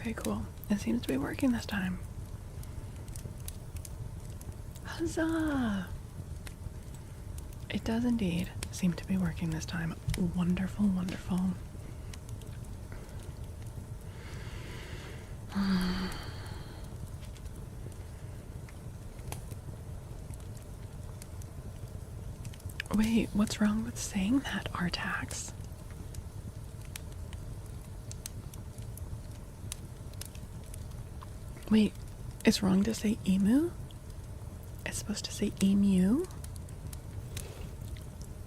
Okay, cool. It seems to be working this time. Huzzah! It does indeed seem to be working this time. Wonderful, wonderful. Wait, what's wrong with saying that, Artax? Wait, it's wrong to say emu? It's supposed to say emu?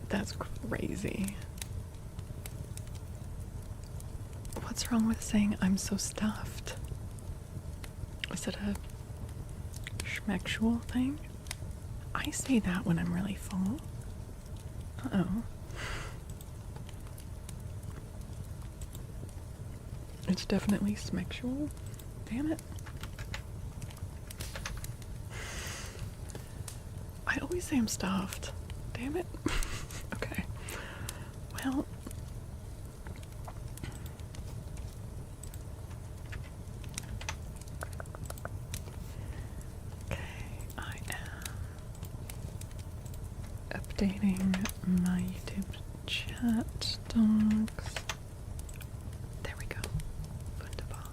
That's crazy. What's wrong with saying I'm so stuffed? Is it a schmexual thing? I say that when I'm really full. Uh-oh. It's definitely smexual. Damn it. I always say I'm stuffed. Damn it. Okay. Well. Okay, I am updating my YouTube chat docs. There we go. Wunderbar.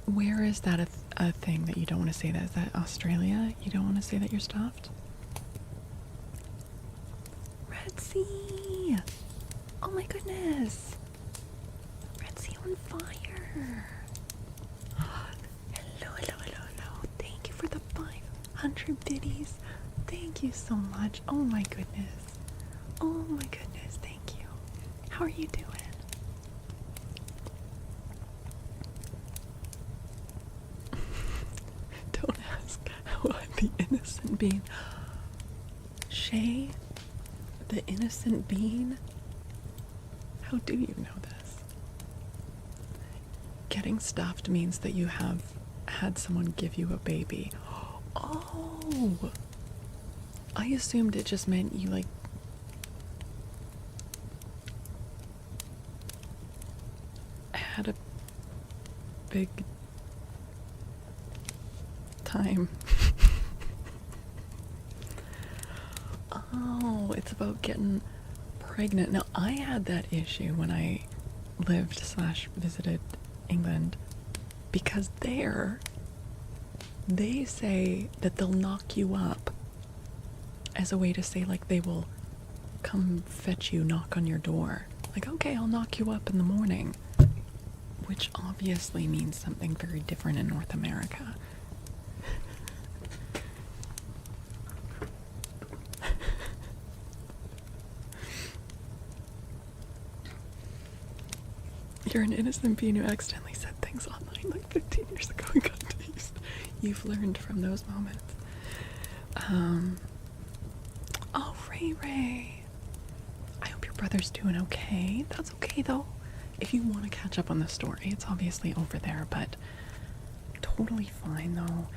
Where is that a thing that you don't want to say that? Is that Australia? You don't want to say that you're stuffed? Red Sea! Oh my goodness! Red Sea on fire! Hello. Thank you for the 500 biddies. Thank you so much. Oh my goodness. Oh my goodness, thank you. How are you doing? Don't ask how I'm the innocent bean. Shay, the innocent bean? How do you know this? Getting stuffed means that you have had someone give you a baby. Oh! I assumed it just meant you, like, had a big time. Oh, it's about getting pregnant. Now, I had that issue when I lived/visited England, because there, they say that they'll knock you up as a way to say, like, they will come fetch you, knock on your door. Like, okay, I'll knock you up in the morning. Which obviously means something very different in North America. You're an innocent being who accidentally said things online like 15 years ago and got teased. You've learned from those moments. Oh, Ray. I hope your brother's doing okay. That's okay, though. If you want to catch up on the story, it's obviously over there, but totally fine, though.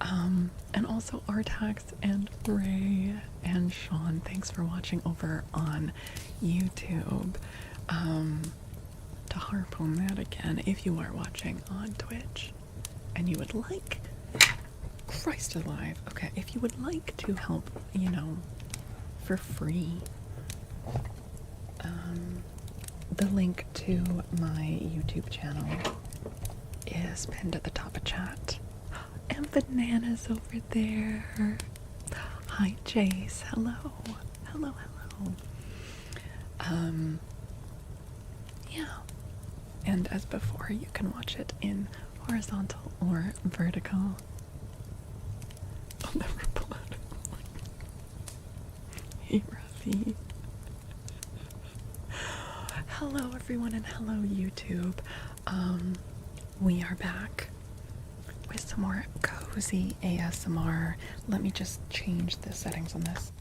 And also Artax and Ray and Sean, thanks for watching over on YouTube. To harp on that again, if you are watching on Twitch and you would like, Christ alive, okay, if you would like to help, you know, for free, the link to my YouTube channel is pinned at the top of chat. And Banana's over there. Hi, Jace. Hello. Hello. Yeah. And as before, you can watch it in horizontal or vertical. I'll never pull out of it. Hey, Ruffy. Hello, everyone, and hello, YouTube. We are back with some more cozy ASMR. Let me just change the settings on this.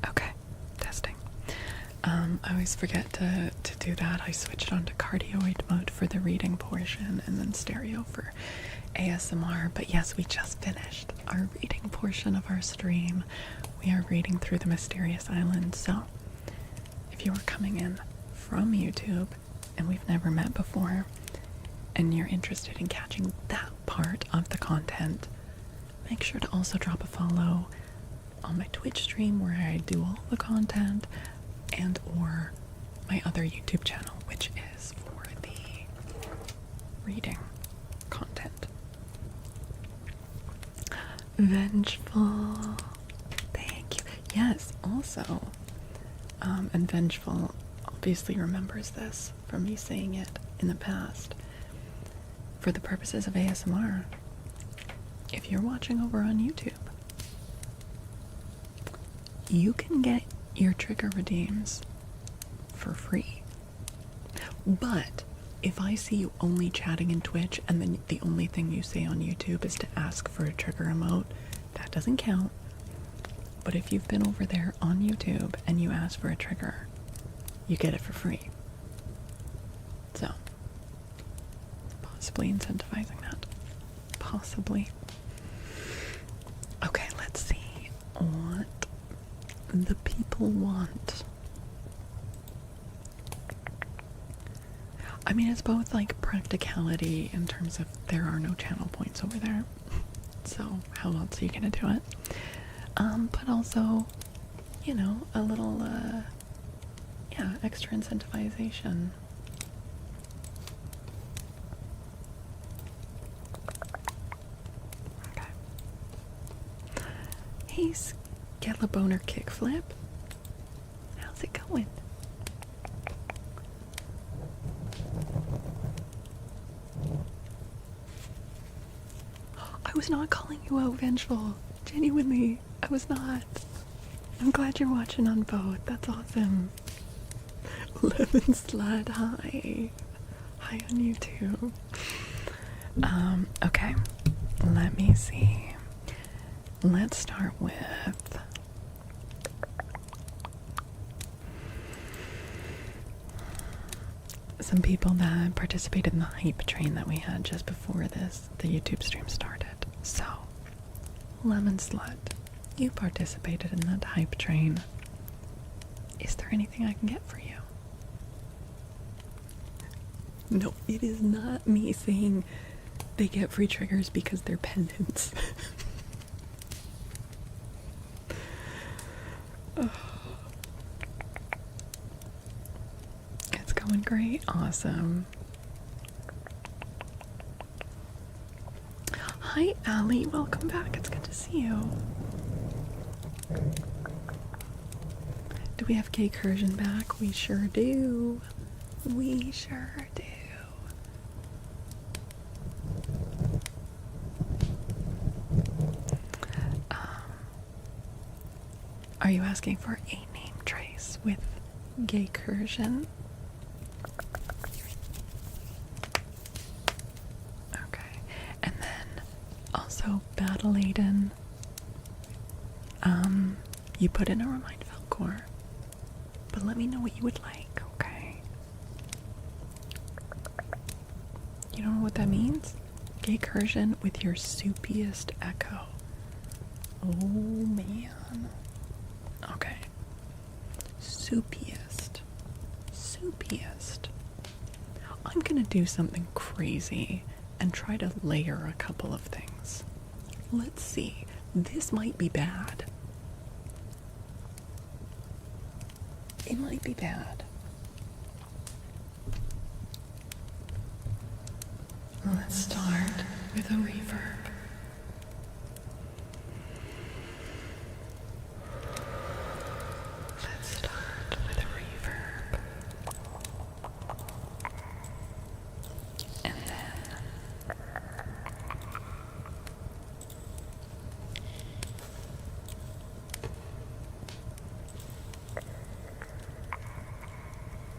Okay, testing. I always forget to do that. I switched on to cardioid mode for the reading portion and then stereo for ASMR. But yes, we just finished our reading portion of our stream we are reading through the Mysterious Island. So if you are coming in from YouTube and we've never met before and you're interested in catching that part of the content, make sure to also drop a follow on my Twitch stream where I do all the content, and or my other YouTube channel, which is for the reading content. Vengeful. Thank you. Yes, also, and Vengeful obviously remembers this from me saying it in the past. For the purposes of ASMR, if you're watching over on YouTube, you can get your trigger redeems for free. But if I see you only chatting in Twitch and then the only thing you say on YouTube is to ask for a trigger emote, that doesn't count. But if you've been over there on YouTube and you ask for a trigger, you get it for free. So, possibly incentivizing that. Possibly. Okay, let's see what the people want. I mean, it's both like practicality in terms of there are no channel points over there, so how else are you gonna do it? But also, you know, a little yeah, extra incentivization. Okay. Hey, Skelebaner Kickflip. How's it going? I was not calling you out, Vengeful. Genuinely, I was not. I'm glad you're watching on both. That's awesome. Lemon Slide, hi. Hi on YouTube. Okay. Let me see. Let's start with some people that participated in the hype train that we had just before the YouTube stream started. So, Lemon Slut, you participated in that hype train. Is there anything I can get for you? No, it is not me saying they get free triggers because they're pendants. It's going great. Awesome. Hi, Allie. Welcome back. It's good to see you. Do we have Gay Cursion back? We sure do. We sure do. Are you asking for a name trace with Gay Cursion? Okay. And then also Battle Aiden. You put in a remind Faolkor. But let me know what you would like, okay? You don't know what that means? Gay Cursion with your soupiest echo. Oh man. Okay. Soupiest. Soupiest. I'm gonna do something crazy and try to layer a couple of things. Let's see. This might be bad. It might be bad. Let's start with a reverb. Let's start with a reverb. And then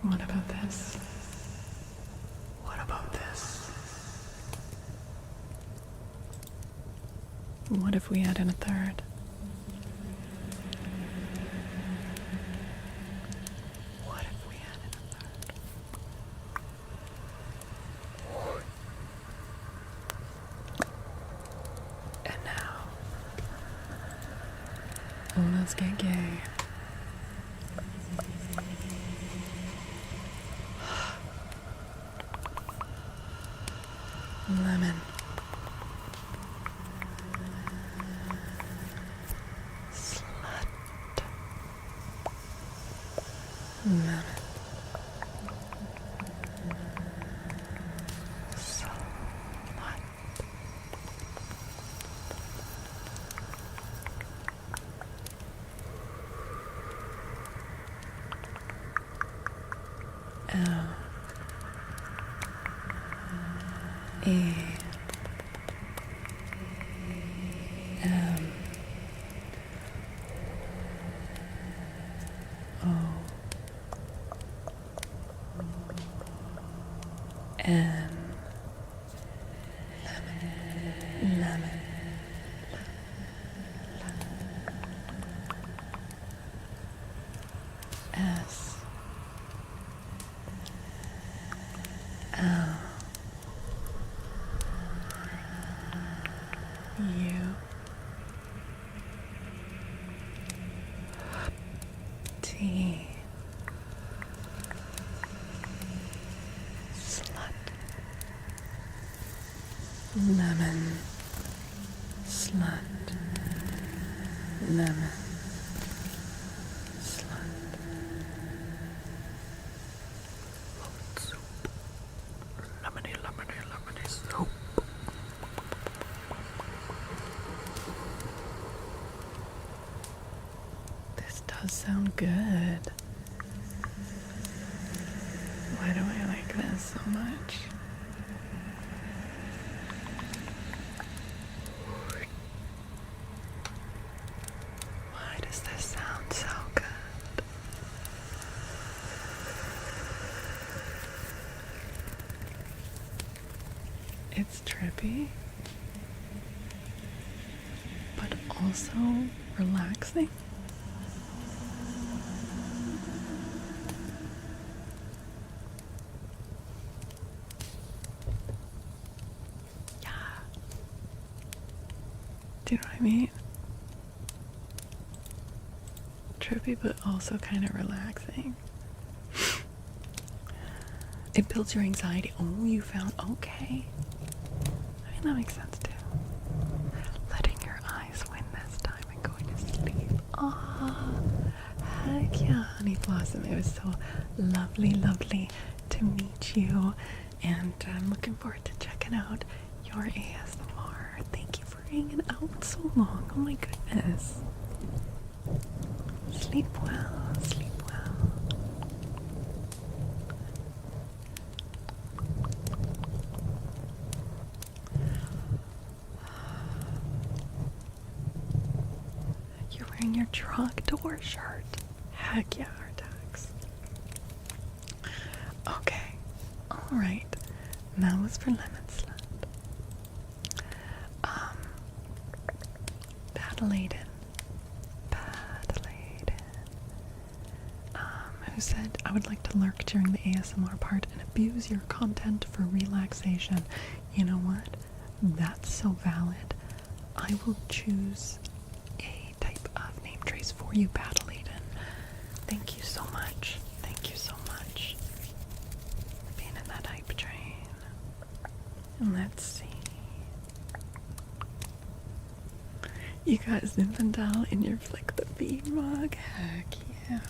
what about this? What about this? What if we add in a third? What if we add in a third? And now Oh, let's get gay. Lemon. Slut. Lemon. Slut. L. E. M. O. N. Lemon. S. L. U. T. Slut. Lemon. Slut. Lemon. Slut. Soup. Lemony, lemony, lemony soup. This does sound good. Why do I like this so much? Why does this sound so good? It's trippy, but also relaxing. Yeah. Do you know what I mean? Trippy, but also kind of relaxing. It builds your anxiety. Oh, you found, okay. I mean, that makes sense too. Letting your eyes win this time and going to sleep. Ah, heck yeah, Honey Blossom. It was so lovely, lovely to meet you. And I'm looking forward to checking out your ASMR. Thank you for hanging out so long. Oh my goodness. Sleep well, sleep well. You're wearing your truck door shirt. Heck yeah, Artax. Okay, alright. That was for Lemon Slut. Paddle-Aiden. Who said, I would like to lurk during the ASMR part and abuse your content for relaxation. You know what? That's so valid. I will choose a type of name trace for you, Paddle-Aiden. Thank you so much. Thank you so much for being in that hype train. And let's see. You got Zinfandel in your Flick the Bean mug? Heck yeah.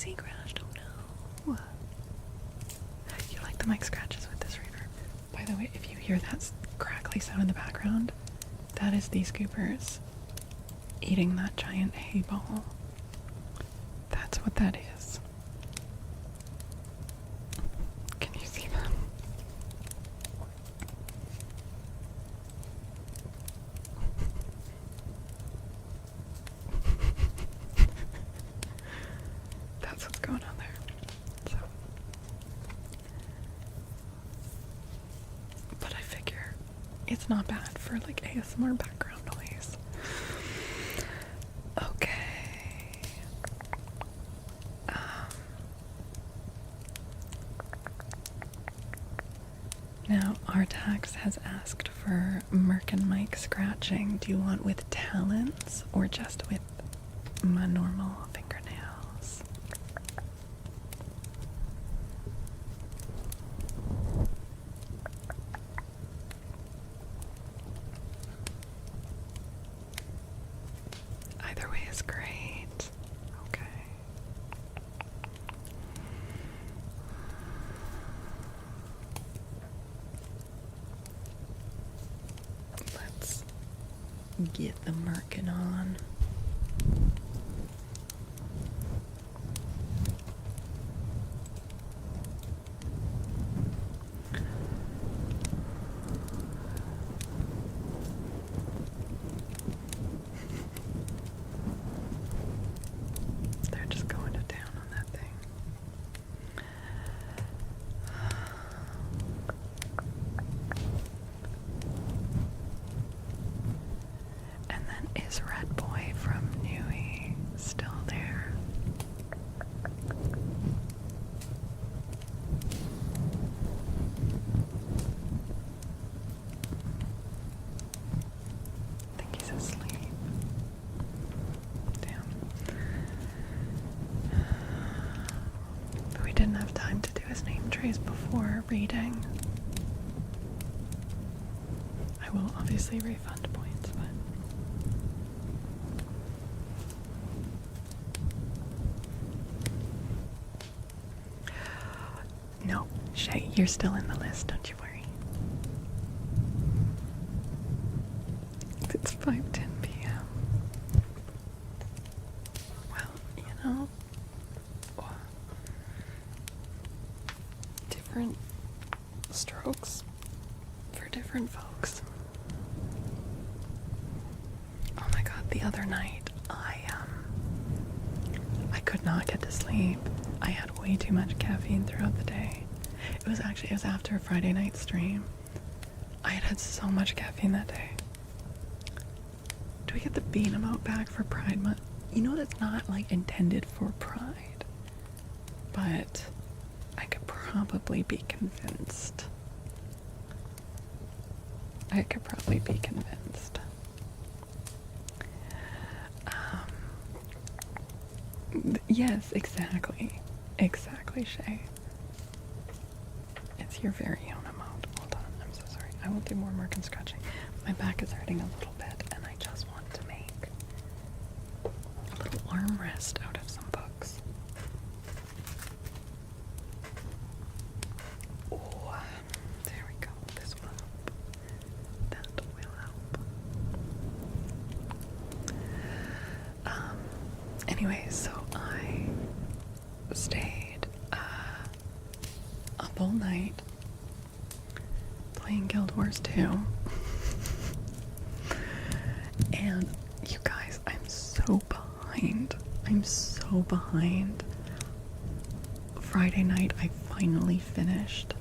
he crashed? Oh no. You like the mic scratches with this reverb. By the way, if you hear that crackly sound in the background, that is these goopers eating that giant hay ball. That's what that is. Can you see them? That's what's going on there. So, but I figure it's not bad for like ASMR background noise. Okay. Now, Artax has asked for Merc and Mike scratching. Do you want with talons or just with my normal fingernails? Either way is great. Okay. Let's get the merkin on. They're just going to town on that thing. And then is Red Boy from Nui still there? I think he's asleep. Damn. But we didn't have time to do his name trace before reading. I will obviously refund points, but no, Shay, you're still in the list, don't you worry. It's 5:10 p.m. Well, you know, different strokes for different folks. Oh my god, the other night I could not get to sleep. I had way too much caffeine throughout the day. It was after a Friday night stream. I had so much caffeine that day. Do we get the bean emote back for Pride Month? You know that's not like intended for Pride, but I could probably be convinced. Yes, exactly, Shay. It's your very own emote. Hold on, I'm so sorry. I will do more Merc and scratching. My back is hurting a little bit, and I just want to make a little armrest out of some books. Oh, there we go. This will help. That will help. Anyways, so I stayed up all night playing Guild Wars 2. And you guys, I'm so behind. Friday night, I finally finished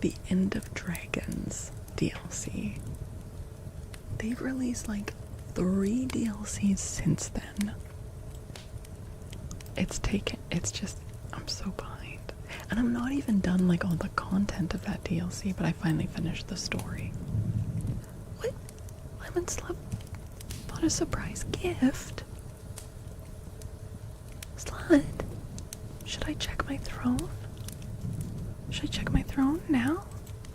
the End of Dragons DLC. They've released like 3 DLCs since then. I'm so behind. And I'm not even done like all the content of that DLC, but I finally finished the story. What? Lemon Slip bought a surprise gift? Slut? Should I check my throne? Should I check my throne now?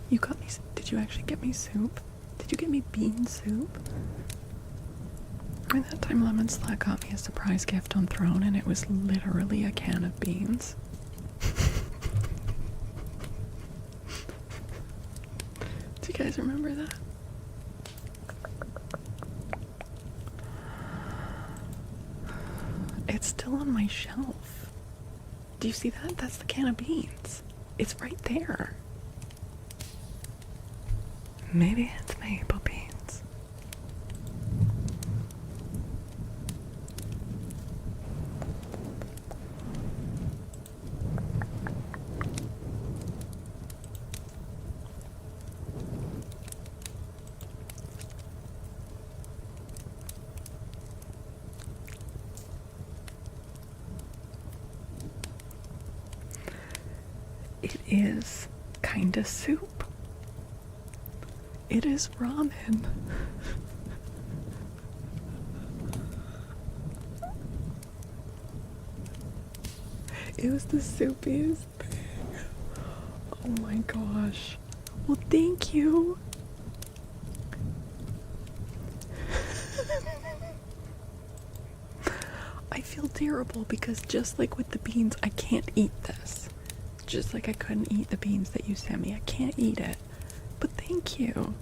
You got me, did you actually get me soup? Did you get me bean soup? Remember that time Lemon Slut got me me a surprise gift on Throne, and it was literally a can of beans. Do you guys remember that? It's still on my shelf. Do you see that? That's the can of beans. It's right there. Maybe it's maple beans. It is kinda soup. It is ramen. It was the soupiest thing. Oh my gosh. Well, thank you. I feel terrible because just like with the beans, I can't eat this. Just like I couldn't eat the beans that you sent me. I can't eat it. But thank you.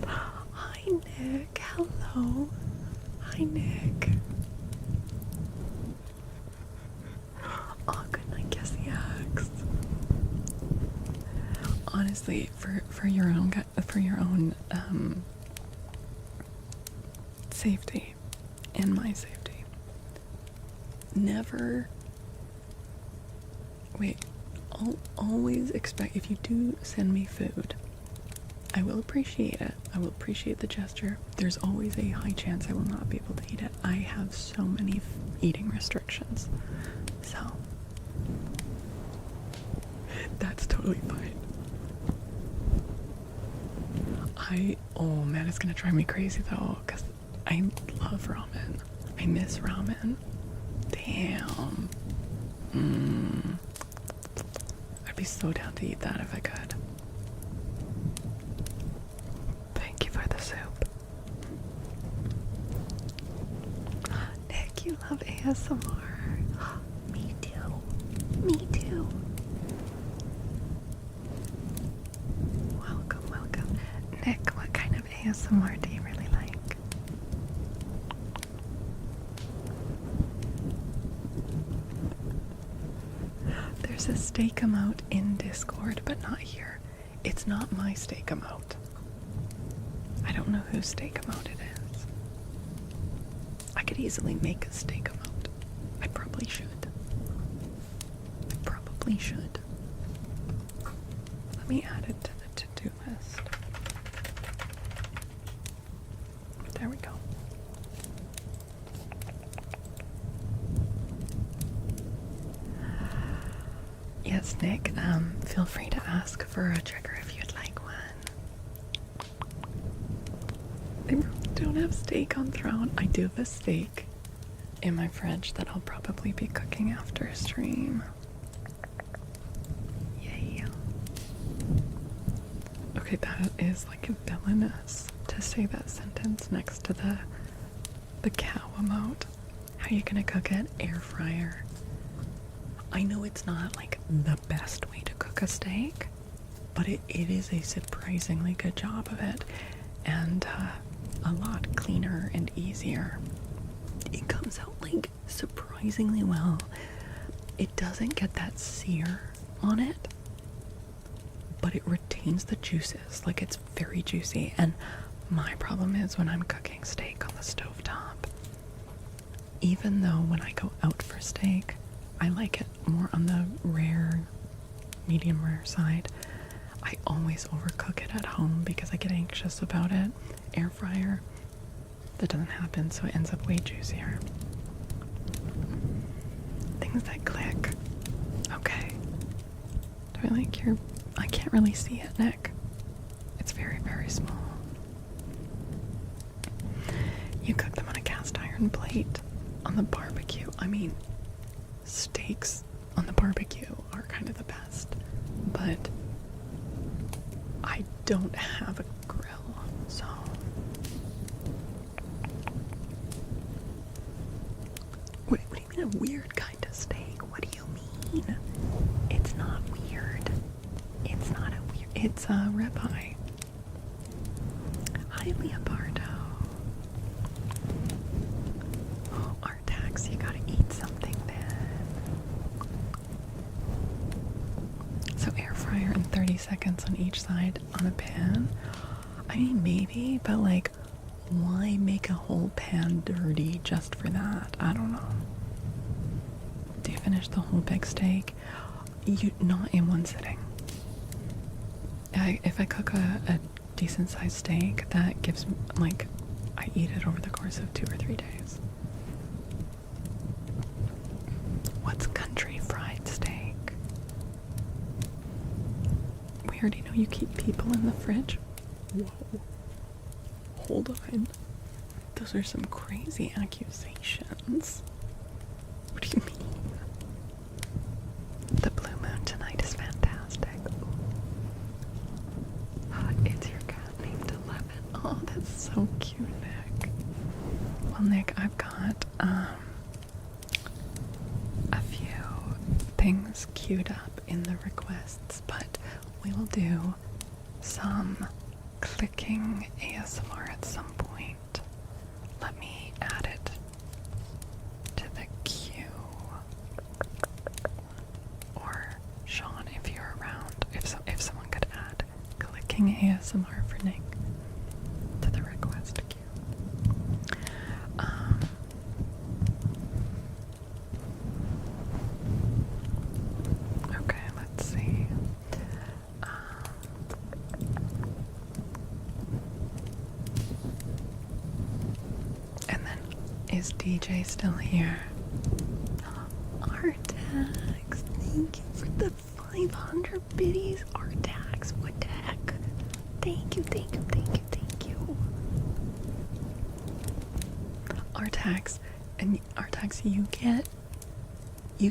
Hi, Nick. Hello. Hi, Nick. Oh, good night, Cassie X. Honestly, for your own safety and my safety, never. Wait, I'll always expect, if you do send me food, I will appreciate it. I will appreciate the gesture. There's always a high chance I will not be able to eat it. I have so many eating restrictions. So, that's totally fine. Oh man, it's gonna drive me crazy though, because I love ramen. I miss ramen. Damn. I'd be so down to eat that if I could. Thank you for the soup. Nick, you love ASMR. Me too. Me too. Welcome, welcome. Nick, what kind of ASMR do you really like? There's a steak emote in Discord, but not here. It's not my steak emote. I don't know whose steak emote it is. I could easily make a steak emote. I probably should. Probably should. Let me add it to the to-do list. There we go. Yes, Nick, feel free to ask for a trigger if you'd like one. I don't have steak on Throne. I do have a steak in my fridge that I'll probably be cooking after stream. Yay. Okay, that is like villainous to say that sentence next to the cow emote. How are you gonna cook it? Air fryer. I know it's not like the best way to cook a steak, but it is a surprisingly good job of it, and a lot cleaner and easier. It comes out like surprisingly well. It doesn't get that sear on it, but it retains the juices. Like, it's very juicy. And my problem is when I'm cooking steak on the stovetop, even though when I go out for steak, I like it more on the rare, medium rare side, I always overcook it at home because I get anxious about it. Air fryer, that doesn't happen, so it ends up way juicier. Things that click. Okay. Do I like your... I can't really see it, Nick. It's very, very small. You cook them on a cast iron plate on the barbecue. I mean, steaks on the barbecue are kind of the best, but I don't have a a weird kind of steak. What do you mean? It's not weird. It's not a weird. It's a ribeye. Hi, Leopardo. Oh, Artax, you gotta eat something then. So air fryer in 30 seconds on each side on a pan. I mean, maybe, but like, why make a whole pan dirty just for that? I don't know. Do you finish the whole big steak? Not in one sitting. If I cook a decent sized steak, that gives, like, I eat it over the course of 2 or 3 days. What's country fried steak? We already know you keep people in the fridge. Whoa. Hold on. Those are some crazy accusations. What do you mean? The blue moon tonight is fantastic. It's your cat named 11. Oh, that's so cute, Nick. Well, Nick, I've got a few things queued up in the requests, but we will do some clicking ASMR at some point. Let me add it to the queue. Or Sean, if you're around, if someone could add clicking ASMR for Nick to the request queue. Okay, let's see. And then, is DJ still here? Artax, thank you for the 500 biddies. Artax, what the heck? Thank you, thank you, thank you, thank you. Artax, and Artax, you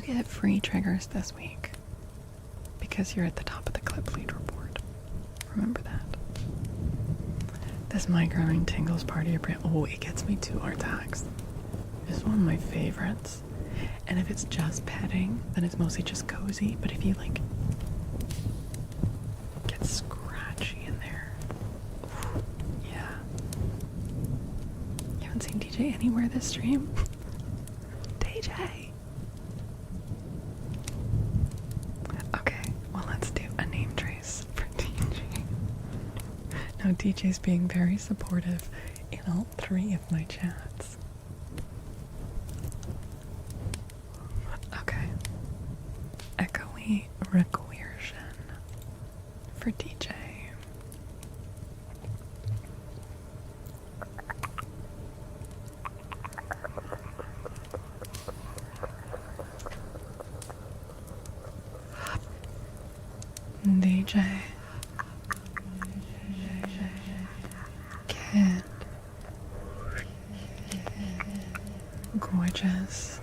get free triggers this week because you're at the top of the clip lead report. Remember that. This My Growing Tingles party, oh, it gets me too, Artax. It's one of my favorites. And if it's just petting, then it's mostly just cozy. But if you like get scratchy in there, oof, yeah. You haven't seen DJ anywhere this stream? DJ. Okay, well, let's do a name trace for DJ. Now DJ's being very supportive in all 3 of my chats. Okay. Echoey requirsion for DJ. DJ. Kid. Gorgeous.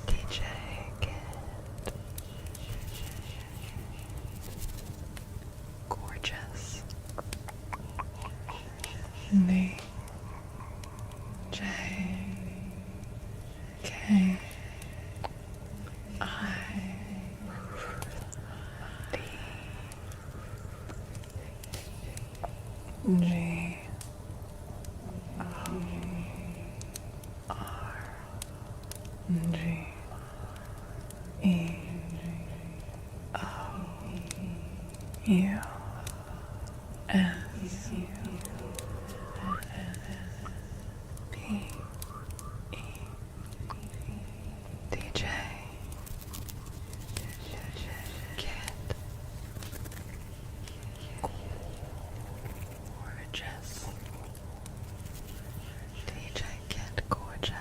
DJ Kid. Gorgeous. D. J. K. I. D. G. O. R. G. E. O. U. S. P. E. DJ. Kid. Gorgeous. DJ Kid Gorgeous.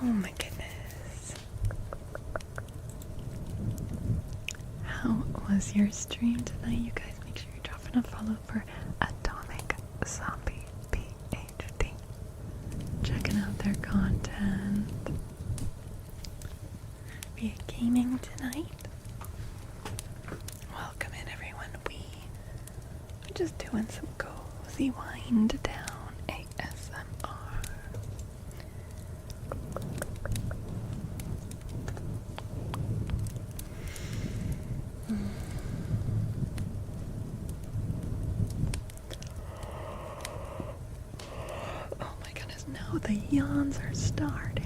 Oh my goodness. How was your stream tonight? You guys make sure you're dropping a follow for Atomic Zombie PhD. Checking out their content. We are gaming tonight. Welcome in everyone. We are just doing some cozy wind down ASMR. Oh my goodness, now the yawns are starting.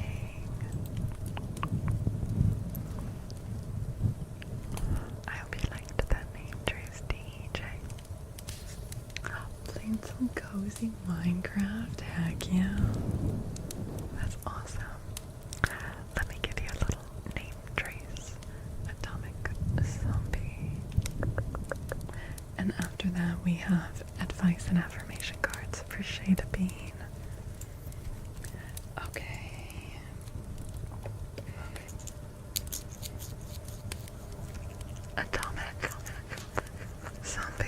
I hope you liked that name, Trace DJ. Playing some cozy Minecraft, heck yeah. That's awesome. Let me give you a little name trace. Atomic Zombie. And after that we have advice and affirmation cards for Shay the Bean. Okay. Atomic Zombie.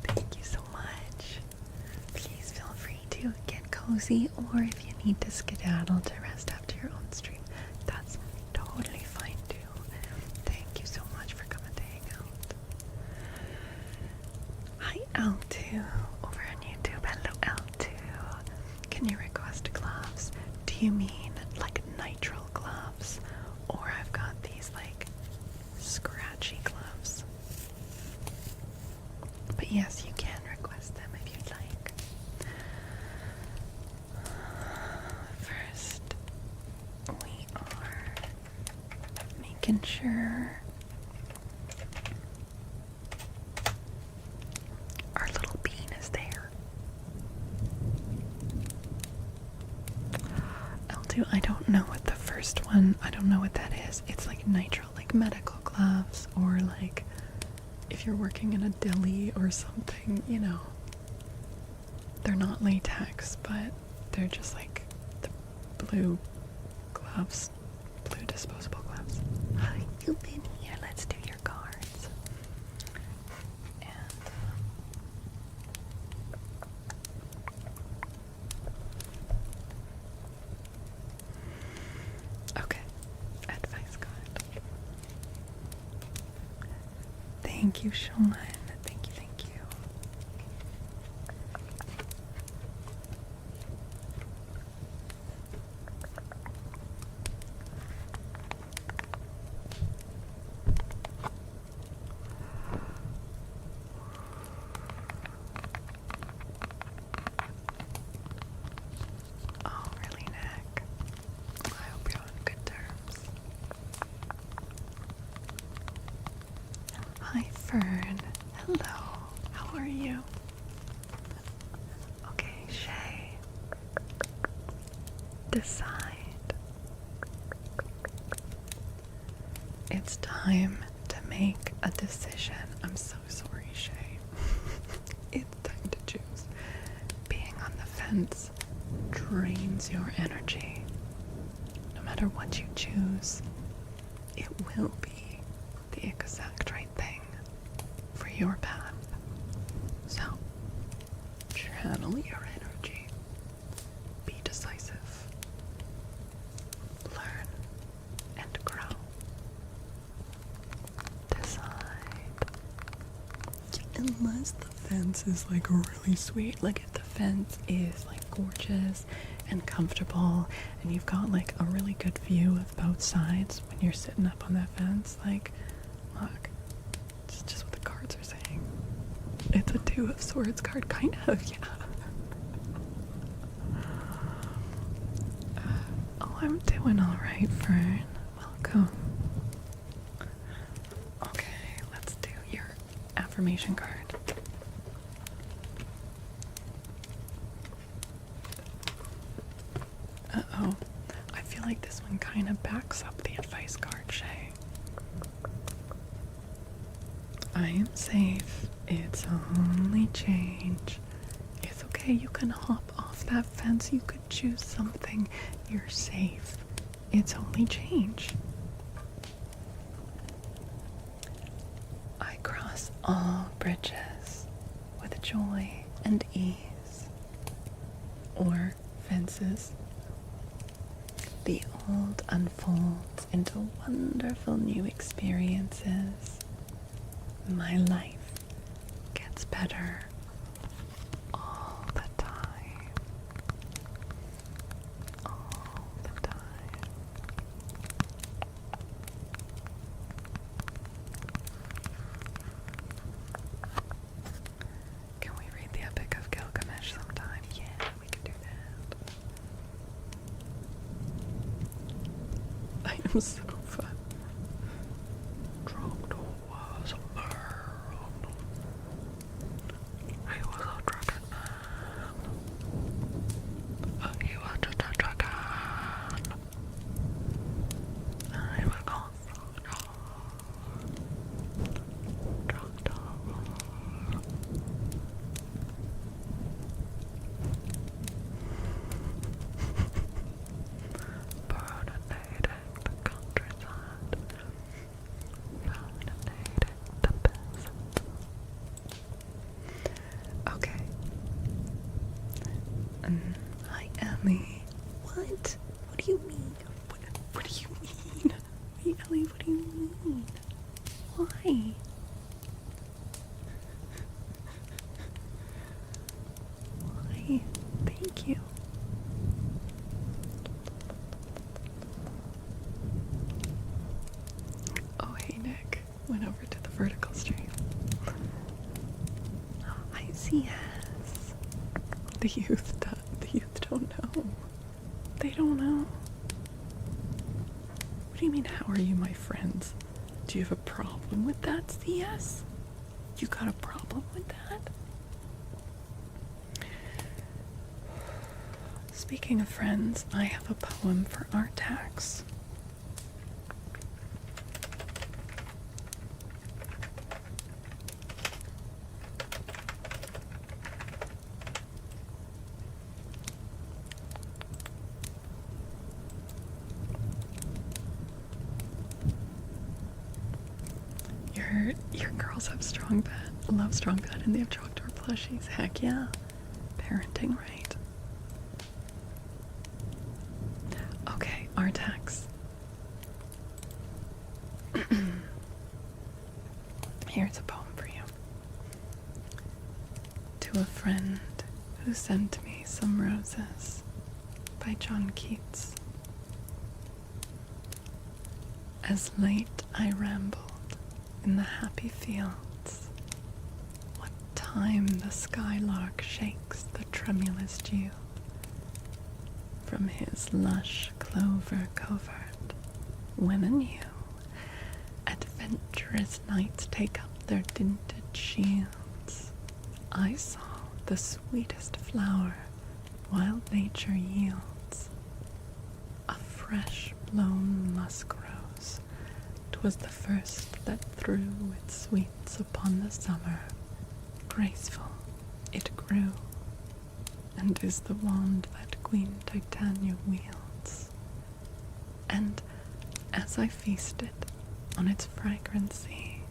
Thank you so much. Please feel free to get cozy, or if you need to skedaddle to rest after your own stream, that's totally fine too. Thank you so much for coming to hang out. Hi L2 over on YouTube. Hello L2. Can you request gloves? Do you mean like nitrile gloves? Or I've got these like scratchy gloves. But yes, you can request them if you'd like. First, we are making sure our little bean is there. L2, I don't know what the first one, I don't know what that is. It's like nitrile, like medical gloves, or like if you're working in a deli or something, you know. They're not latex, but they're just like the blue gloves, blue disposable gloves. Hi, you've been here. Let's do your cards. And okay, advice card. Thank you, Sean. Thank you, thank you. Oh, really, Nick? I hope you're on good terms. Hi, Fern. Hello. How are you? Okay, Shay. Decide. It's time to make a decision. I'm so sorry, Shay. It's time to choose. Being on the fence drains your energy. No matter what you choose, it will be the exact right thing for your path. So, channel your energy. Be decisive. Learn and grow. unless the fence is like really sweet. Like if the fence is like gorgeous and comfortable and you've got like a really good view of both sides when you're sitting up on that fence, like, look, it's just what the cards are saying. It's a Two of Swords card, kind of, yeah. Oh, I'm doing alright, Fern. Welcome. Okay, let's do your affirmation card. Uh-oh. I feel like this one kind of backs up the advice card, Shay. I am safe. It's only change. It's okay, you can hop off that fence. You could choose something. You're safe. It's only change. I cross all bridges with joy and ease. Or fences. The old unfolds into wonderful new experiences. My life gets better all the time. All the time. Can we read the Epic of Gilgamesh sometime? Yeah, we can do that. I am so fun. Hi, Ellie. What? What do you mean? What do you mean? Wait, Ellie, what do you mean? Why? Why? Thank you. Oh, hey, Nick. Went over to the vertical stream. Hi, CS. The youth don't know. They don't know. What do you mean, how are you my friends? Do you have a problem with that, CS? You got a problem with that? Speaking of friends, I have a poem for Artax. Your girls have love strong bed, and they have Trogdor plushies. Heck yeah. Parenting right. Okay, Artax. Here's a poem for you. To a friend who sent me some roses, by John Keats. As late I rambled in the happy fields, what time the skylark shakes the tremulous dew from his lush clover covert, when anew adventurous knights take up their dinted shields, I saw the sweetest flower wild nature yields, a fresh blown musk rose. 'Twas the first that threw its sweets upon the summer. Graceful it grew, and is the wand that Queen Titania wields. And as I feasted on its fragrancy,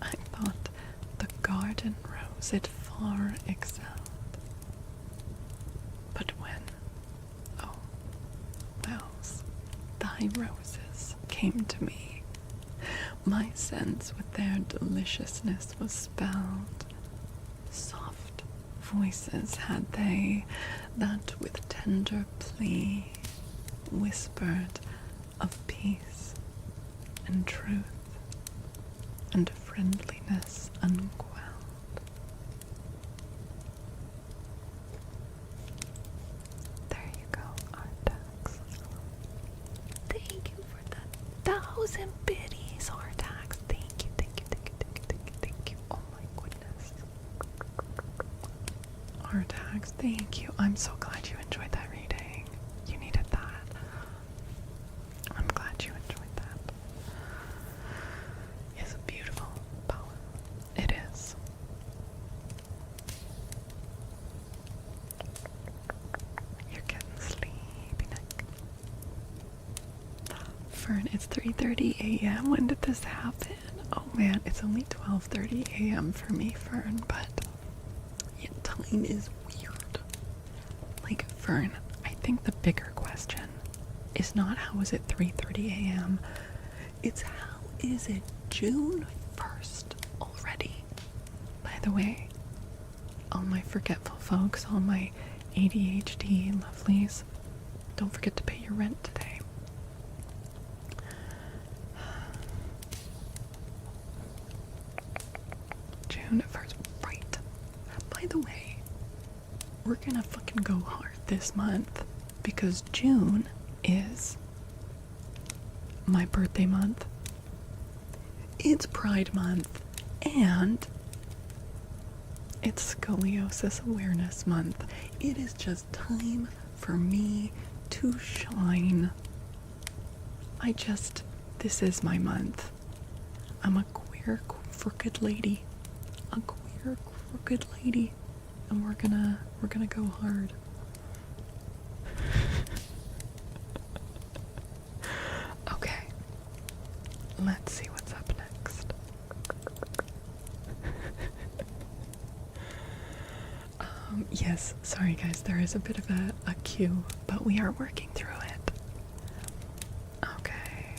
I thought the garden rose it far excelled. But when, oh, wells, thy roses came to me, my sense with their deliciousness was spelled, voices had they, that with tender plea whispered of peace and truth and friendliness unquelled. There you go, Artax. Thank you for the 1,000 biddies, Artax. Thank you, thank you, thank you, thank you, thank you, thank you. Oh my goodness. Artax, thank you. I'm so glad you enjoyed that reading. You needed that. I'm glad you enjoyed that. It's a beautiful poem. It is. You're getting sleepy, Nick. Fern, it's 3:30 a.m. When did this happen? Oh man, it's only 12:30 a.m. for me, Fern, but yeah, time is weird. Like, Fern, I think the bigger question is not how is it 3:30 a.m. It's how is it June 1st already? By the way, all my forgetful folks, all my ADHD lovelies, don't forget to pay your rent today. June 1st, right. By the way, we're gonna fucking go hard this month because June is my birthday month. It's Pride Month and it's Scoliosis Awareness Month. It is just time for me to shine. This is my month. I'm a queer, crooked lady. A queer, crooked lady. And we're gonna go hard. Okay. Let's see what's up next. Yes, sorry guys, there is a bit of a queue, but we are working through it. Okay.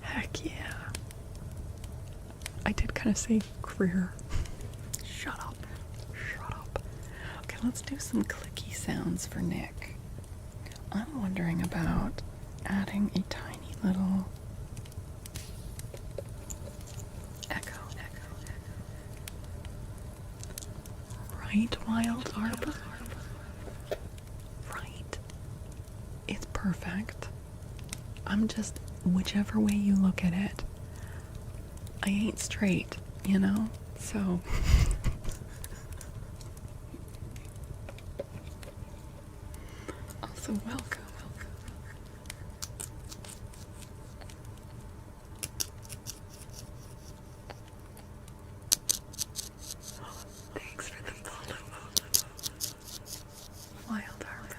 Heck yeah. I did kind of say career. Shut up. Shut up. Okay, let's do some clicky sounds for Nick. I'm wondering about adding a tiny little echo. Right, Wild Arbor? Right. It's perfect. I'm just, whichever way you look at it, I ain't straight, you know? So. Also, welcome. Thanks for the follow. Wild Arbor.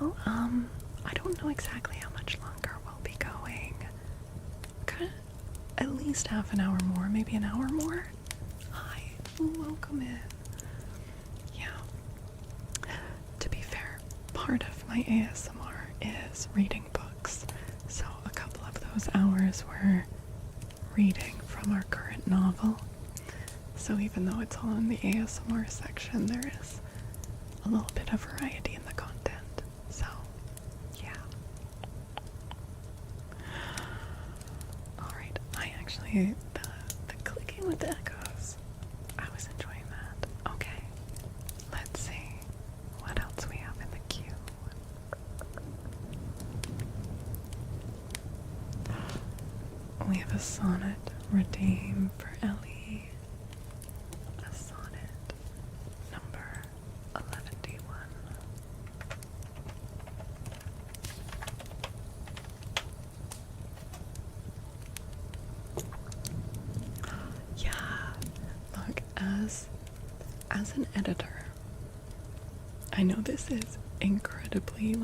Well, I don't know exactly how much longer we'll be going. At least half an hour more, maybe an hour more. Hi, welcome in. Yeah. To be fair, part of my ASMR is reading books, so a couple of those hours were reading from our current novel. So even though it's all in the ASMR section, there is a little bit of variety in the content. So, yeah. Alright, the clicking with the echoes, I was enjoying that. Okay, let's see what else we have in the queue. We have a sonnet, Redeem for Ellie. A sonnet, number 11D1. Yeah, look, as an editor, I know this is incredibly,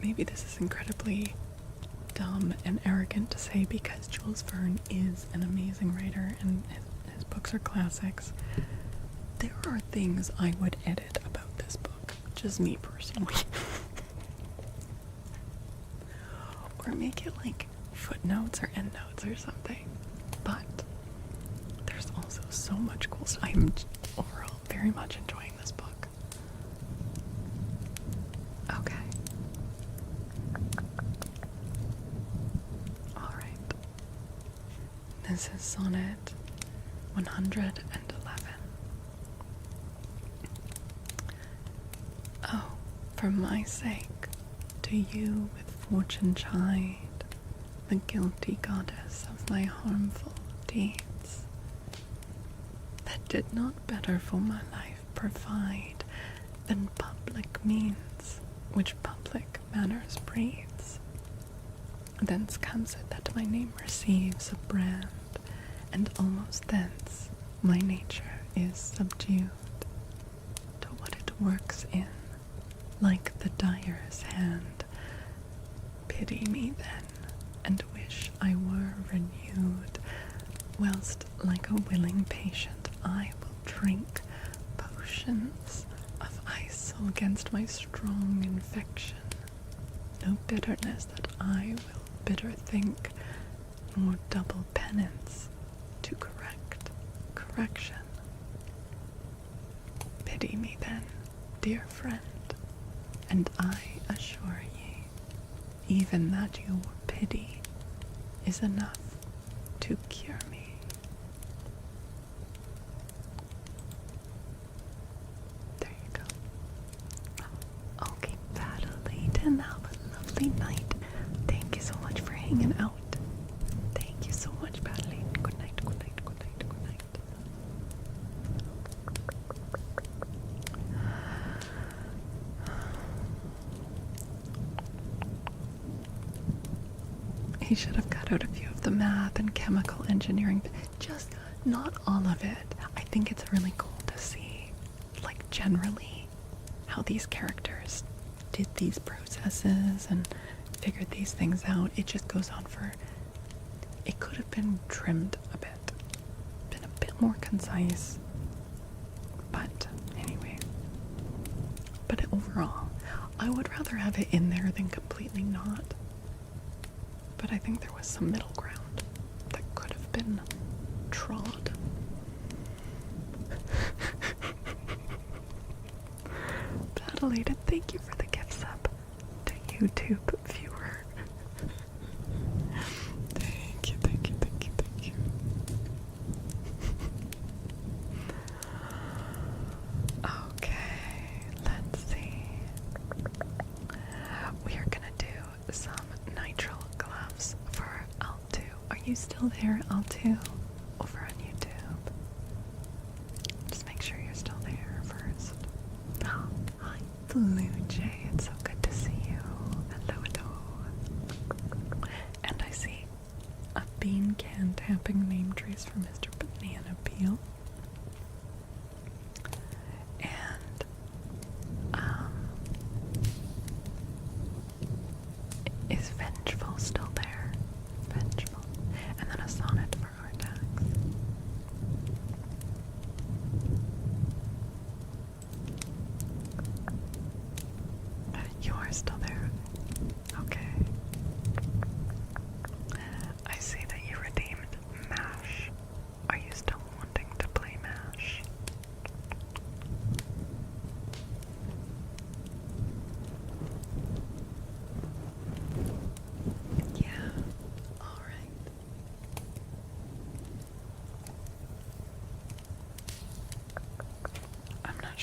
maybe this is incredibly dumb and arrogant to say because Jules Verne is an amazing writer and his books are classics. There are things I would edit about this book, just me personally. Or make it like footnotes or endnotes or something. But there's also so much cool stuff. I'm overall very much enjoying this book. Okay. Alright. This is sonnet 111. Oh, for my sake, to you with fortune chide, the guilty goddess of my harmful deeds, that did not better for my life provide than public means, which public manners breeds. Thence comes it that my name receives a brand, and almost thence my nature is subdued to what it works in, like the dyer's hand. Pity me then, and wish I were renewed, whilst like a willing patient I will drink potions of ice against my strong infection. No bitterness that I will bitter think, nor double penance to correct correction. Pity me then, dear friend, and I assure ye, even that your pity is enough to cure me. There you go. Okay, Paddle-Layton, have a lovely night. Thank you so much for hanging out. Thank you so much, Paddle-Layton. Good night, good night, good night, good night. He should have cut out a few of the math and chemical engineering. Just not all of it. I think it's really cool to see, like, generally how these characters did these processes and figured these things out. It just goes on for, it could have been trimmed a bit, been a bit more concise, but anyway. But overall, I would rather have it in there than completely not. But I think there was some middle ground that could have been trod. Paddle-Layton, thank you for the gift sub to YouTube viewer. Thank you, thank you, thank you, thank you. Okay, let's see. We are gonna do some nitrile gloves for L2. Are you still there, L2? Over on YouTube. Just make sure you're still there first. Oh, hi, Blue Jay. It's so good to see you. Hello, hello. And I see a bean can tapping name trace for Mr. Banana Peel. And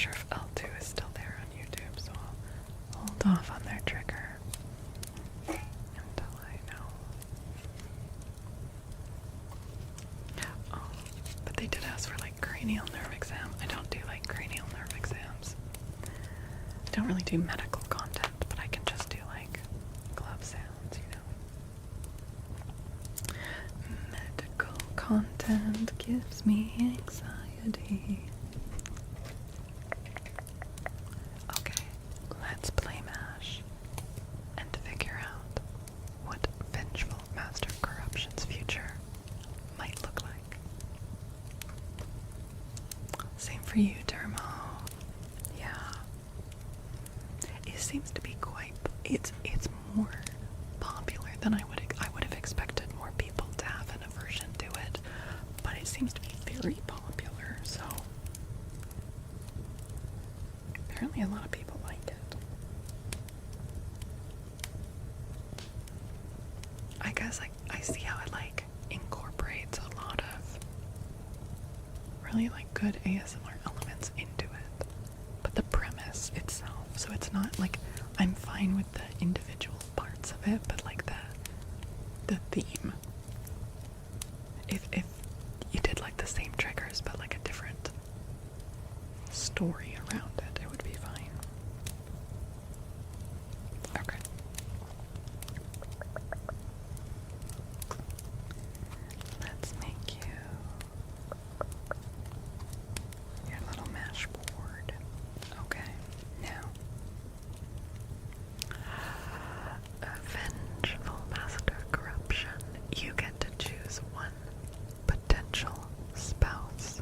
sure if L2 is still there on YouTube, so I'll hold off on their trigger until I know. Oh, but they did ask for like cranial nerve exam. I don't do like cranial nerve exams. I don't really do medical content, but I can just do like glove sounds, you know. Medical content gives me anxiety. Okay, let's play MASH and figure out what vengeful Master Corruption's future might look like. Same for you, Dermo. Yeah. It seems to be quite, it's more popular than I would have expected more people to have an aversion to it, but it seems to be very popular, so apparently a lot of people like it. I guess I see how it like incorporates a lot of really like good ASMR elements into it, but the premise itself, so it's not like I'm fine with the individual parts of it, but like the theme. If you did like the same triggers but like a different story around it, it would be fine. Okay. Let's make you your little mash board. Okay, now vengeful Master Corruption. You get to choose one potential spouse,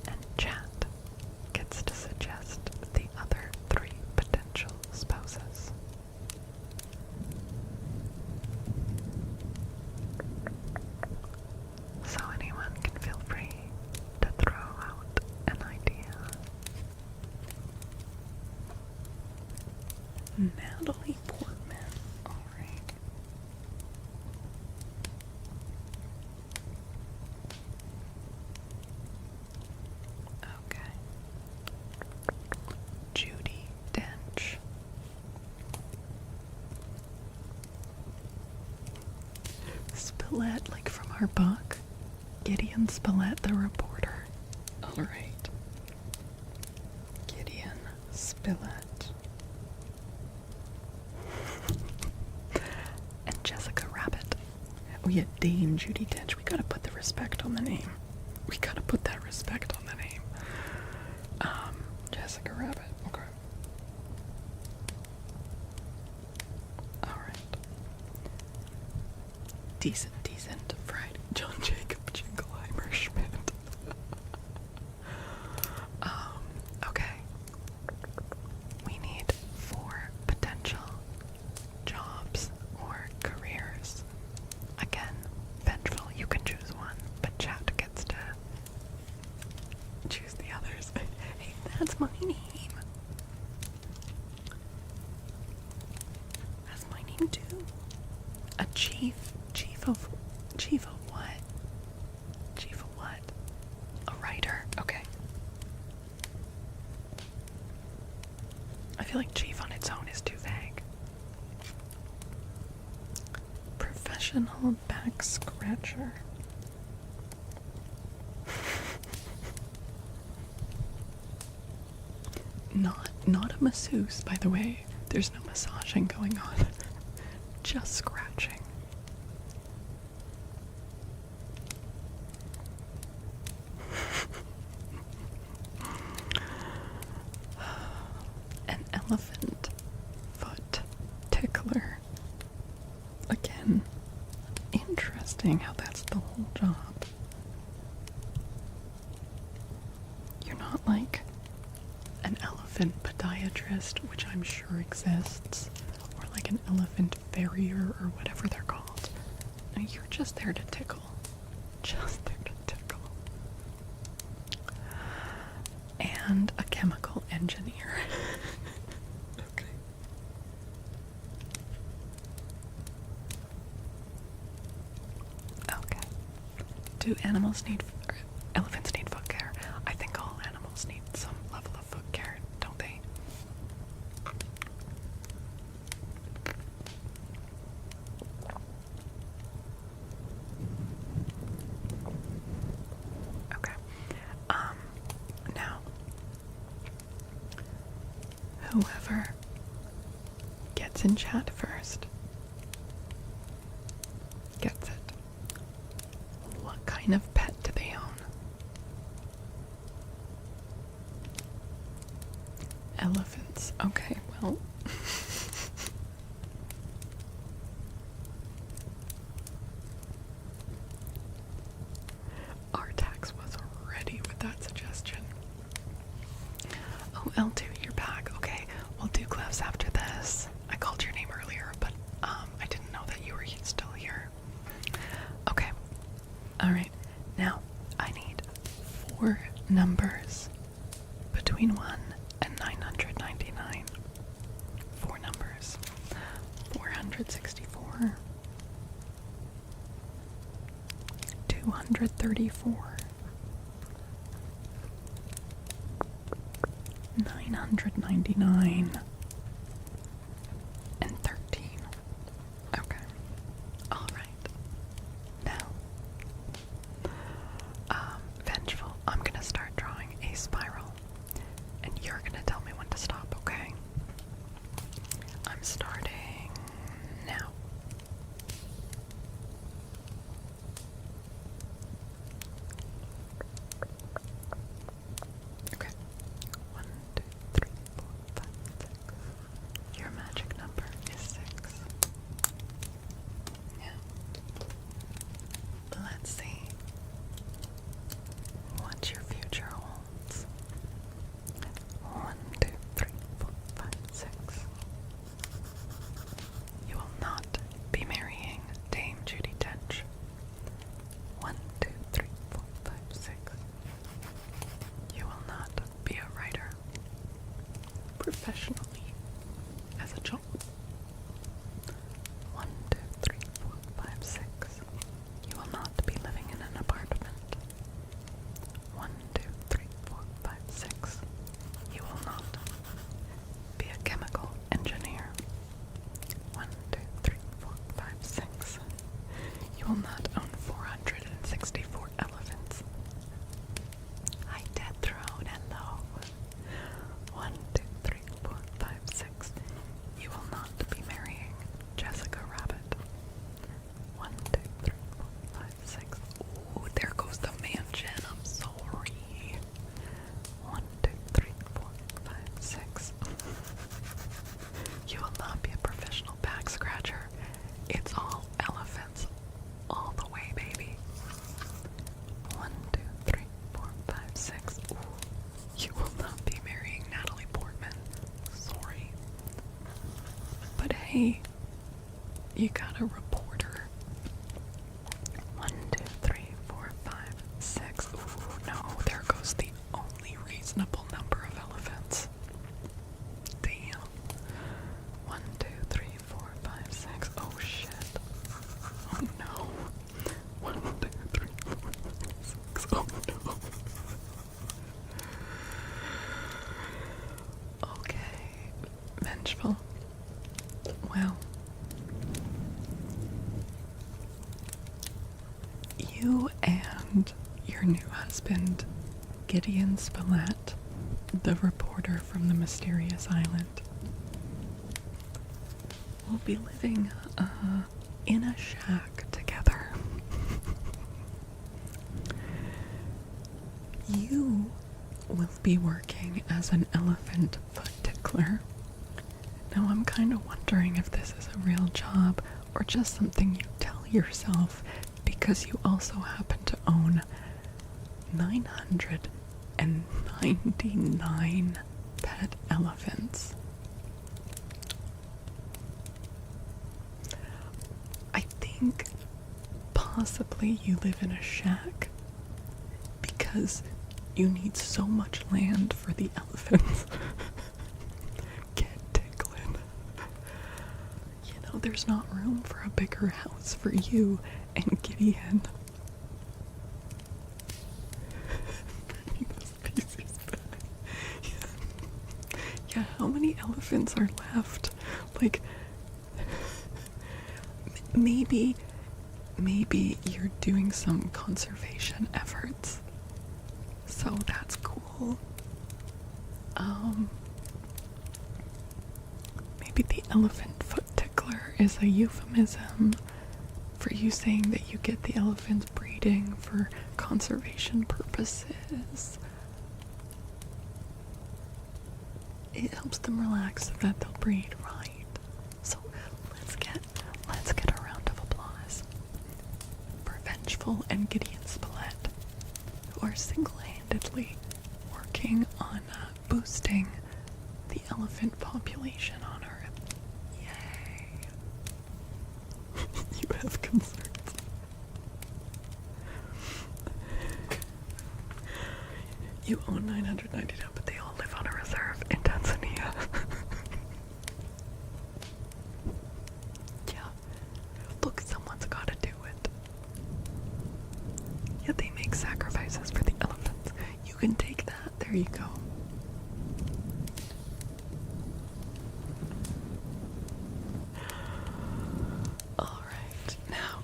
and chat gets to suggest the other 3 potential spouses. So anyone can feel free to throw out an idea. Natalie Portman. Alright. Okay. Judi Dench. Spillett, like from our book. Gideon Spillett, the reporter. Alright. Gideon Spillett. And Jessica Rabbit. Oh yeah, Dame Judi Dench. We gotta put the respect on the name. We gotta put that respect on the name. Jessica Rabbit. Okay. Alright. Decent. Fried John Jacob Jingleheimer Schmidt. Okay. We need 4 potential jobs or careers. Again, vengeful, you can choose one, but chat gets to choose the others. Hey, that's my name. That's my name too. A chief of what? Chief of what? A writer. Okay. I feel like chief on its own is too vague. Professional back scratcher. Not a masseuse, by the way. There's no massaging going on. Just scratching. An elephant foot tickler. Again, interesting how that's the whole job. You're not like an elephant podiatrist, which I'm sure exists, or like an elephant farrier or whatever they're called. No, you're just there to tickle. Just there to tickle. And a chemical engineer. Okay. Okay. Do animals need, or elephants need foot care? I think all animals need some level of foot care. Now, whoever gets in chat first gets it. What kind of pet do they own? Elephants. Okay, well. Artax was ready with that suggestion. Oh, L2, you're back. Okay, we'll do gloves after this. I called your name earlier, but I didn't know that you were still here. Okay. Alright, now I need 4 numbers between 1 and 999. 4 numbers. 464. 234. 999. And 13. Okay. Alright. Now, Vengeful, I'm gonna start drawing a spiral, and you're gonna tell me when to stop, okay? I'm starting now. Okay. 1, 2, 3, 4, 5, 6. Your magic number is 6. Yeah. Let's see what your future holds. 1, 2, 3, 4, 5, 6. You will not be marrying Dame Judi Dench. 1, 2, 3, 4, 5, 6. You will not be a writer professionally as a job. 1, 2, 3, 4, 5, 6. You will not be living in an apartment. 1, 2, 3, 4, 5, 6. You will not be a chemical engineer. 1, 2, 3, 4, 5, 6. You will not own 464 elephants. Hi, Dead Throne, hello. 1, 2, 3, 4, 5, 6. You will not be marrying Jessica Rabbit. 1, 2, 3, 4, 5, 6. Ooh, there goes the mansion. I'm sorry. 1, 2, 3, 4, 5, 6. You will not be a professional back scratcher. It's all elephants. All the way, baby. 1, 2, 3, 4, 5, 6. Ooh. You will not be marrying Natalie Portman. Sorry. But hey, you got a reporter. 1, 2, 3, 4, 5, 6. Ooh, no, there goes the only reasonable number of elephants. Damn. 1, 2, 3, 4, 5, 6. Oh shit. Oh no. 1, 2, 3, 4, 5, 6. Oh no. Okay. Vengeful. Well. You and your new husband, Gideon Spilett, the reporter from the mysterious island, will be living in a shack together. You will be working as an elephant foot tickler. Now I'm kind of wondering if this is a real job or just something you tell yourself because you also happen to own 999 pet elephants. I think possibly you live in a shack because you need so much land for the elephants. Get tickling. You know, there's not room for a bigger house for you and Gideon. Yeah, how many elephants are left? Like, maybe you're doing some conservation efforts so well, maybe the elephant foot tickler is a euphemism for you saying that you get the elephants breeding for conservation purposes. It helps them relax so that they'll breed, right? So let's get a round of applause for Vengeful and Gideon Spillett, who are single-handedly working on boosting the elephant population on Earth. Yay! You have concerns. You own 990 now, but they all live on a reserve in Tanzania. Yeah. Look, someone's gotta do it. Yeah, they make sacrifices for the elephants. You can take that. There you go. Alright, now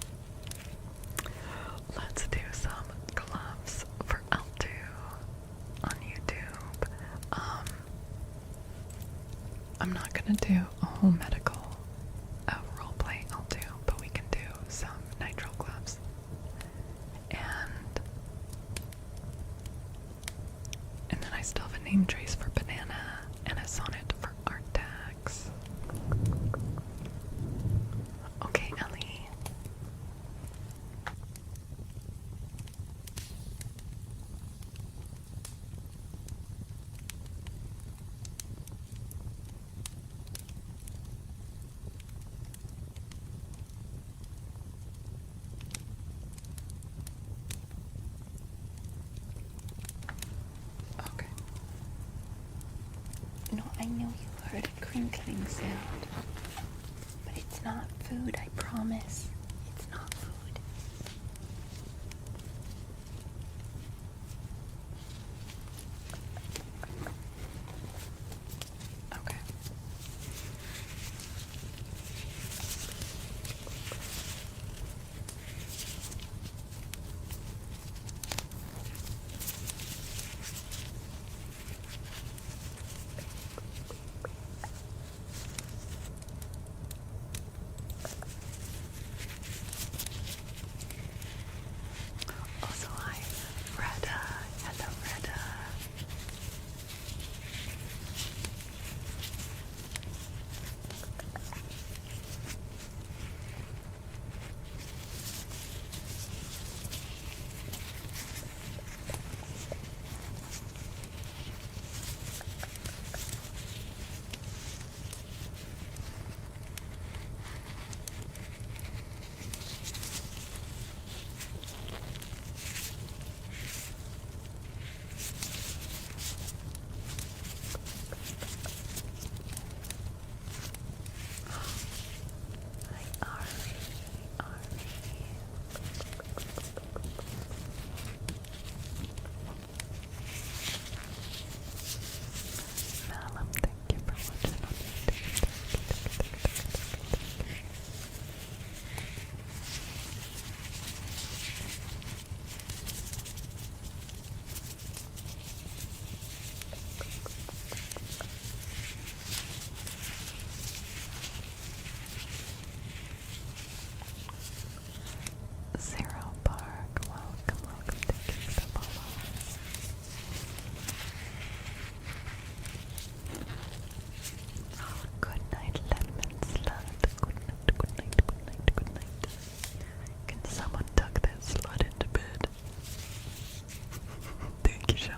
let's do some gloves for Altu on YouTube. I'm not gonna do a whole medical roleplay Altu, but we can do some nitro gloves. And then I still have a name trace for banana and a sonnet for art tags. Okay, Ellie. Okay. No, I know you heard a crinkling sound, but it's not food, I promise. It's not food. Okay. Also, hi, Retta. Hello, Retta. Malum, thank you for watching on YouTube. Zero Park, welcome, thank you for the follow. Oh, good night, lemon slut. Good night, good night, good night, good night. Can someone tuck that slut into bed? Thank you, Sean.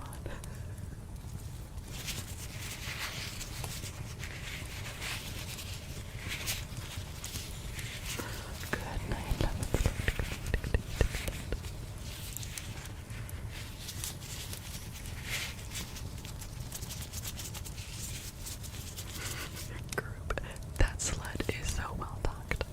Good night, lemon slut. Group, that slut is so well tucked.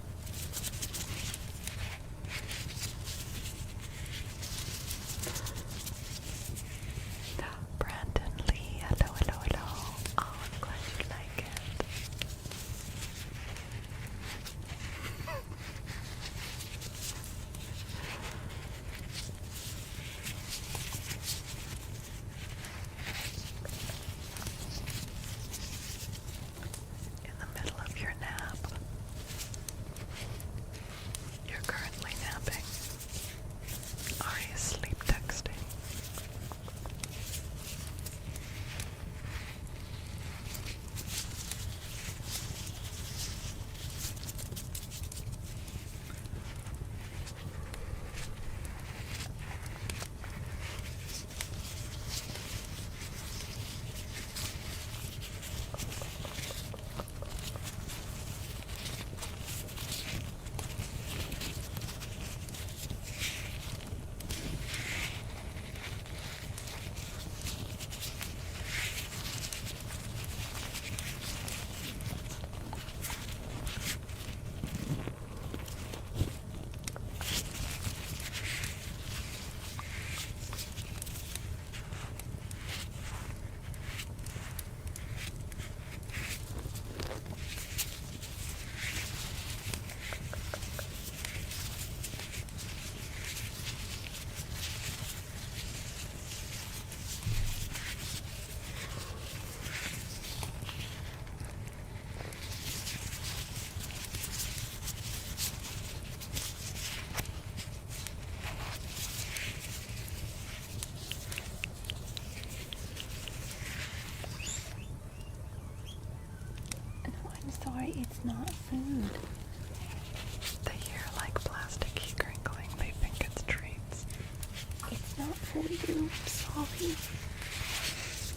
not for you. Sorry.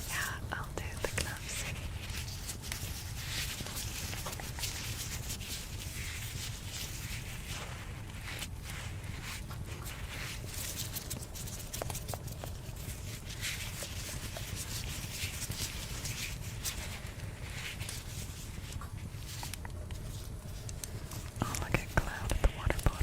Yeah, I'll do the gloves. Oh, look at Cloud at the water bottle.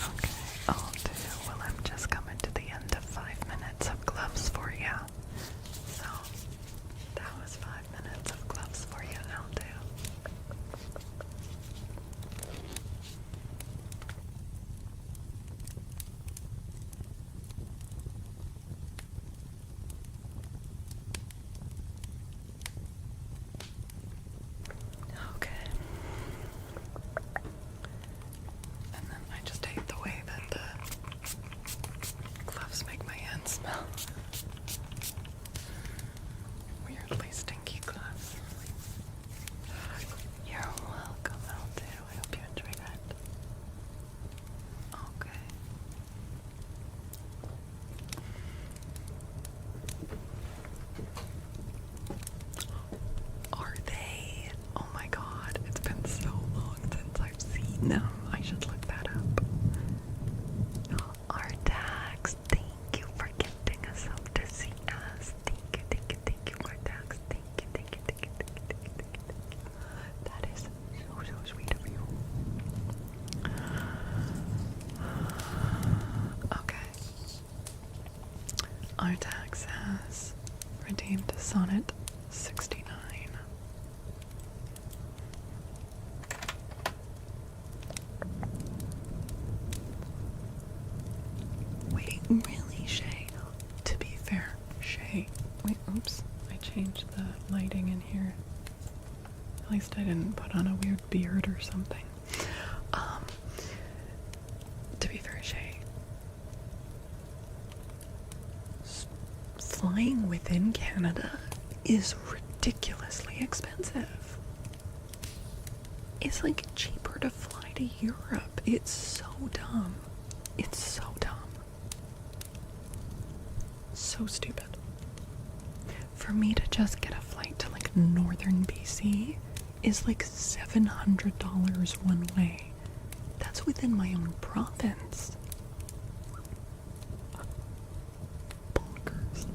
Okay, I'll do. Well, I'm just coming to the end of 5 minutes of gloves for you. So, that was 5 minutes of gloves for you. I'll do. Okay. And then I just hate the way that the gloves make my hands smell. Weirdly stinky gloves. You're welcome, Aldo. I hope you enjoyed it. Okay. Are they? Oh my god, it's been so long since I've seen them. I should look that up. Artax, thank you for gifting us up to see us. Thank you, Artax. Thank you. That is so sweet of you. Okay. Artax has redeemed Sonnet 69. Wait, really, Shay? To be fair, Shay. Wait, oops. I changed the lighting in here. At least I didn't put on a weird beard or something. To be fair, Shay. Flying within Canada is ridiculously expensive. It's like cheaper to fly to Europe. It's so dumb. It's so dumb. So stupid. For me to just get a flight to like northern BC is like $700 one way. That's within my own province. Bonkers.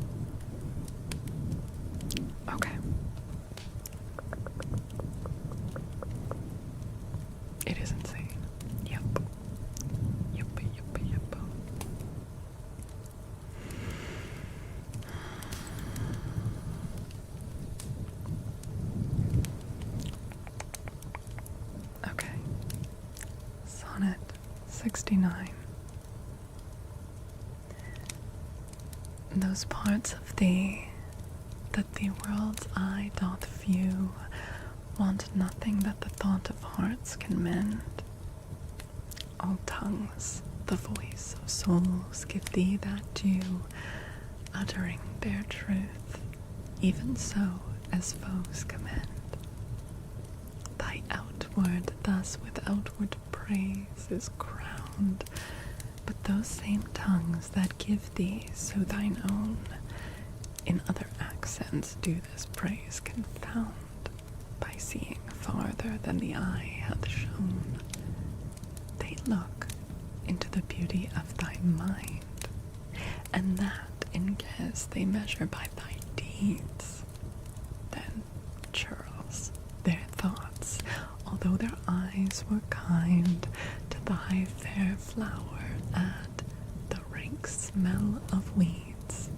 Okay. It is insane. Yep. Okay. Sonnet 69. Those parts of thee that the world's eye doth view want nothing that the thought of hearts can mend. All tongues, the voice of souls, give thee that due, uttering their truth, even so as foes commend. Thy outward thus with outward praise is crowned, but those same tongues that give thee so thine own, in other accents do this praise confound, by seeing farther than the eye hath shown. They look into the beauty of thy mind, and that in guess they measure by thy deeds. Then, churls, their thoughts, although their eyes were kind, to thy fair flower add the rank smell of weeds.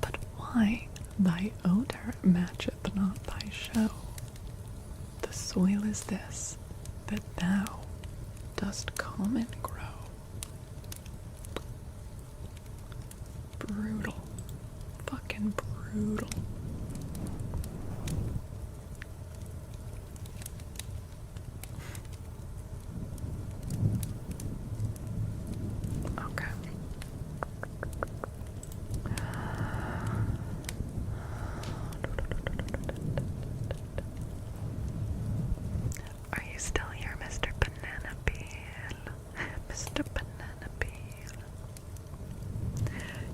But why thy odor matcheth not thy show? The soil is is this that thou dost come and grow? Brutal. Fucking brutal. Okay. Are you still here, Mr. Banana Peel? Mr. Banana Peel.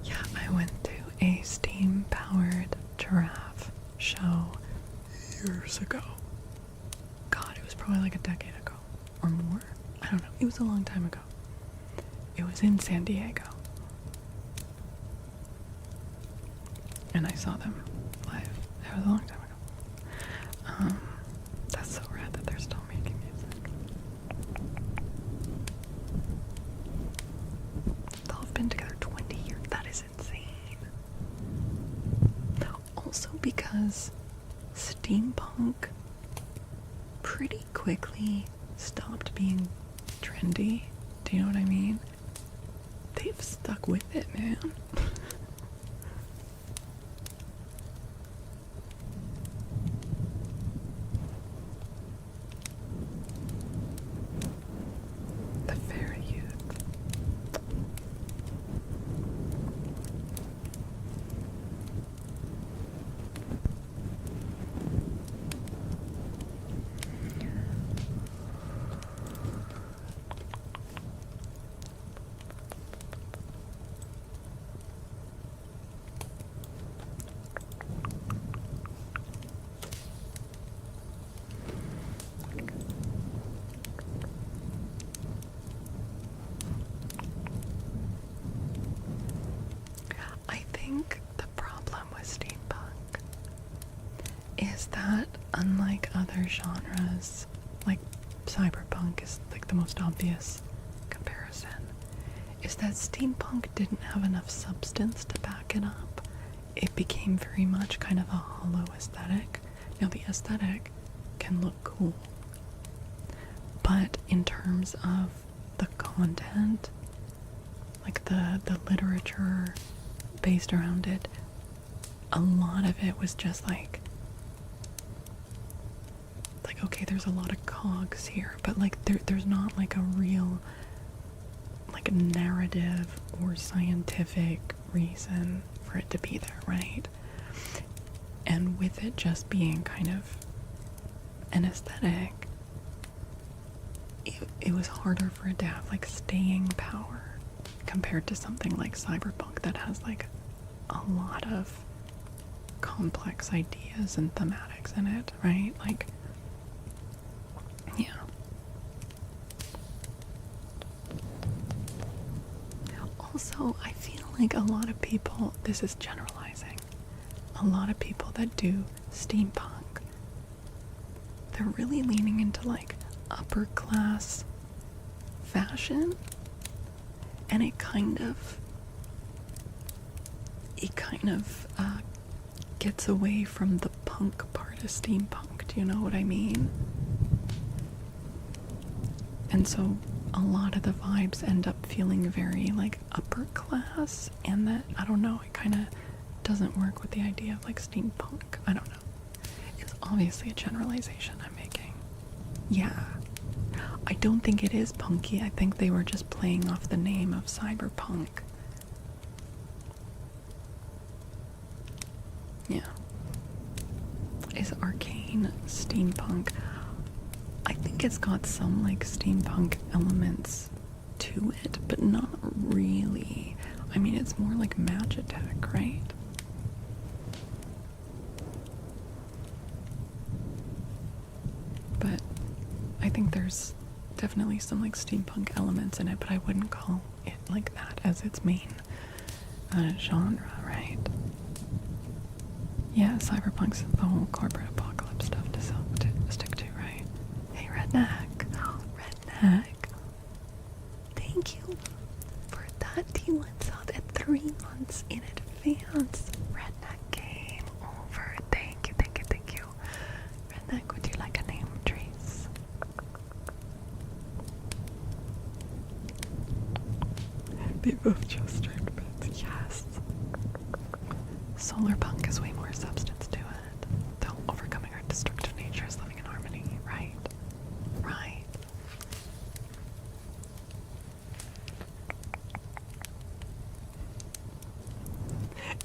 Yeah, I went to a steam-powered giraffe show years ago. God, it was probably like a decade ago or more. I don't know. It was a long time ago. It was in San Diego. And I saw them live. It was a long time ago. That's so rad that they're still making music. They'll have been together 20 years. That is insane. Also because steampunk pretty quickly stopped being trendy. Do you know what I mean? They've stuck with it, man. The fair youth. I think the problem with steampunk is that unlike other genres, like cyberpunk is like the most obvious comparison, is that steampunk didn't have enough substance to back it up. It became very much kind of a hollow aesthetic. Now the aesthetic can look cool, but in terms of the content, like the literature based around it, a lot of it was just like okay, there's a lot of cogs here, but like there's not like a real like narrative or scientific reason for it to be there, right? And with it just being kind of an aesthetic, it was harder for it to have like staying power compared to something like cyberpunk that has like a lot of complex ideas and thematics in it, right? Like, yeah. Also, I feel like a lot of people, this is generalizing, a lot of people that do steampunk, they're really leaning into like upper class fashion, and it kind of gets away from the punk part of steampunk. Do you know what I mean? And so a lot of the vibes end up feeling very like upper class, and that, I don't know, it kind of doesn't work with the idea of like steampunk. I don't know. It's obviously a generalization I'm making. Yeah. I don't think it is punky. I think they were just playing off the name of cyberpunk. Yeah. Is Arcane steampunk? I think it's got some like steampunk elements to it, but not really. I mean, it's more like Magitech, right? But I think there's definitely some like steampunk elements in it, but I wouldn't call it like that as its main genre, right? Yeah, cyberpunk's the whole corporate apocalypse stuff to stick to, right? Hey, Redneck. Oh, Redneck. Thank you for that T1 sub at 3 months in advance. Redneck came over. Thank you, thank you, thank you. Redneck, would you like a name, Trace? They both just striped bits. Yes. Solar punk has way more substance to it. Though overcoming our destructive nature is living in harmony, right? Right.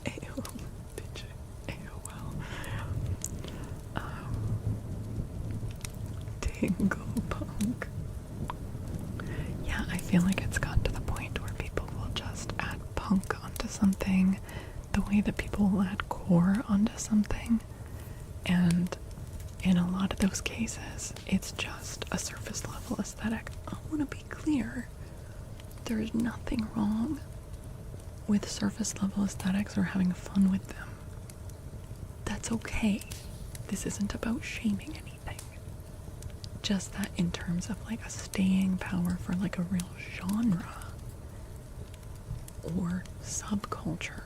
AOL. Tingle punk. Yeah, I feel like it's gotten to the point where people will just add punk onto something the way that people will add core onto something. And in a lot of those cases, it's just a surface level aesthetic. I want to be clear. There is nothing wrong with surface level aesthetics or having fun with them. That's okay. This isn't about shaming anything. Just that in terms of like a staying power for like a real genre or subculture,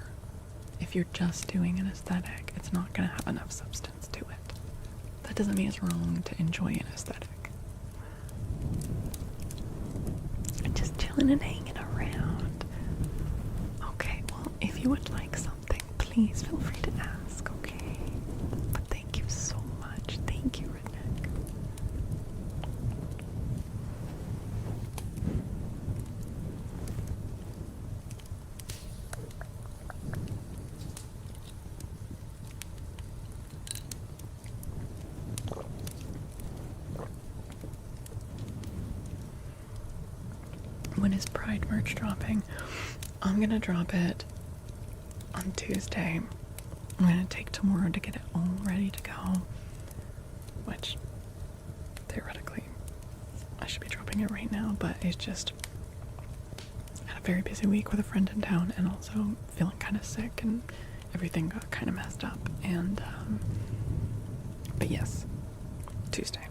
if you're just doing an aesthetic, it's not going to have enough substance to it. That doesn't mean it's wrong to enjoy an aesthetic. I'm just chilling and hanging around. Okay, well, if you would like something, please feel free to ask, okay? But thank you so much. Thank you, Redneck. When is Pride merch dropping? I'm gonna drop it on Tuesday. I'm gonna take tomorrow to get it all ready to go, which theoretically I should be dropping it right now, but it's just had a very busy week with a friend in town and also feeling kind of sick and everything got kind of messed up. And but yes, Tuesday.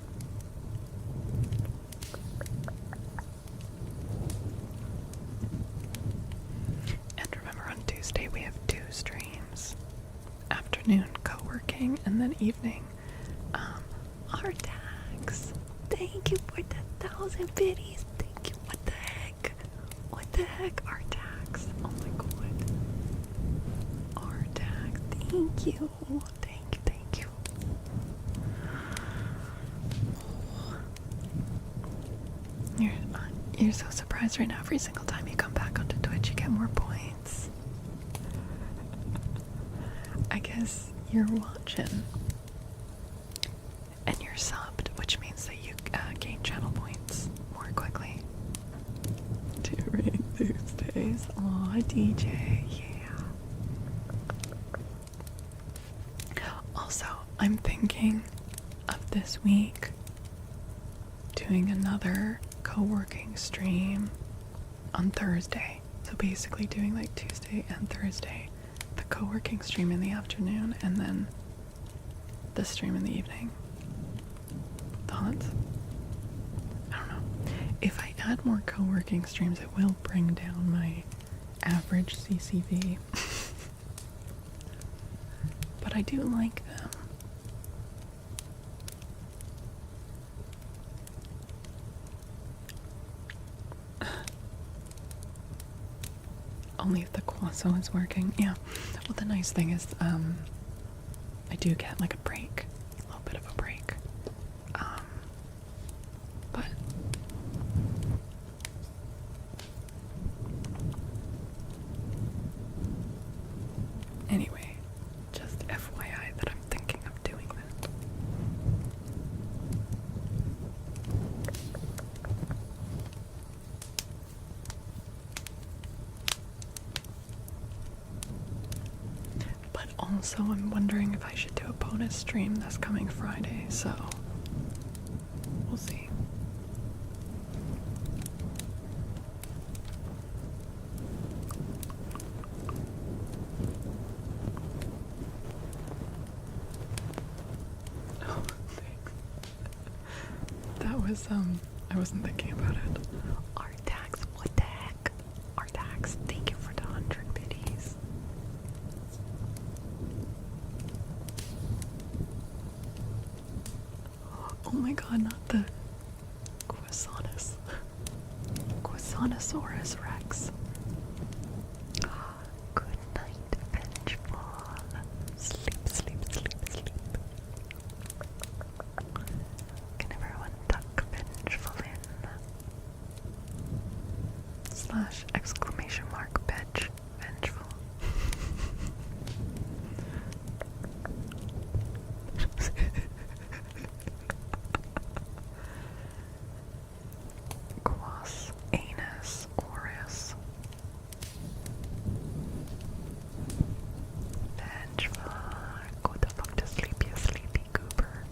Tuesday we have 2 streams. Afternoon co-working and then evening Artax. Thank you for the 1,000 biddies. Thank you. What the heck? What the heck, Artax? Oh my god. Artax, thank you. Thank you. You're so surprised right now. Every single time you come back onto Twitch you get more points. I guess you're watching and you're subbed, which means that you gain channel points more quickly. 2 rain Tuesdays. Aw, DJ, yeah. Also, I'm thinking of this week doing another co-working stream on Thursday. So basically doing like Tuesday and Thursday. The co-working stream in the afternoon and then the stream in the evening. Thoughts? I don't know. If I add more co-working streams, it will bring down my average CCV. But I do like them. Only if the Quasso is working. Yeah. Well, the nice thing is, I do get like a break, a little bit of a break. But anyway, just FYI that I'm thinking of doing that. Also, I'm wondering if I should do a bonus stream this coming Friday, so we'll see. Oh, thanks. That was, I wasn't thinking about it. Artax, what the heck? Artax, thank you for the 100 biddies. Oh my god, not the Quasanosaurus Rex. /! Vengeful. Quos anus oris. Vengeful. Go the fuck to sleep, you sleepy goober.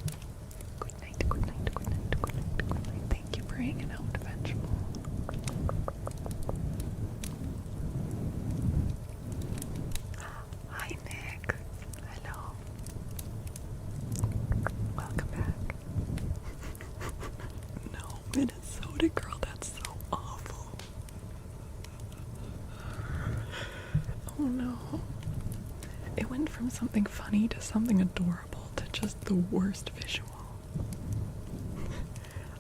Good night, good night, good night, good night, good night. Thank you for hanging out, Vengeful. Hi, Nick. Hello. Welcome back. No, Minnesota girl, that's so awful. Oh no. It went from something funny to something adorable to just the worst visual.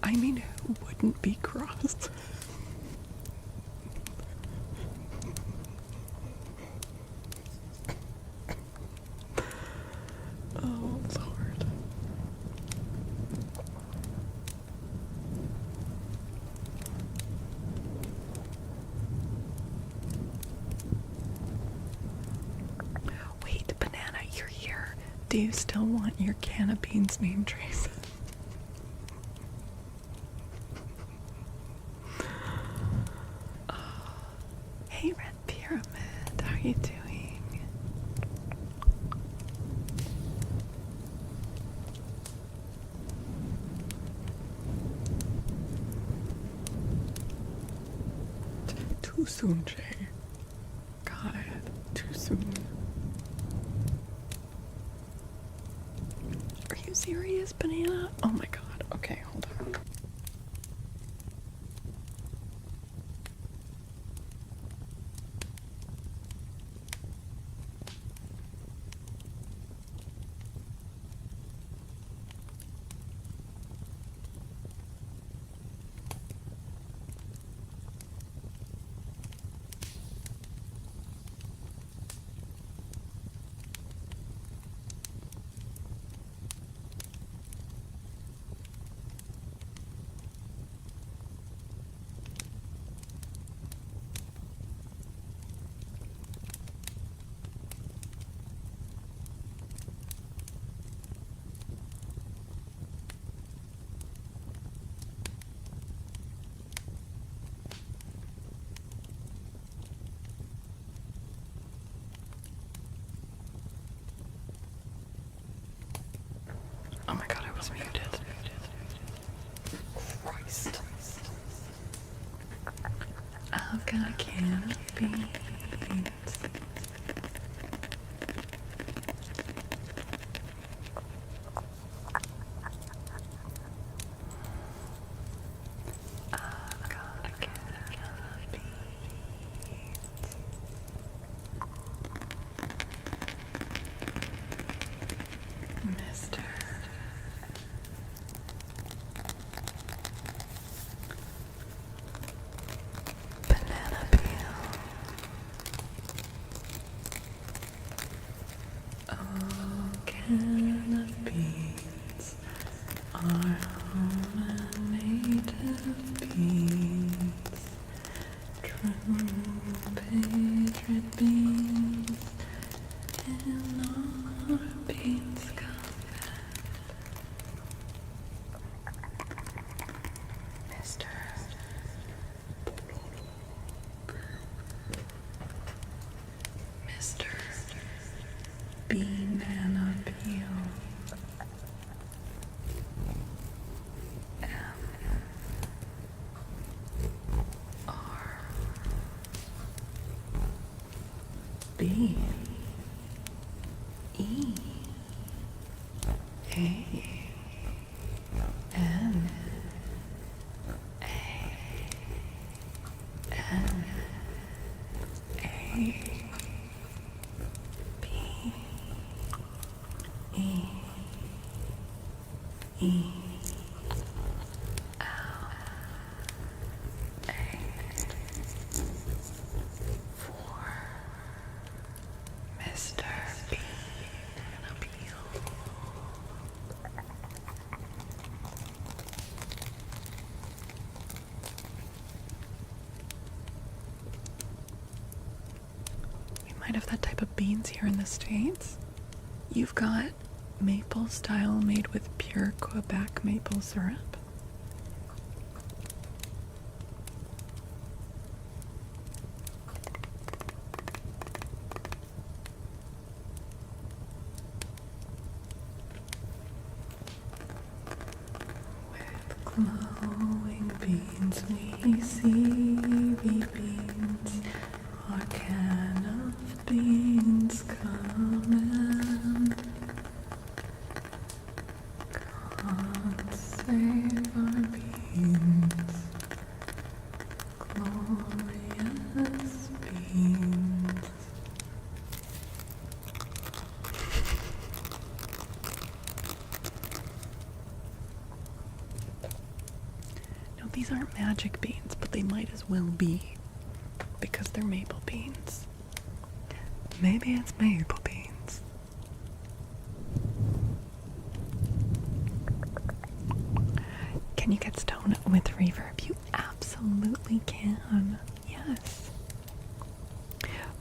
I mean, who wouldn't be cross? Oh, Lord. Wait, Banana, you're here. Do you still want your can of beans name trace? Hey, Red Pyramid, how are you doing? Too soon, Jay. God, too soon. Are you serious, Banana? Oh my god. Okay, hold on. Oh my god, I was muted. Christ. I've got a can of beans. I've got a can of beans. Mister. Banana peel. Oh, can of beans are home native beans. True patriot beans in our beans cafe. Mister. Mr. Banana Peel. B E A N A N A B E E L A 4 Mr. Banana Peel. kind of that type of beans here in the States. You've got maple style made with pure Quebec maple syrup. With glowing beans we see the beans, our can of beans coming. God save our beans, glorious beans. No, these aren't magic beans, but they might as well be, because they're maple beans. Maybe it's maple beans. Can you get stone with reverb? You absolutely can. Yes.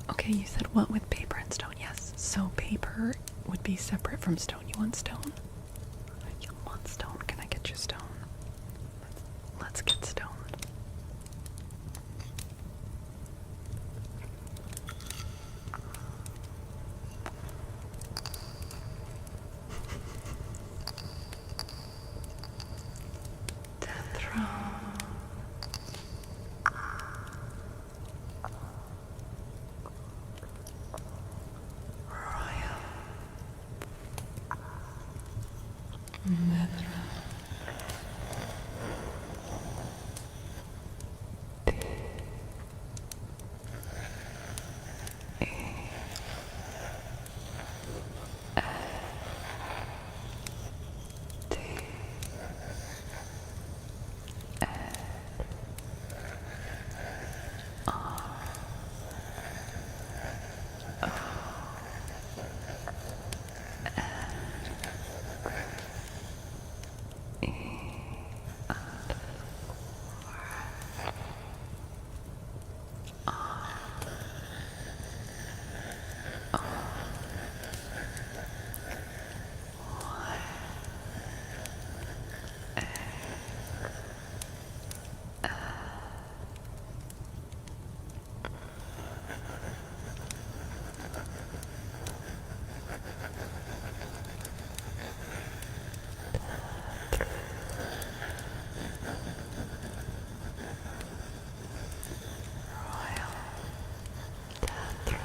Okay, you said what with paper and stone? Yes. So paper would be separate from stone. You want stone? You want stone? Can I get you stone? Let's get stone. Death row. Royal. Death row.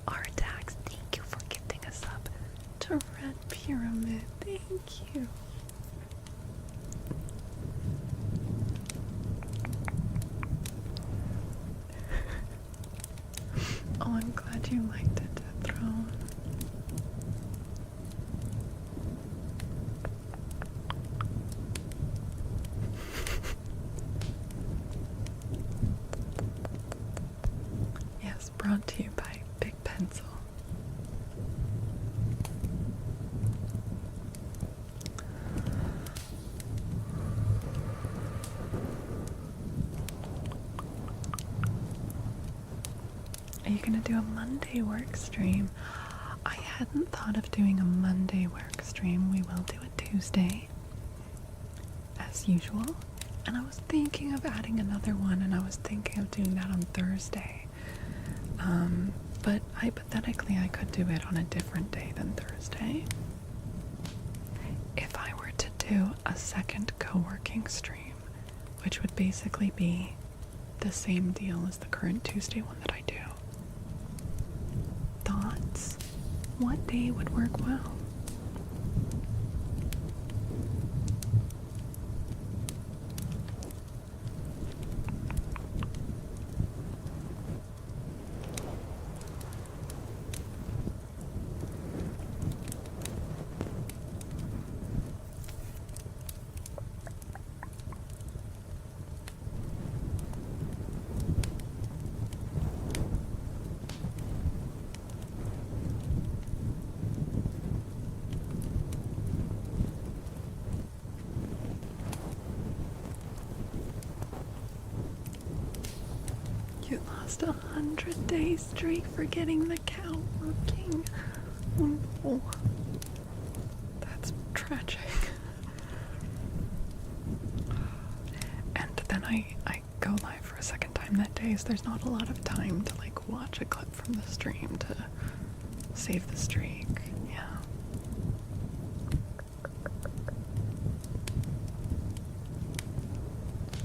Artax, thank you for gifting us up to Red Pyramid. Thank you. Oh, I'm glad you liked it, Death Throne. Yes, brought to you by Big Pencil. Are you gonna do a Monday work stream? I hadn't thought of doing a Monday work stream. We will do a Tuesday, as usual. And I was thinking of adding another one, and I was thinking of doing that on Thursday. But hypothetically, I could do it on a different day than Thursday. If I were to do a second co-working stream, which would basically be the same deal as the current Tuesday one that I do. Thoughts? What day would work well? lost 100-day streak for getting the cow working. Oh no. That's tragic. And then I go live for a second time that day, so there's not a lot of time to like watch a clip from the stream to save the streak. Yeah.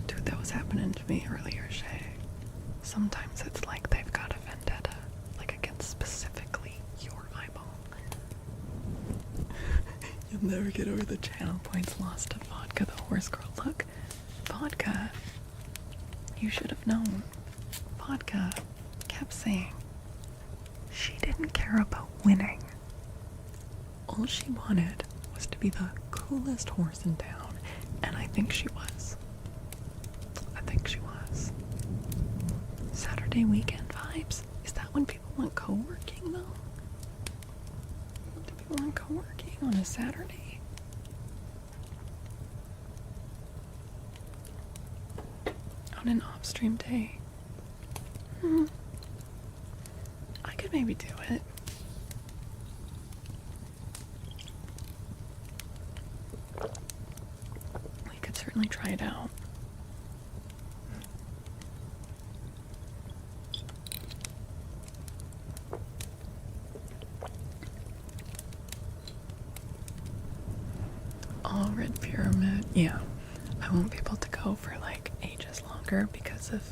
Dude, that was happening to me earlier, Shay. Sometimes it's like they've got a vendetta, like against specifically your eyeball. You'll never get over the channel points lost to Vodka the Horse Girl. Look, Vodka. You should have known. Vodka kept saying she didn't care about winning. All she wanted was to be the coolest horse in town, and I think she was. I think she was. Saturday weekend vibes? Is that when people want co-working, though? Do people want co-working on a Saturday? On an off-stream day? I could maybe do it. We could certainly try it out. Oh, Red Pyramid. Yeah. I won't be able to go for like ages longer because of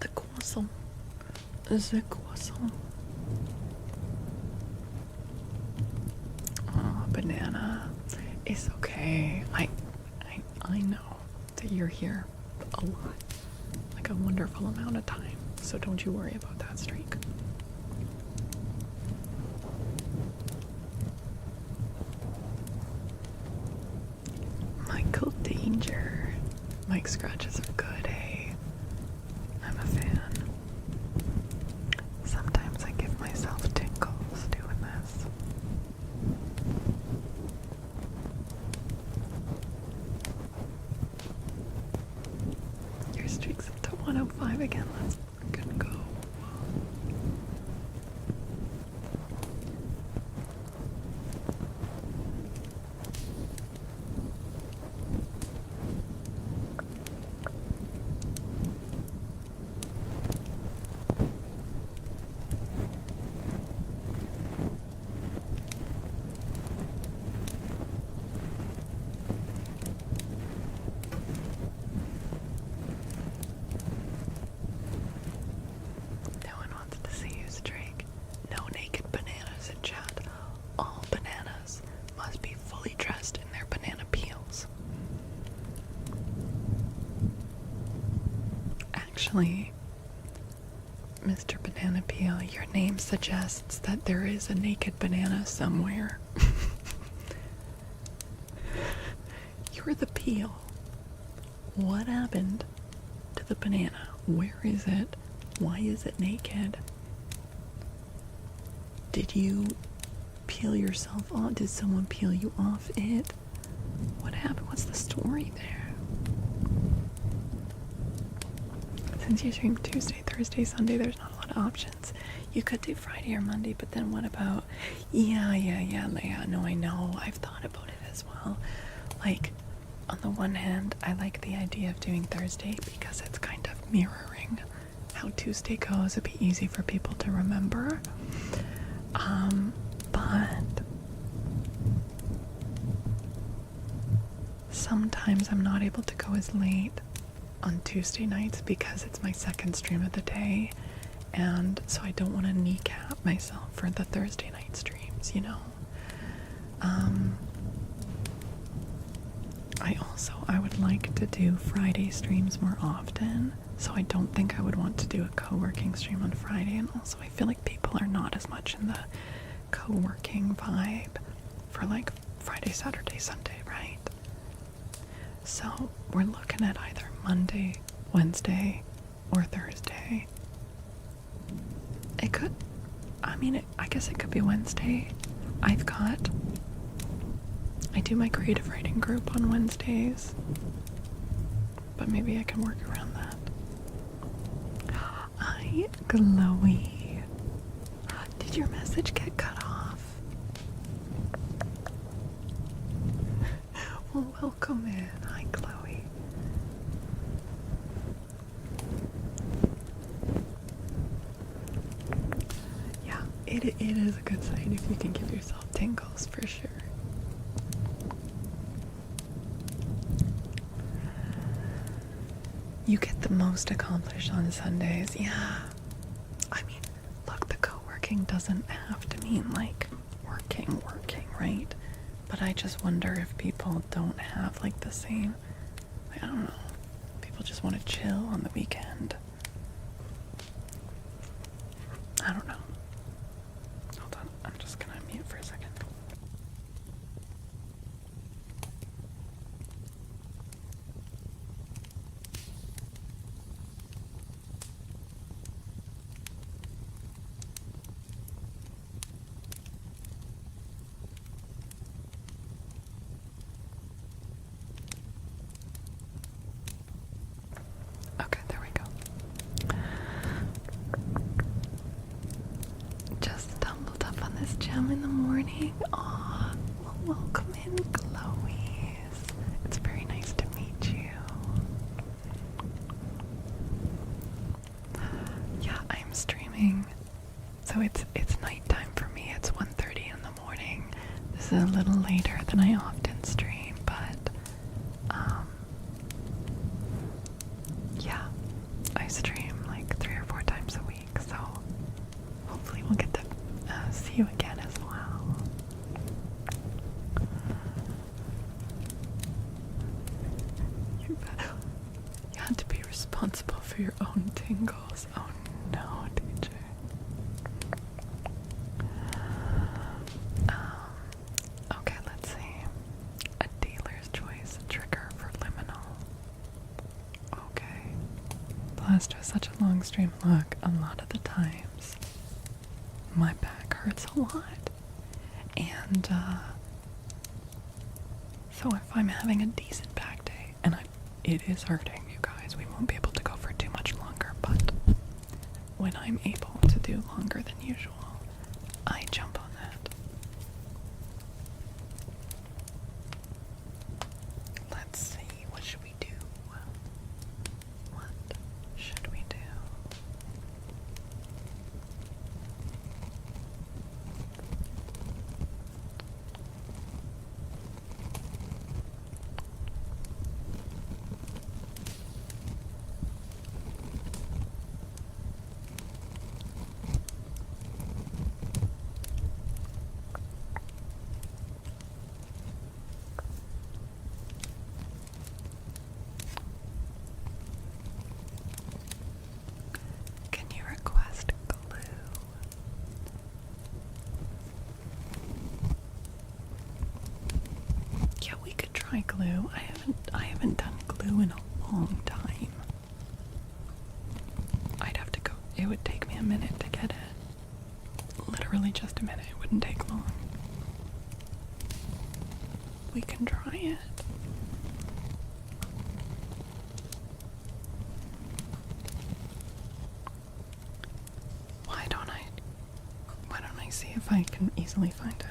the croissant. The croissant. Oh, banana. It's okay. I know that you're here a lot. Like a wonderful amount of time. So don't you worry about that streak. Michael Danger. Mike scratches are good, hey? I'm a fan. Sometimes I give myself tingles doing this. Your streak's up to 105 again. Let's fucking go. No one wants to see you streak. No naked bananas in chat. All bananas must be fully dressed in their banana peels. Actually, Mr. Banana Peel, your name suggests that there is a naked banana somewhere. You're the peel. What happened to the banana? Where is it? Why is it naked? Did you peel yourself off? Did someone peel you off it? What happened? What's the story there? Since you stream Tuesday, Thursday, Sunday, there's not a lot of options. You could do Friday or Monday, but then what about... Yeah, no, I know. I've thought about it as well. Like, on the one hand, I like the idea of doing Thursday because it's kind of mirroring how Tuesday goes. It'd be easy for people to remember. But sometimes I'm not able to go as late on Tuesday nights because it's my second stream of the day, and so I don't want to kneecap myself for the Thursday night streams, you know. I would like to do Friday streams more often, so I don't think I would want to do a co-working stream on Friday, and also I feel like people are not as much in the co-working vibe for like Friday, Saturday, Sunday, right? So we're looking at either Monday, Wednesday, or Thursday. It could, I guess it could be Wednesday. I do my creative writing group on Wednesdays, but maybe I can work around that. Hi, Chloe. Did your message get cut off? Well, welcome in. Hi, Chloe. Yeah, it is a good sign if you can give yourself tingles for sure. You get the most accomplished on Sundays. Yeah. I mean, look, the co-working doesn't have to mean like working, right? But I just wonder if people don't have like the same, I don't know. People just want to chill on the weekend. I don't know. Hold on, I'm just gonna mute for a second. Okay, there we go. Just stumbled up on this gem in the morning. Aw, well, welcome in, Chloe. It's very nice to meet you. Yeah, I'm streaming. So it's nighttime for me. It's 1:30 in the morning. This is a little later than I often stream, but yeah, I stream like 3 or 4 times a week, so hopefully we'll get to see you again as well. You had to be responsible for your own tingles. Oh no, DJ. Okay, let's see. A dealer's choice trigger for liminal. Okay. Last was such a long stream. Look, a lot of the times my back hurts a lot. And so if I'm having a decent back day, and it is hurting, you guys, we won't be able to go for too much longer, but when I'm able to do longer than usual, I jump on that. Let's see, what should we do? What should we do? Can you request glue? Yeah, we could try glue. I haven't done glue in a long time. I'd have to go. It would take me a minute to get it. Literally just a minute. It wouldn't take long. We can try it. Why don't I see if I can easily find it?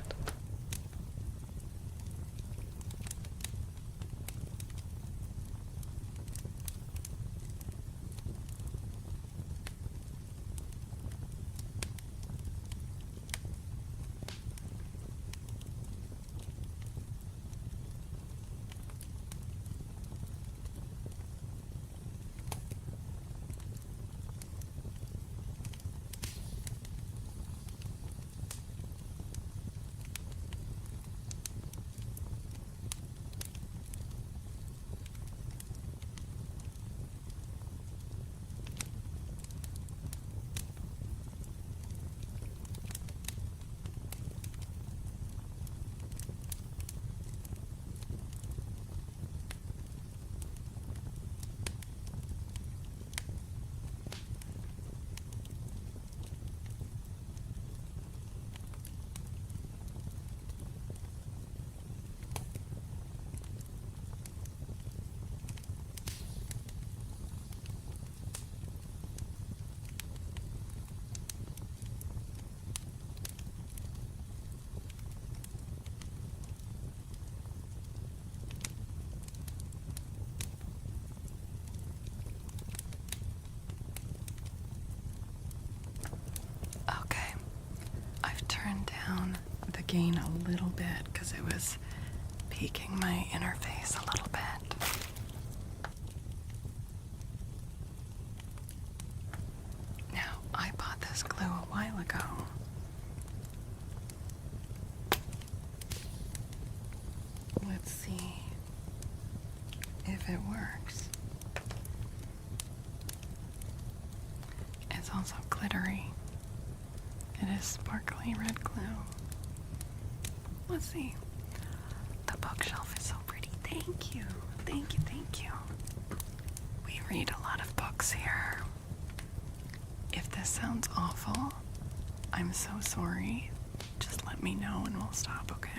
gain a little bit because it was peeking my interface a little bit. Now, I bought this glue a while ago. Let's see if it works. It's also glittery. It is sparkly red glue. Let's see. The bookshelf is so pretty. Thank you. Thank you, thank you. We read a lot of books here. If this sounds awful, I'm so sorry. Just let me know and we'll stop, okay?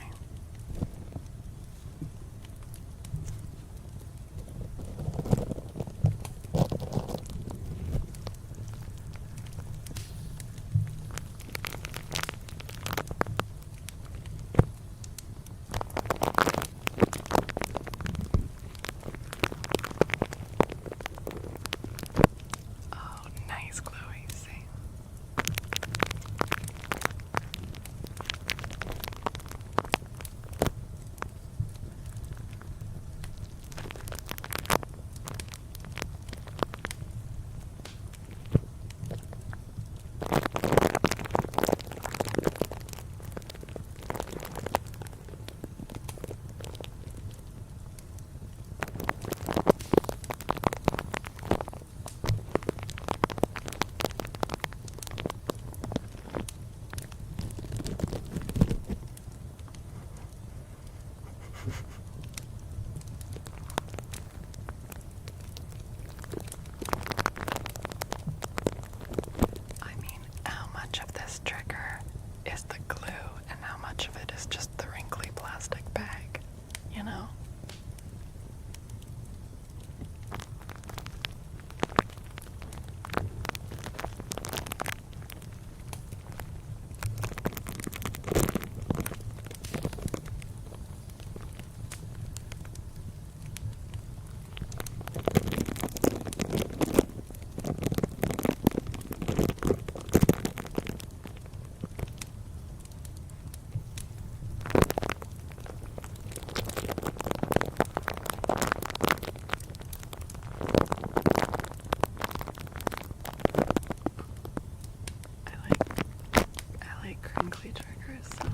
Crinkly triggers, so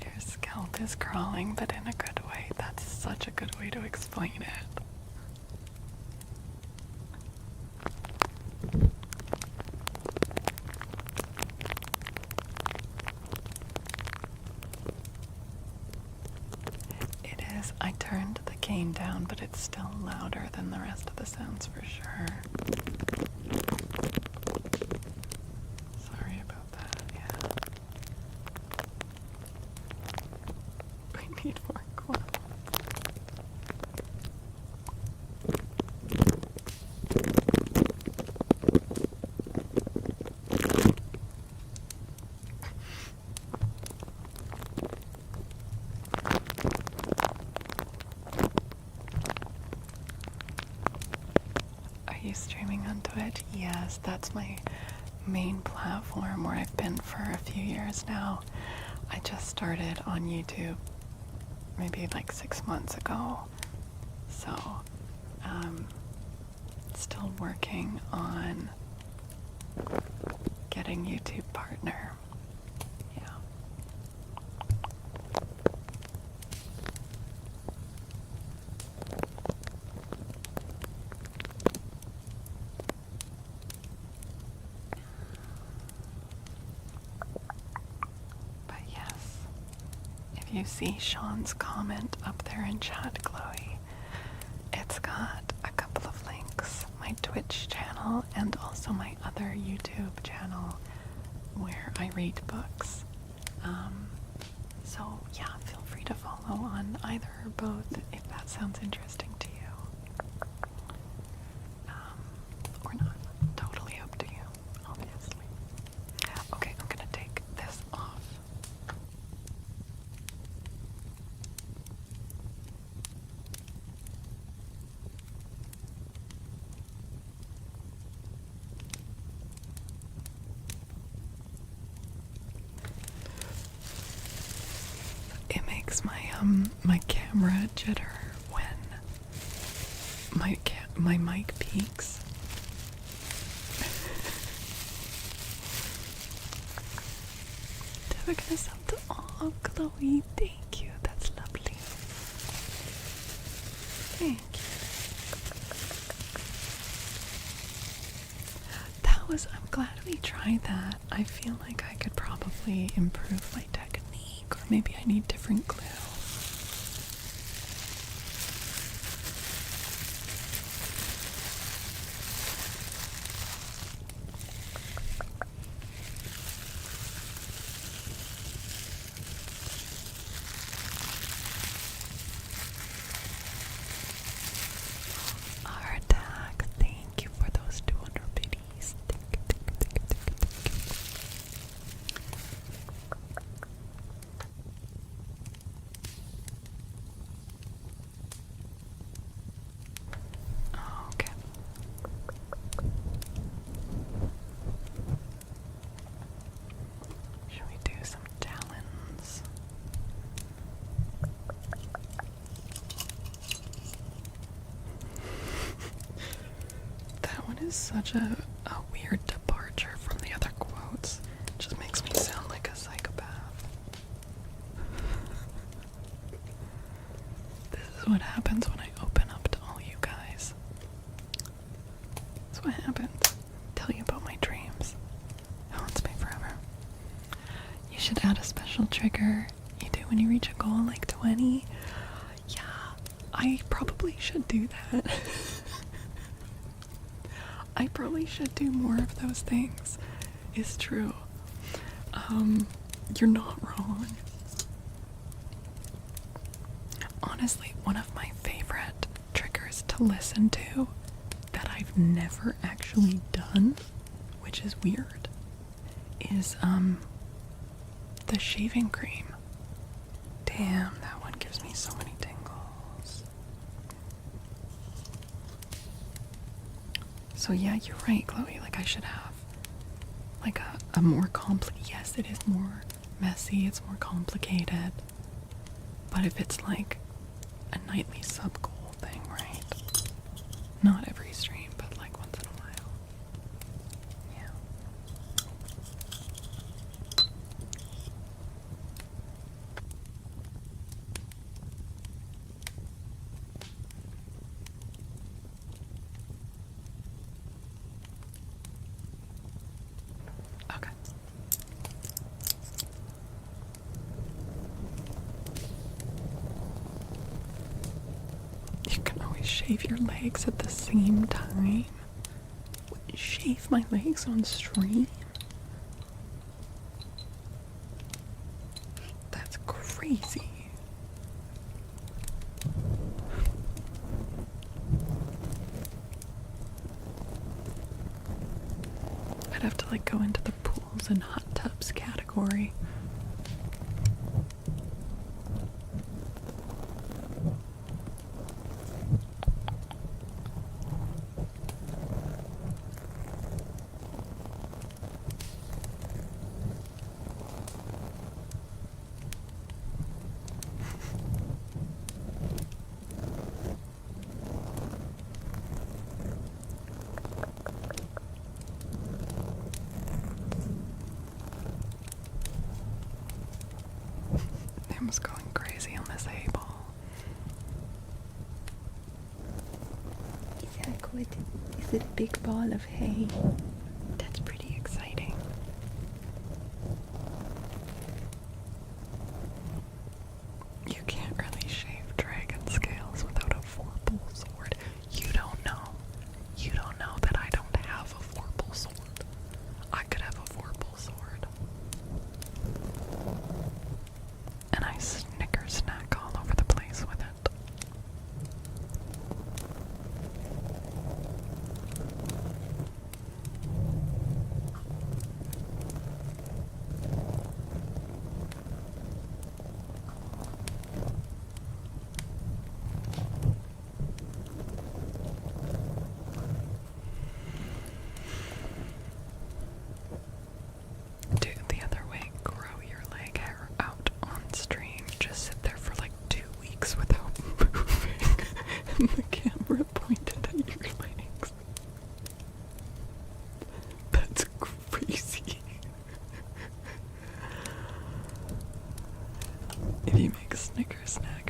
your scalp is crawling, but in a good way. That's such a good way to explain it. I turned the gain down, but it's still louder than the rest of the sounds for sure. Sorry about that, yeah. We need more glue. Streaming on Twitch? Yes, that's my main platform where I've been for a few years now. I just started on YouTube maybe like 6 months ago. So, still working on getting YouTube partner. Yeah. You see Sean's comment up there in chat, Chloe. It's got a couple of links. My Twitch channel and also my other YouTube channel where I read books. So yeah, feel free to follow on either or both if that sounds interesting to you. Or not. Totally up to you, obviously. Okay, I'm gonna take this off. It makes my my camera jitter when my mic peaks. Never gonna sub to all, Chloe. Thank you. That's lovely. Thank you. I'm glad we tried that. I feel like I could probably improve my technique, or maybe I need different glue. Our attack, thank you for those 200 biddies. Okay. Should we do some talons? That one is such a weird departure from the other quotes. It just makes me sound like a psychopath. This is what happens when I open up to all you guys. That's what happens. Tell you about my dreams. It haunts me forever. You should add a special trigger you do when you reach a goal like 20. Yeah, I probably should do that. I probably should do more of those things. It's true. You're not wrong. Honestly, one of my favorite triggers to listen to that I've never actually done, which is weird, is the shaving cream. Damn, that one gives me so many tingles. So yeah, you're right, Chloe. Like, I should have like a more yes, it is more messy, it's more complicated. But if it's like a nightly sub goal thing, right? Not every stream, but like once in a while. Yeah. Okay. You can always shave your legs at the same time. Shave my legs on stream? That's crazy. I'd have to like go into the pools and hot tubs category. Tim's going crazy on this hay ball. Is that good? Is it a big ball of hay? That's pretty exciting. You can't really shave dragon scales without a four-pull sword. You don't know. You don't know that I don't have a four-pull sword. I could have a four-pull sword. And I snicker snack all over the place with it.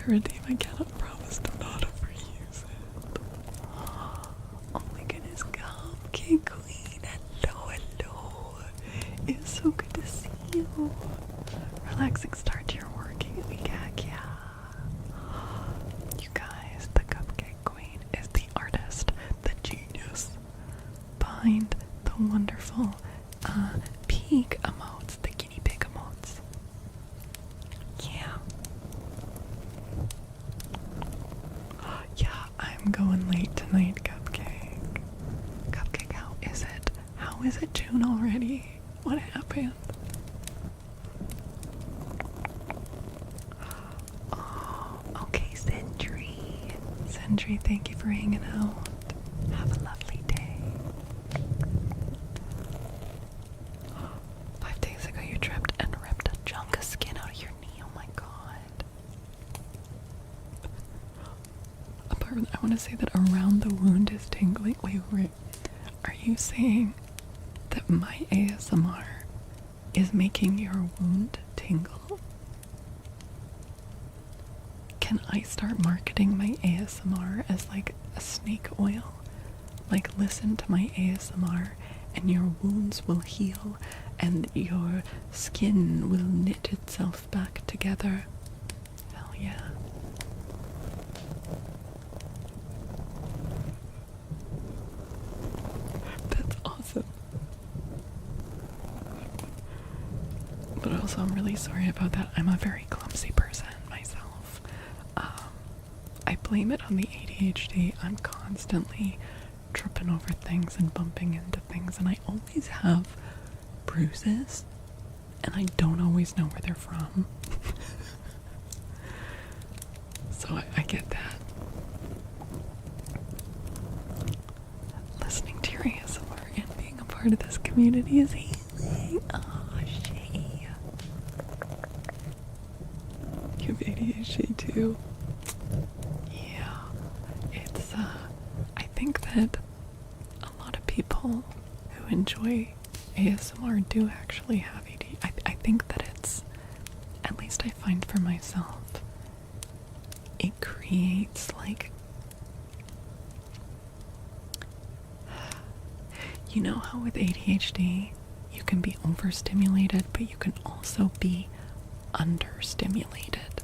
a redeem. I cannot promise to not overuse it. Oh my goodness, Cupcake Queen. Hello, hello. It's so good to see you. Relaxing start to your working week, heck yeah. You guys, the Cupcake Queen is the artist, the genius behind the wonderful pig emotes, the guinea pig emotes. Yeah. Yeah, I'm going late tonight, Cupcake. Cupcake, how is it? How is it June already? What happened? Oh, okay, Sentry. Sentry, thank you for hanging out. Have a lovely day. 5 days ago you tripped and ripped a chunk of skin out of your knee. Oh my god. I want to say that around the wound is tingling. Wait. Are you saying that my ASMR is making your wound tingle? Can I start marketing my ASMR as like a snake oil? Like, listen to my ASMR and your wounds will heal and your skin will knit itself back together. Hell yeah. That's awesome. But also, I'm really sorry about that. I'm a very clumsy person myself. I blame it on the ADHD. I'm constantly tripping over things and bumping into things, and I always have bruises, and I don't always know where they're from. So I get that. Listening to your ASMR and being a part of this community is healing. Oh, Shay. You have ADHD too? Yeah. It's, I think that a lot of people who enjoy ASMR do actually have ADHD. I think that it's, at least I find for myself, it creates like, you know how with ADHD you can be overstimulated, but you can also be understimulated,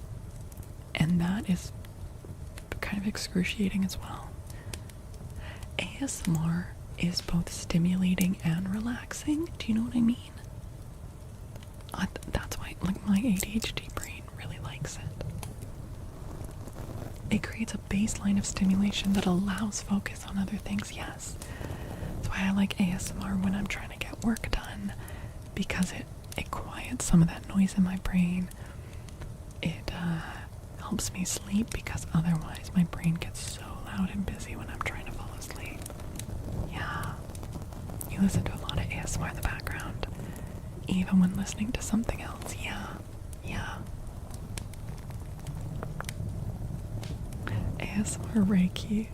and that is kind of excruciating as well. ASMR is both stimulating and relaxing. Do you know what I mean? That's why, like, my ADHD brain really likes it. It creates a baseline of stimulation that allows focus on other things. Yes, that's why I like ASMR when I'm trying to get work done, because it quiets some of that noise in my brain. It helps me sleep, because otherwise my brain gets so loud and busy when I'm trying to fall asleep. Yeah, you listen to a lot of ASMR in the background, even when listening to something else. Yeah. ASMR Reiki,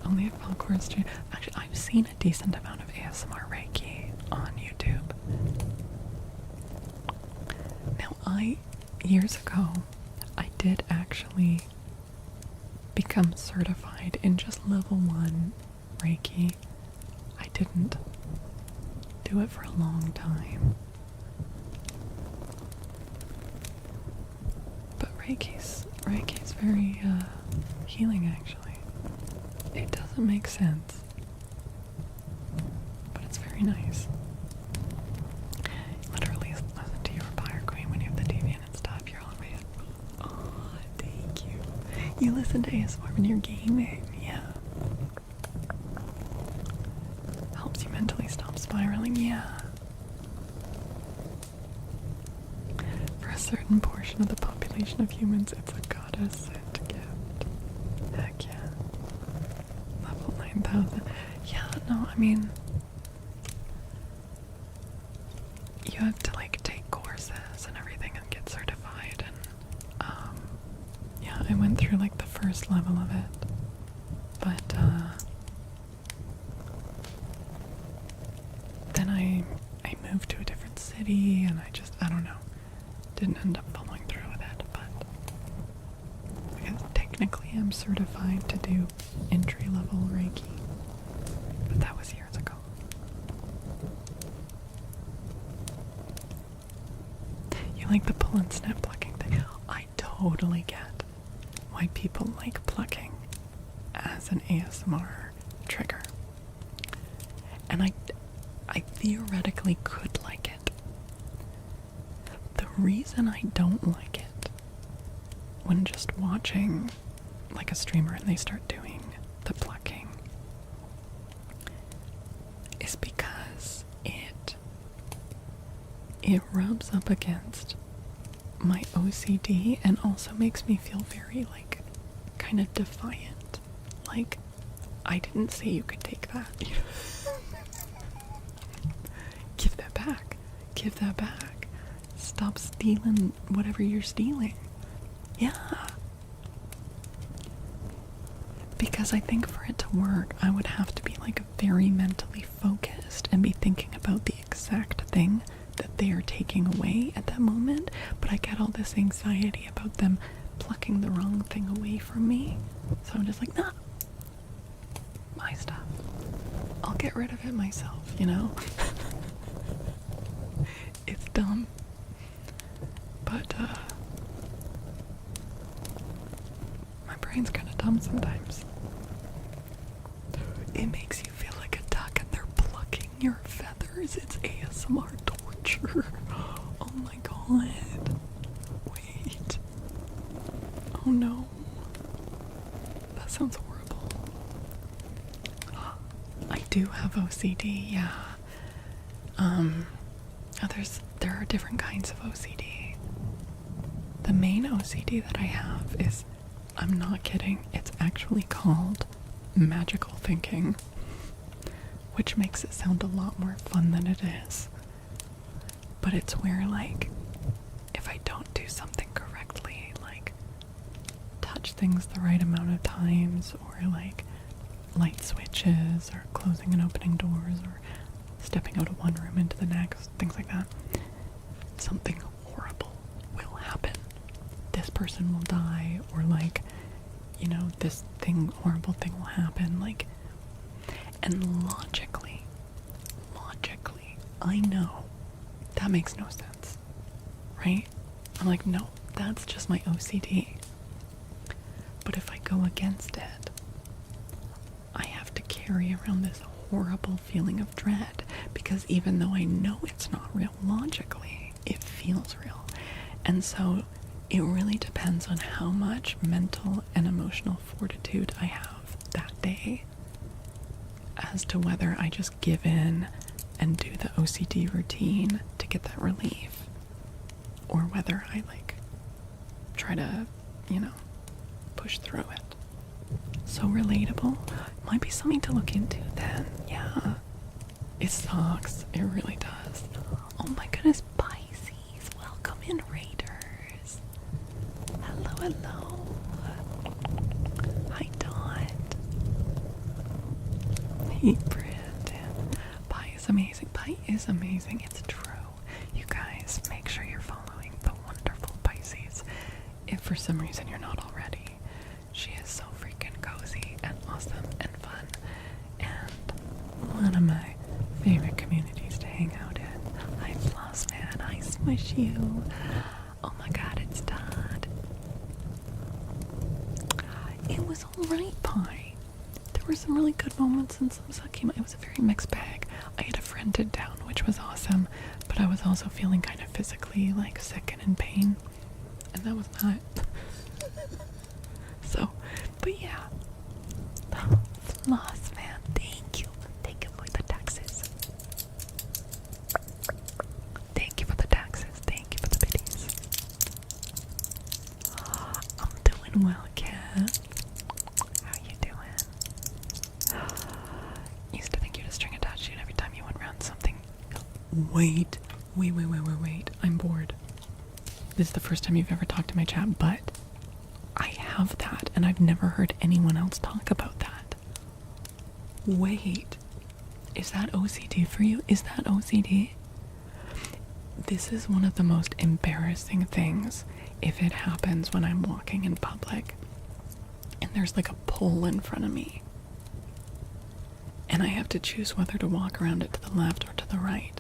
only if Faolkor stream. Actually, I've seen a decent amount of ASMR Reiki on YouTube. Now, years ago, I did actually become certified in just level 1 Reiki. I didn't do it for a long time. But Reiki's very healing, actually. It doesn't make sense, but it's very nice. Literally listen to your Fire Queen when you have the deviant and stuff. You're all man. Oh, thank you. You listen to ASMR when you're gaming, yeah. Helps you mentally stop spiraling, yeah. For a certain portion of the population of humans, it's a goddess sent gift. Heck yeah. Level 9,000. Yeah, no, I mean, you have to like take courses and everything and get certified, and yeah, I went through like the first level of it, but then I moved to a different city, and I don't know, didn't end up following through with it. But am certified to do entry-level Reiki, but that was years ago. You like the pull and snap plucking thing? I totally get why people like plucking as an ASMR trigger. And I theoretically could like it. The reason I don't like it when just watching like a streamer and they start doing the plucking is because it rubs up against my OCD and also makes me feel very like kind of defiant. Like, I didn't say you could take that. Give that back. Give that back. Stop stealing whatever you're stealing. Yeah. Because I think for it to work, I would have to be like very mentally focused and be thinking about the exact thing that they are taking away at that moment. But I get all this anxiety about them plucking the wrong thing away from me. So I'm just like, nah. My stuff. I'll get rid of it myself, you know? It's dumb. But, my brain's kind of dumb sometimes. It makes you feel like a duck and they're plucking your feathers. It's ASMR torture. Oh my god. Wait. Oh no. That sounds horrible. I do have OCD, yeah. There are different kinds of OCD. The main OCD that I have is, I'm not kidding, it's actually called magical thinking, which makes it sound a lot more fun than it is. But it's where, like, if I don't do something correctly, like touch things the right amount of times, or like light switches, or closing and opening doors, or stepping out of one room into the next, things like that, something horrible will happen. This person will die, or like, you know, this horrible thing will happen, like, and logically, I know that makes no sense, right? I'm like, no, that's just my OCD. But if I go against it, I have to carry around this horrible feeling of dread, because even though I know it's not real logically, it feels real. And so it really depends on how much mental and emotional fortitude I have that day as to whether I just give in and do the OCD routine to get that relief, or whether I like try to, you know, push through it. So relatable. Might be something to look into then. Yeah. It sucks. It really does. Oh my goodness, Pisces. Welcome in, Raiders. Hello, hello. Hi, Dot. Hey, Brandon. Pi is amazing. Pi is amazing. It's true. You guys, make sure you're following the wonderful Pisces. If for some reason you're not already. She is so freaking cozy and awesome and fun, and one of my favorite communities to hang out in. Hi, Floss Man. I smush you. Oh my god, it's Todd. It was alright, Pi. There were some really good moments and some sucky. It was a very mixed bag. I had a friend in town, which was awesome, but I was also feeling kind of physically like sick and in pain, and that was not. So, but yeah. Floss Man, thank you. Thank you for the taxes. Thank you for the taxes. Thank you for the biddies. I'm doing well, Kev. How you doing? Used to think you had a string attached to you every time you went around something. Wait. I'm bored. This is the first time you've ever talked to my chat, but I have that, and I've never heard anyone else talk about that. Wait, is that OCD for you? Is that OCD? This is one of the most embarrassing things if it happens when I'm walking in public and and there's like a pole in front of me. And I have to choose whether to walk around it to the left or to the right.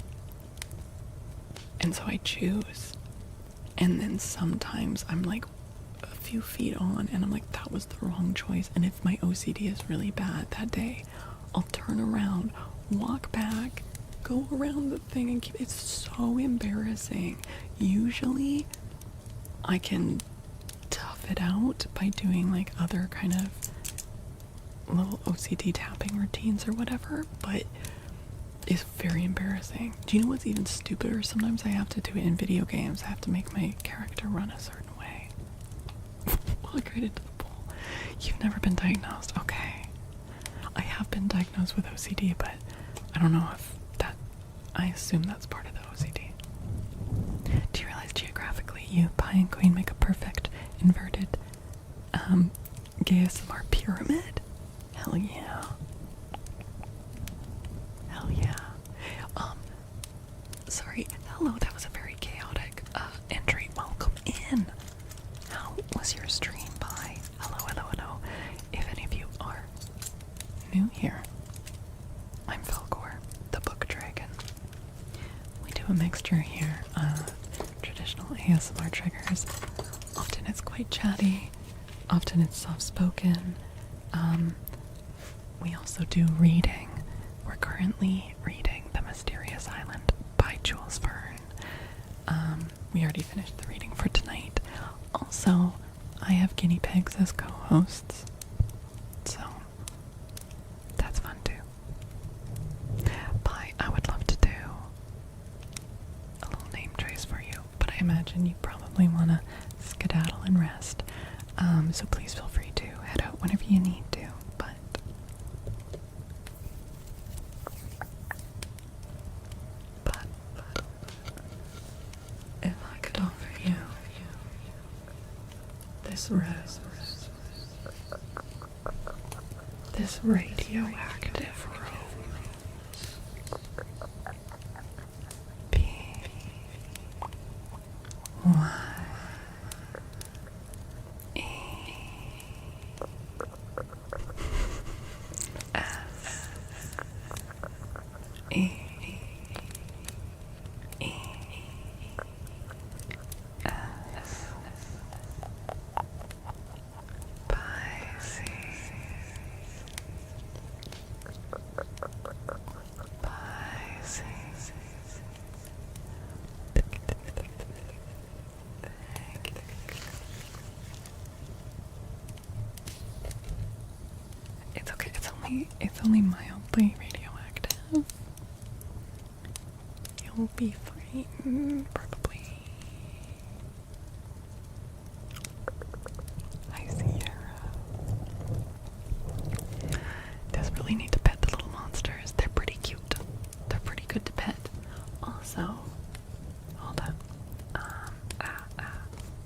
And so I choose. And then sometimes I'm like a few feet on and I'm like, that was the wrong choice. And if my OCD is really bad that day, I'll turn around, walk back, go around the thing and keep. It's so embarrassing. Usually I can tough it out by doing like other kind of little OCD tapping routines or whatever, but it's very embarrassing. Do you know what's even stupider? Sometimes I have to do it in video games. I have to make my character run a certain way. Walk right into the pool. You've never been diagnosed? Okay. I have been diagnosed with OCD, but I don't know if that, I assume that's part of the OCD. Do you realize geographically you, Pi and Queen, make a perfect inverted ASMR pyramid? Hell yeah. Hell yeah. Sorry. Hello, that was a very chaotic entry. Welcome in. How was your stream, Pi? Hello, hello, hello. If any of you are new here, I'm Faolkor, the book dragon. We do a mixture here of traditional ASMR triggers. Often it's quite chatty, often it's soft-spoken. We also do reading. We're currently reading The Mysterious Island by Jules Verne. We already finished the reading for tonight. Also, I have guinea pigs as co-hosts, so that's fun too. Pi, I would love to do a little name choice for you, but I imagine you probably want to skedaddle and rest. So please feel free to head out whenever you need to, but if I could offer you this rose, this radioactive rose, P-Y-E-S-E It's okay, it's only mildly radioactive. You'll be fine, probably. Hi, Sierra. Desperately need to pet the little monsters. They're pretty cute. They're pretty good to pet. Also, hold up.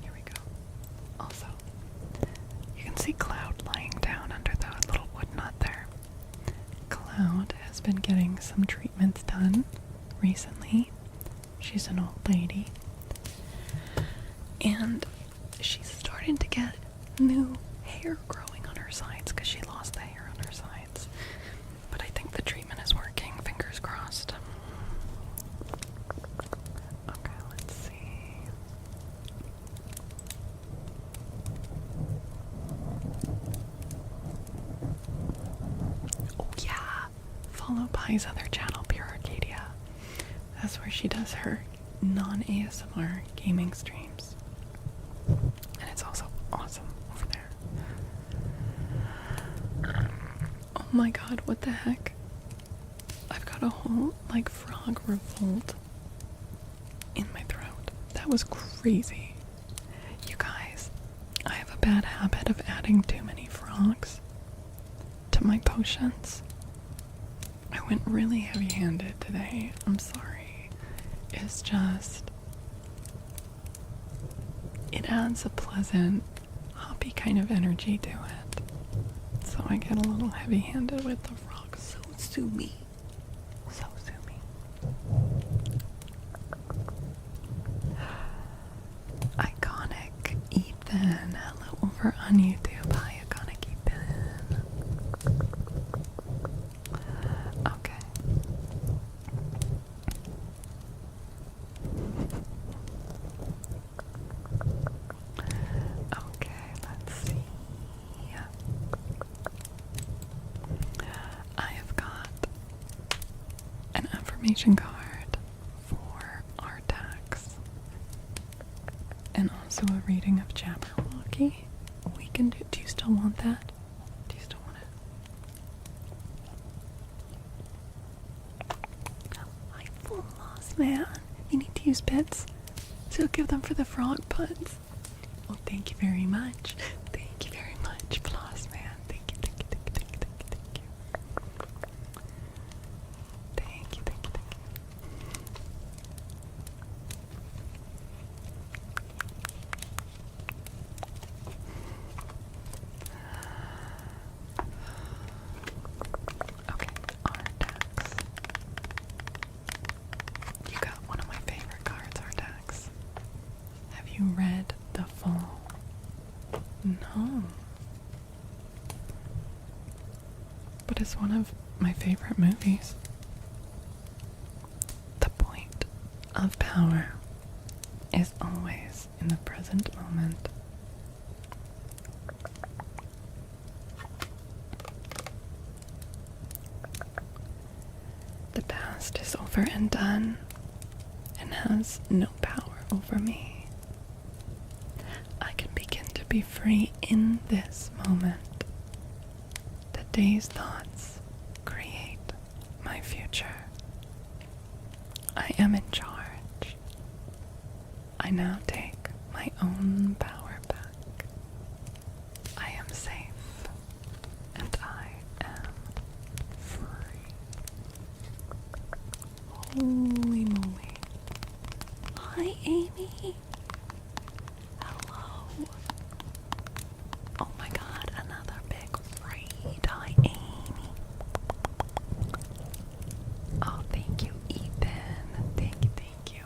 Here we go. Also, you can see Cloud lying down under the little wood knot there. Cloud has been getting some treatments done recently. She's an old lady. And she's starting to get new hair growing on her sides because she lost the hair on her sides. But I think the treatment is working. Fingers crossed. Okay, let's see. Oh yeah, follow Pi's other channel, Pure Arcadia. That's where she does her non-ASMR gaming streams. And it's also awesome over there. Oh my god, what the heck? I've got a whole, like, frog revolt in my throat. That was crazy. You guys, I have a bad habit of adding too many frogs to my potions. I went really heavy-handed today. I'm sorry. It's just, it adds a pleasant, hoppy kind of energy to it. So I get a little heavy-handed with the frogs. So sue me. So sue me. Iconic Ethan. Hello over on YouTube. Hi, Iconic Ethan. affirmation card for Artax. And also a reading of Jabberwocky. We can do. Do you still want that? Do you still want it? I full lost, man. You need to use bits. So give them for the frog puns. Well, thank you very much. Thank you very much, Floss Man. Thank you, thank you, thank you, thank you, thank you, thank you. Thank you, thank you, thank you. Okay, Artax. You got one of my favorite cards, Artax. Have you read The Fall? No. But it's one of my favorite movies. The point of power is always in the present moment. The past is over and done and has no power over me. I can begin to be free in this moment. Today's thoughts create my future. I am in charge. I now take my own power back. I am safe and I am free. Holy moly. Hi, Amy. Hello. Oh my god, another big raid. Hi, Amy. Oh, thank you, Ethan. Thank you, thank you.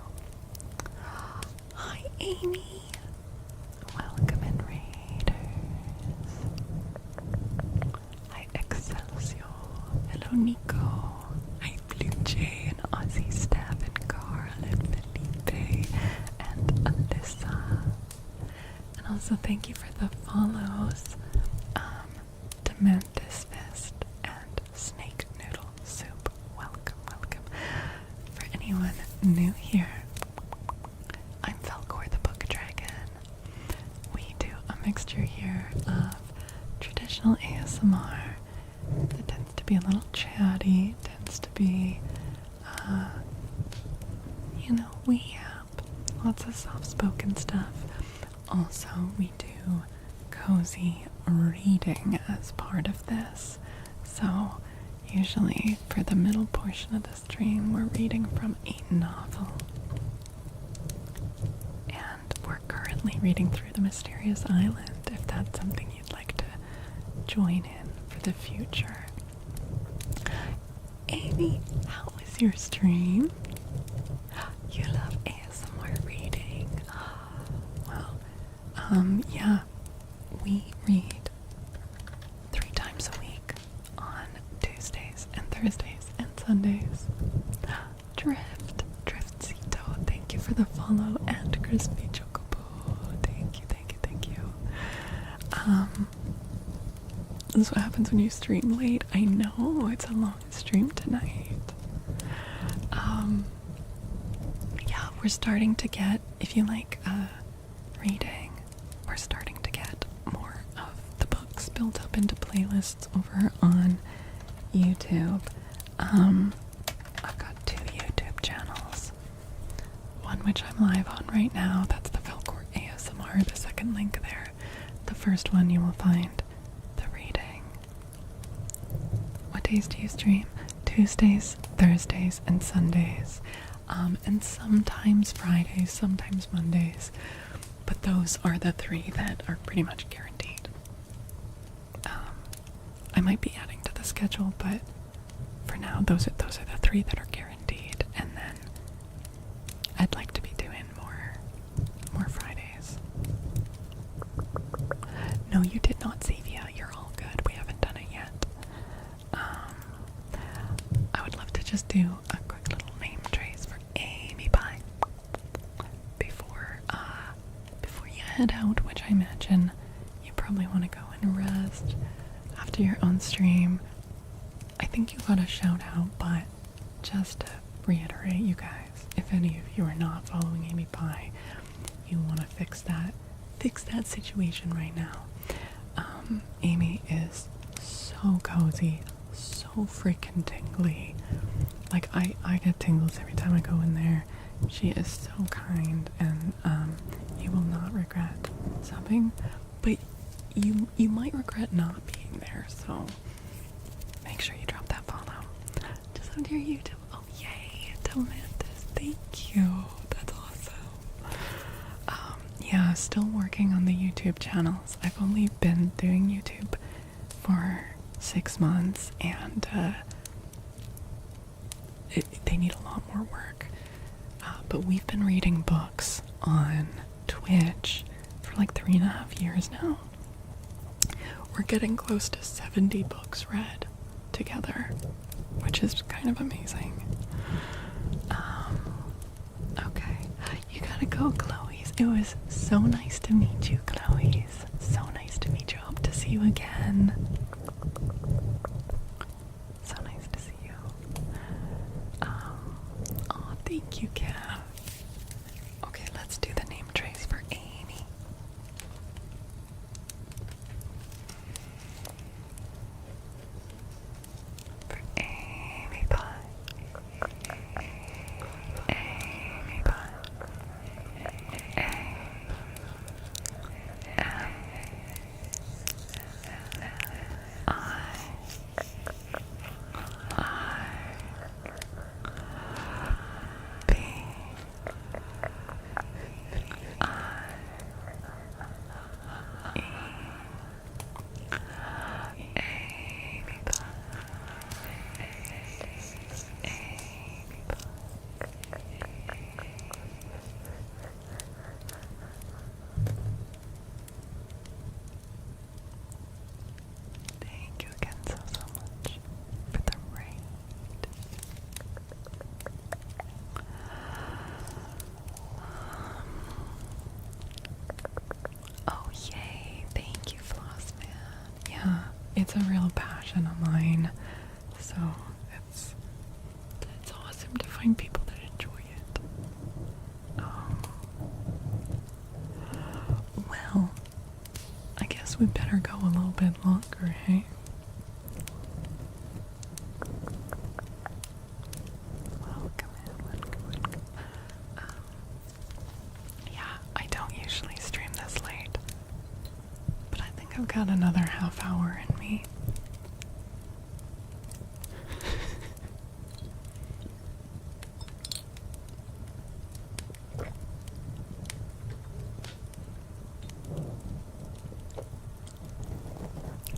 Hi, Amy. Welcome in, Raiders. Hi, Excelsior. Hello, Nico. Hi, Blue Jay and Ozzy, Steph and Carl and Felipe and Alyssa. And also thank you for the follows. Dementis Fist and Snake Noodle Soup. Welcome, welcome. For anyone new here, I'm Faolkor the Book Dragon. We do a mixture here of traditional ASMR that tends to be a little chatty, tends to be, we have lots of soft-spoken stuff. Also, we do cozy reading as part of this. So, usually for the middle portion of the stream, we're reading from a novel. And we're currently reading through The Mysterious Island, if that's something you'd like to join in for the future. Amy, how was your stream? You love ASMR reading. Well, yeah, we read 3 times a week on Tuesdays and Thursdays and Sundays. Driftcito, thank you for the follow, and Crispy Chocobo, thank you, thank you, thank you. This is what happens when you stream late. I know, it's a long stream tonight. Yeah, we're starting to get, if you like reading, we're starting to get more of the books built up into playlists over on YouTube. I've got 2 YouTube channels. One which I'm live on right now, that's the Faolkor ASMR, the second link there. The first one you will find the reading. What days do you stream? Tuesdays, Thursdays, and Sundays. And sometimes Fridays, sometimes Mondays. But those are the 3 that are pretty much guaranteed. I might be adding to the schedule, but for now, those are the 3 that are guaranteed. And then I'd like to be doing more Fridays. No, you did not, Xavier. You're all good. We haven't done it yet. I would love to just do a quick little name trace for Amy Pie before you head out, which I imagine you probably want to go and rest after your own stream. I think you got a shout out, but just to reiterate, you guys, if any of you are not following Amy Pie, you want to fix that situation right now. Amy is so cozy, so freaking tingly. Like, I get tingles every time I go in there. She is so kind, and you will not regret something, but you might regret not being there, so make sure you drop that follow. Just under your YouTube. Oh, yay, Tomantis, thank you. That's awesome. Yeah, still working on the YouTube channels. I've only been doing YouTube for 6 months, and they need a lot more work. But we've been reading books on Twitch for like 3.5 years now. We're getting close to 70 books read together, which is kind of amazing. Okay, you gotta go, Chloe's. It was so nice to meet you, Chloe's. So nice to meet you. Hope to see you again. So nice to see you. Oh, thank you, Cav. Okay, let's do the name trace for Amy. For Amy Pie. Amy Pie. Thank you again so much for the raid. Oh yay, thank you, Flossman. Yeah, it's a real passion of mine, so it's awesome to find people that enjoy it. Well, I guess we better go a little bit longer, hey? Welcome. Yeah, I don't usually stream this late, but I think I've got another half hour in me.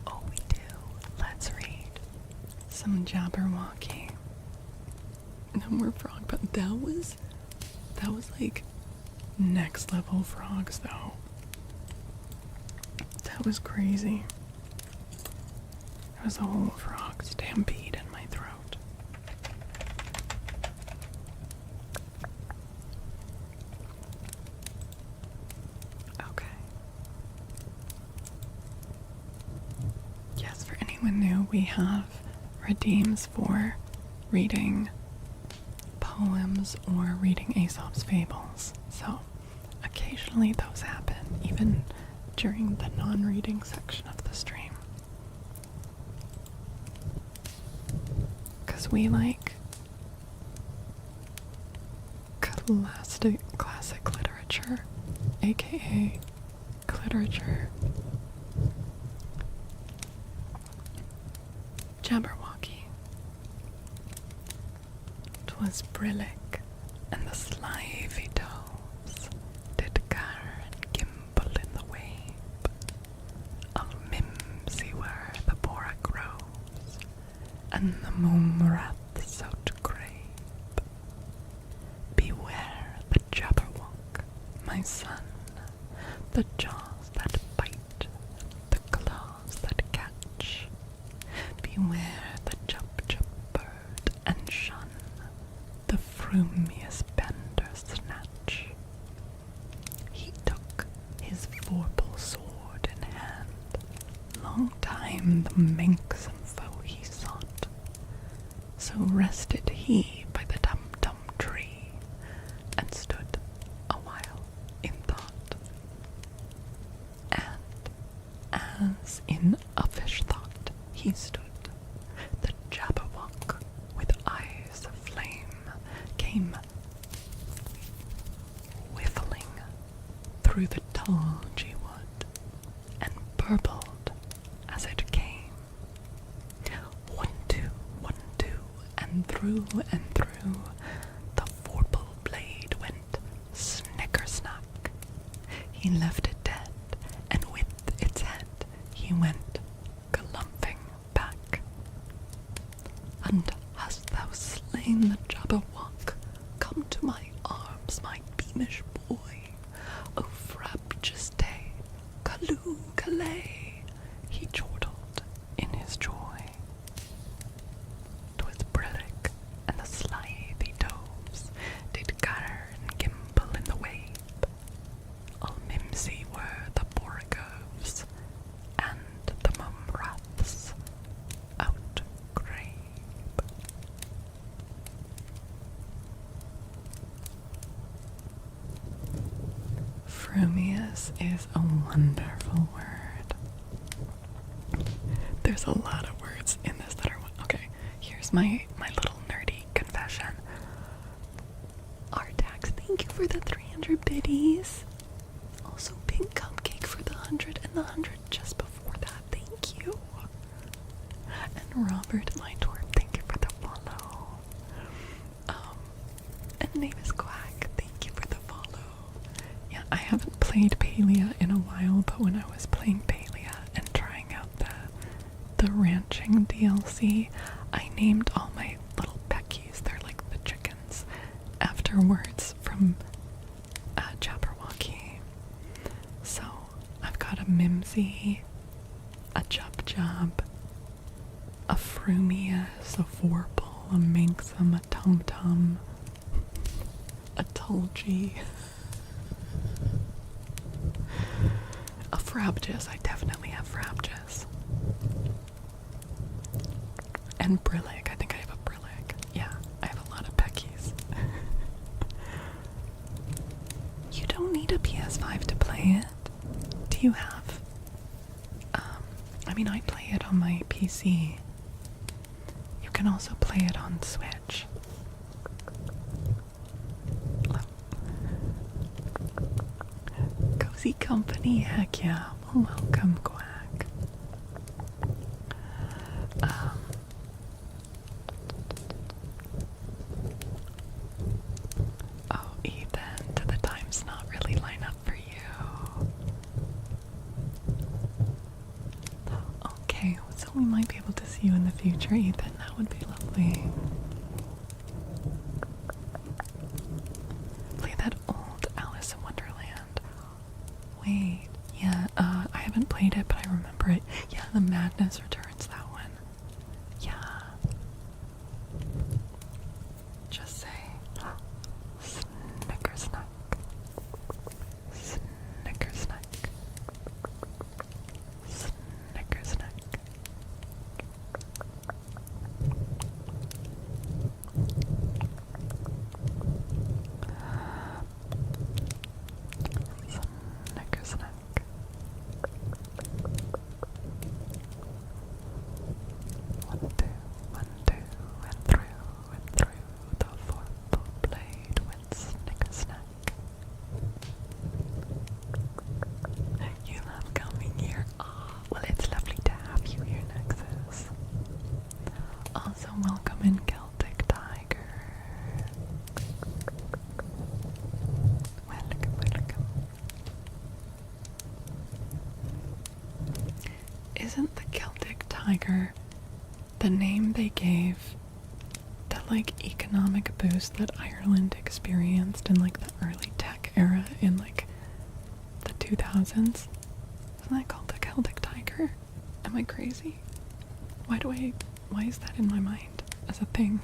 Oh, we do. Let's read some Jabberwocky. No more frog, but that was like next level frogs though. That was crazy. There was a whole frog stampede in my throat. Okay. Yes, for anyone new, we have redeems for reading poems or reading Aesop's fables. So occasionally those happen, even during the non-reading section of the stream. Because we like classic literature, aka cliterature. Jabberwocky. 'Twas brillig, and the slithy toves did gar and gimble in the wabe of mimsy where the borack rose, and the moonrath so to grape. Beware the Jabberwock, my son, the jaws that bite, the claws that catch. Beware the jup bird, and shun the frumious bender snatch. He took his vorpal sword in hand, long time the manxome foe he sought. So rested he by the as in a fish thought he stood, the Jabberwock with eyes of flame came whiffling through the tulgey wood and burbled as it came. 1, 2, 1, 2, and through the vorpal blade went snicker-snack. He left it dead, and with its head he went galumphing back. And hast thou slain the Jabberwock? Come to my arms, my beamish boy. O frabjous day, calloo callay, he chortled in his joy. 'Twas brillig, and the slithy doves did garr and gimble in the wabe. All mimsy were the borogoves, and the mumraths outgrabe. Frumious is a wonderful word. There's a lot of words in this that are okay. Here's my little nerdy confession. Artax, thank you for the 300 biddies. Also, Pink Cupcake for the 100 and the 100 just before that. Thank you. And Robert Lightorp, thank you for the follow. And Navis Quack, thank you for the follow. Yeah, I haven't played Palia in a while, but when I was playing Palia and trying out the ranching DLC, I named all my little peckies, they're like the chickens, after words from Jabberwocky. So I've got a Mimsy, a Jub, a Frumious, a Vorpal, a Manxum, a Tum, a Tulgey, a Frabjous. I definitely have Frabjous. And Brillig. I think I have a Brillig. Yeah, I have a lot of Peckies. You don't need a PS5 to play it. Do you have? I play it on my PC. You can also play it on Switch. Cozy Company, heck yeah. Well, welcome, Quack. Oh, Ethan, do the times not really line up for you? Okay, so we might be able to see you in the future, Ethan. That would be lovely. Play that old Alice in Wonderland. Wait, yeah, I haven't played it, but I remember it. Yeah, the Madness Returns, that one. Yeah. Just say, Snickersnack. Snickersnack. Snickersnack. Snickersnack. One, two, and through the vorpal blade went snicker-snack. You love coming here. Oh, well, it's lovely to have you here, Nexus. Also, welcome in Celtic Tiger. Welcome. Isn't the Celtic Tiger the name they gave the economic boost that Ireland experienced in the early tech era in the 2000s? Isn't that called the Celtic Tiger? Am I crazy? Why is that in my mind as a thing?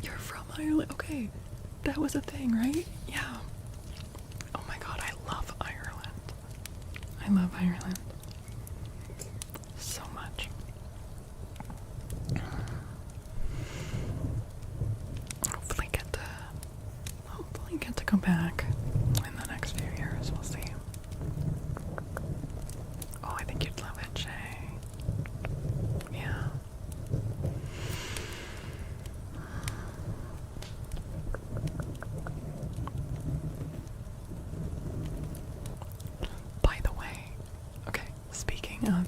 You're from Ireland. Okay, that was a thing, right? Yeah. Oh my god, I love Ireland. I love Ireland so much.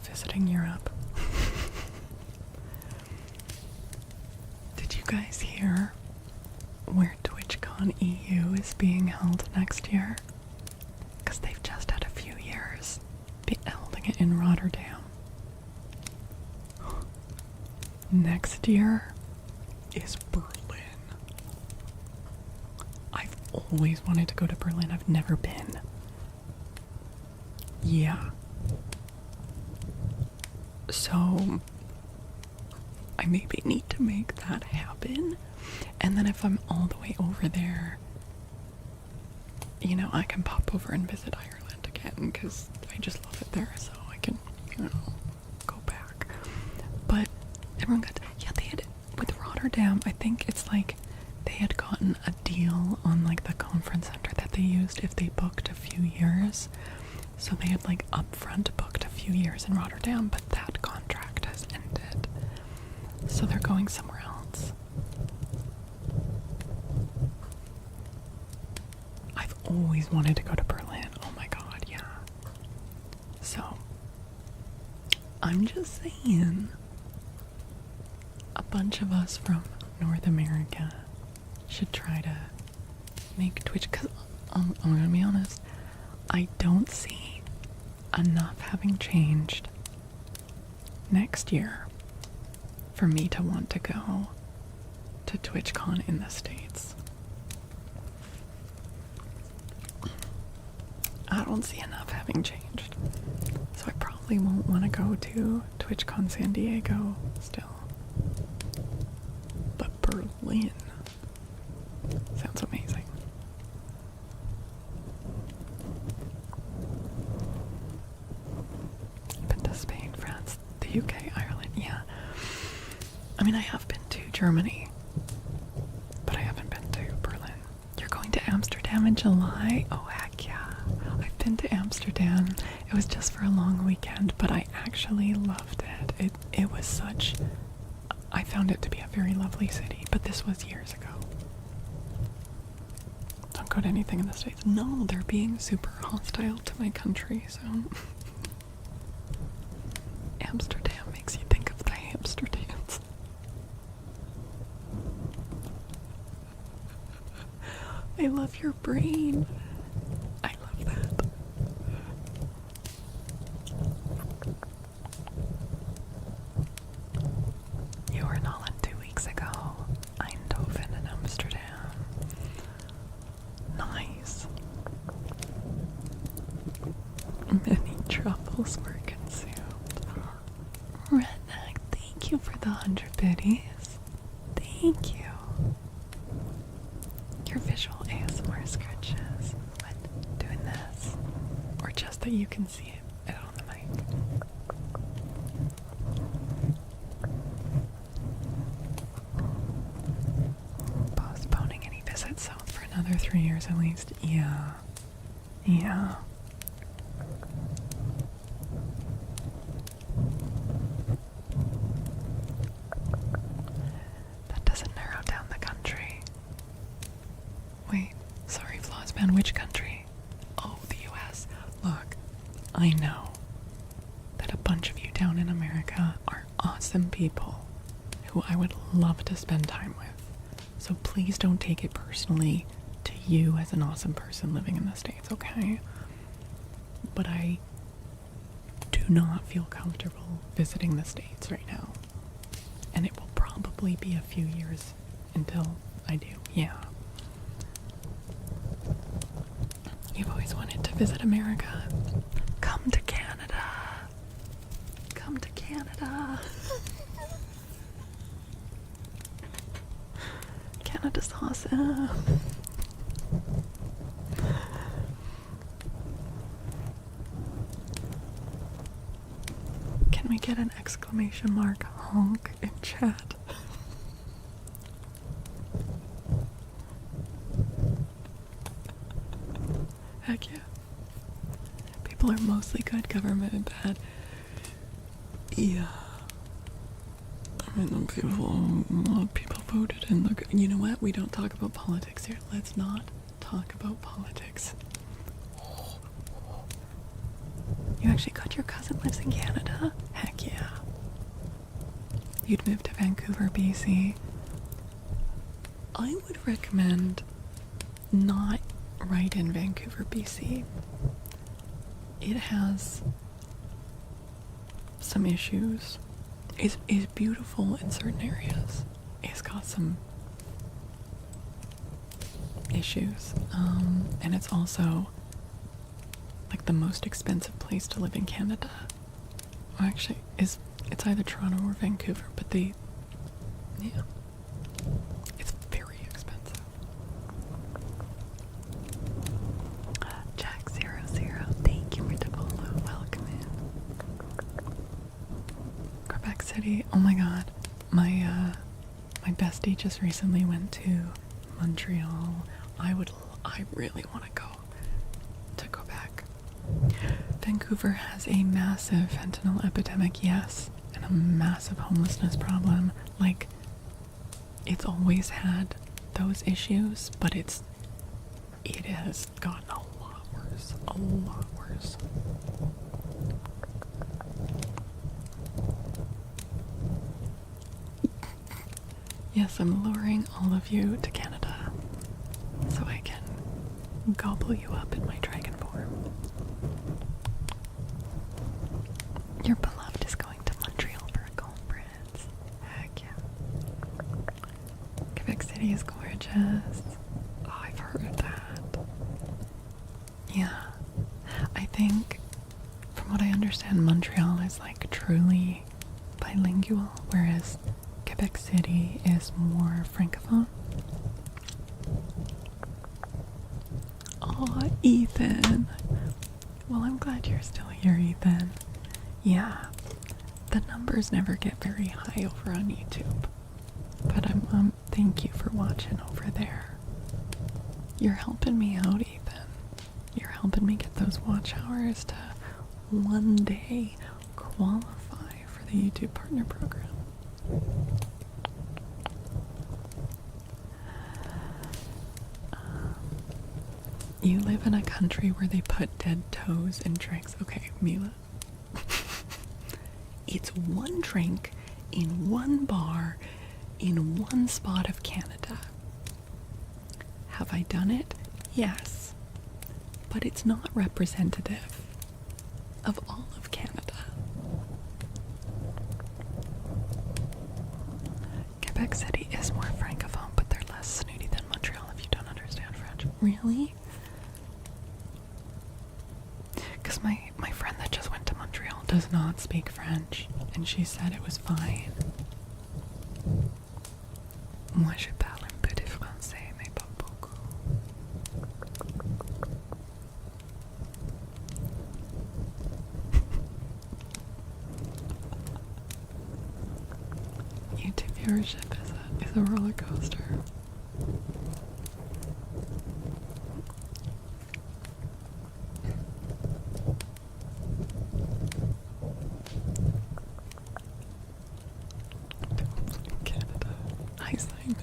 visiting Europe. Did you guys hear where TwitchCon EU is being held next year? Because they've just had a few years holding it in Rotterdam. Next year is Berlin. I've always wanted to go to Berlin. I've never been. Yeah. So I maybe need to make that happen. And then if I'm all the way over there, you know, I can pop over and visit Ireland again because I just love it there. So I can, you know, go back. But everyone got, yeah, they had, with Rotterdam, I think it's like they had gotten a deal on like the conference center that they used if they booked a few years. So they had like upfront booked a few years in Rotterdam, but that contract has ended. So they're going somewhere else. I've always wanted to go to Berlin. Oh my god, yeah. So, I'm just saying, a bunch of us from North America should try to make Twitch, because I'm gonna be honest, I don't see enough having changed next year for me to want to go to TwitchCon in the States. I don't see enough having changed. So I probably won't want to go to TwitchCon San Diego still. But Berlin sounds amazing. Been to Spain, France, the UK, Ireland, yeah. I mean, I have been to Germany, but I haven't been to Berlin. You're going to Amsterdam in July? Oh, heck yeah. I've been to Amsterdam. It was just for a long weekend, but I actually loved it. It was such... I found it to be a very lovely city, but this was years ago. Don't go to anything in the States. No, they're being super hostile to my country, so... Amsterdam makes you think of the hamster dance. I love your brain. I love that. You were in Holland 2 weeks ago. Eindhoven and Amsterdam. Nice. Many truffles were consumed. Redneck, thank you for the 100 biddies. Thank you. Your visual ASMR scratches when doing this, or just that you can see it on the mic. Postponing any visits south for another 3 years at least. Yeah. Yeah. That doesn't narrow down the country. Wait, sorry, Flossman, which country? Oh, the US. Look, I know that a bunch of you down in America are awesome people who I would love to spend time with. So please don't take it personally to you as an awesome person living in the States, okay? But I do not feel comfortable visiting the States right now. And it will probably be a few years until I do, yeah. You've always wanted to visit America. Come to Canada. Come to Canada. Canada's awesome. Can we get an exclamation mark honk in chat? Heck yeah. People are mostly good, government and bad. Yeah. I mean, a lot of people voted in the... You know what? We don't talk about politics here. Let's not talk about politics. You actually could. Your cousin lives in Canada? Heck yeah. You'd move to Vancouver, BC. I would recommend not right in Vancouver, BC. It has some issues. It's beautiful in certain areas. It's got some issues. And it's also like the most expensive place to live in Canada. Well, actually, it's either Toronto or Vancouver, but yeah. It's very expensive. Jack00, thank you for the follow. Welcome in. Quebec City, oh my god. My bestie just recently went to Montreal. I really want to go to Quebec. Vancouver has a massive fentanyl epidemic, yes, and a massive homelessness problem. Like, it's always had those issues, but it has gotten a lot worse. A lot worse. Yes, I'm luring all of you to Canada so I can gobble you up in my dragon form. Your beloved is going to Montreal for a conference. Heck yeah. Quebec City is gorgeous. Oh, I've heard that. Yeah. I think, from what I understand, Montreal is like truly bilingual, whereas Quebec City is more francophone. Oh, Ethan. Well, I'm glad you're still here, Ethan. Yeah, the numbers never get very high over on YouTube, but thank you for watching over there. You're helping me out, Ethan. You're helping me get those watch hours to one day qualify for the YouTube Partner Program. You live in a country where they put dead toes in drinks. Okay, Mila. It's one drink in one bar in one spot of Canada. Have I done it? Yes. But it's not representative of all of Canada. Quebec City is more francophone, but they're less snooty than Montreal if you don't understand French. Really? Because my friend that just went to Montreal does not speak French, and she said it was fine. Moi, je parle un peu de français, mais pas beaucoup. YouTube viewership is a roller coaster. Canada. Hi, Simon.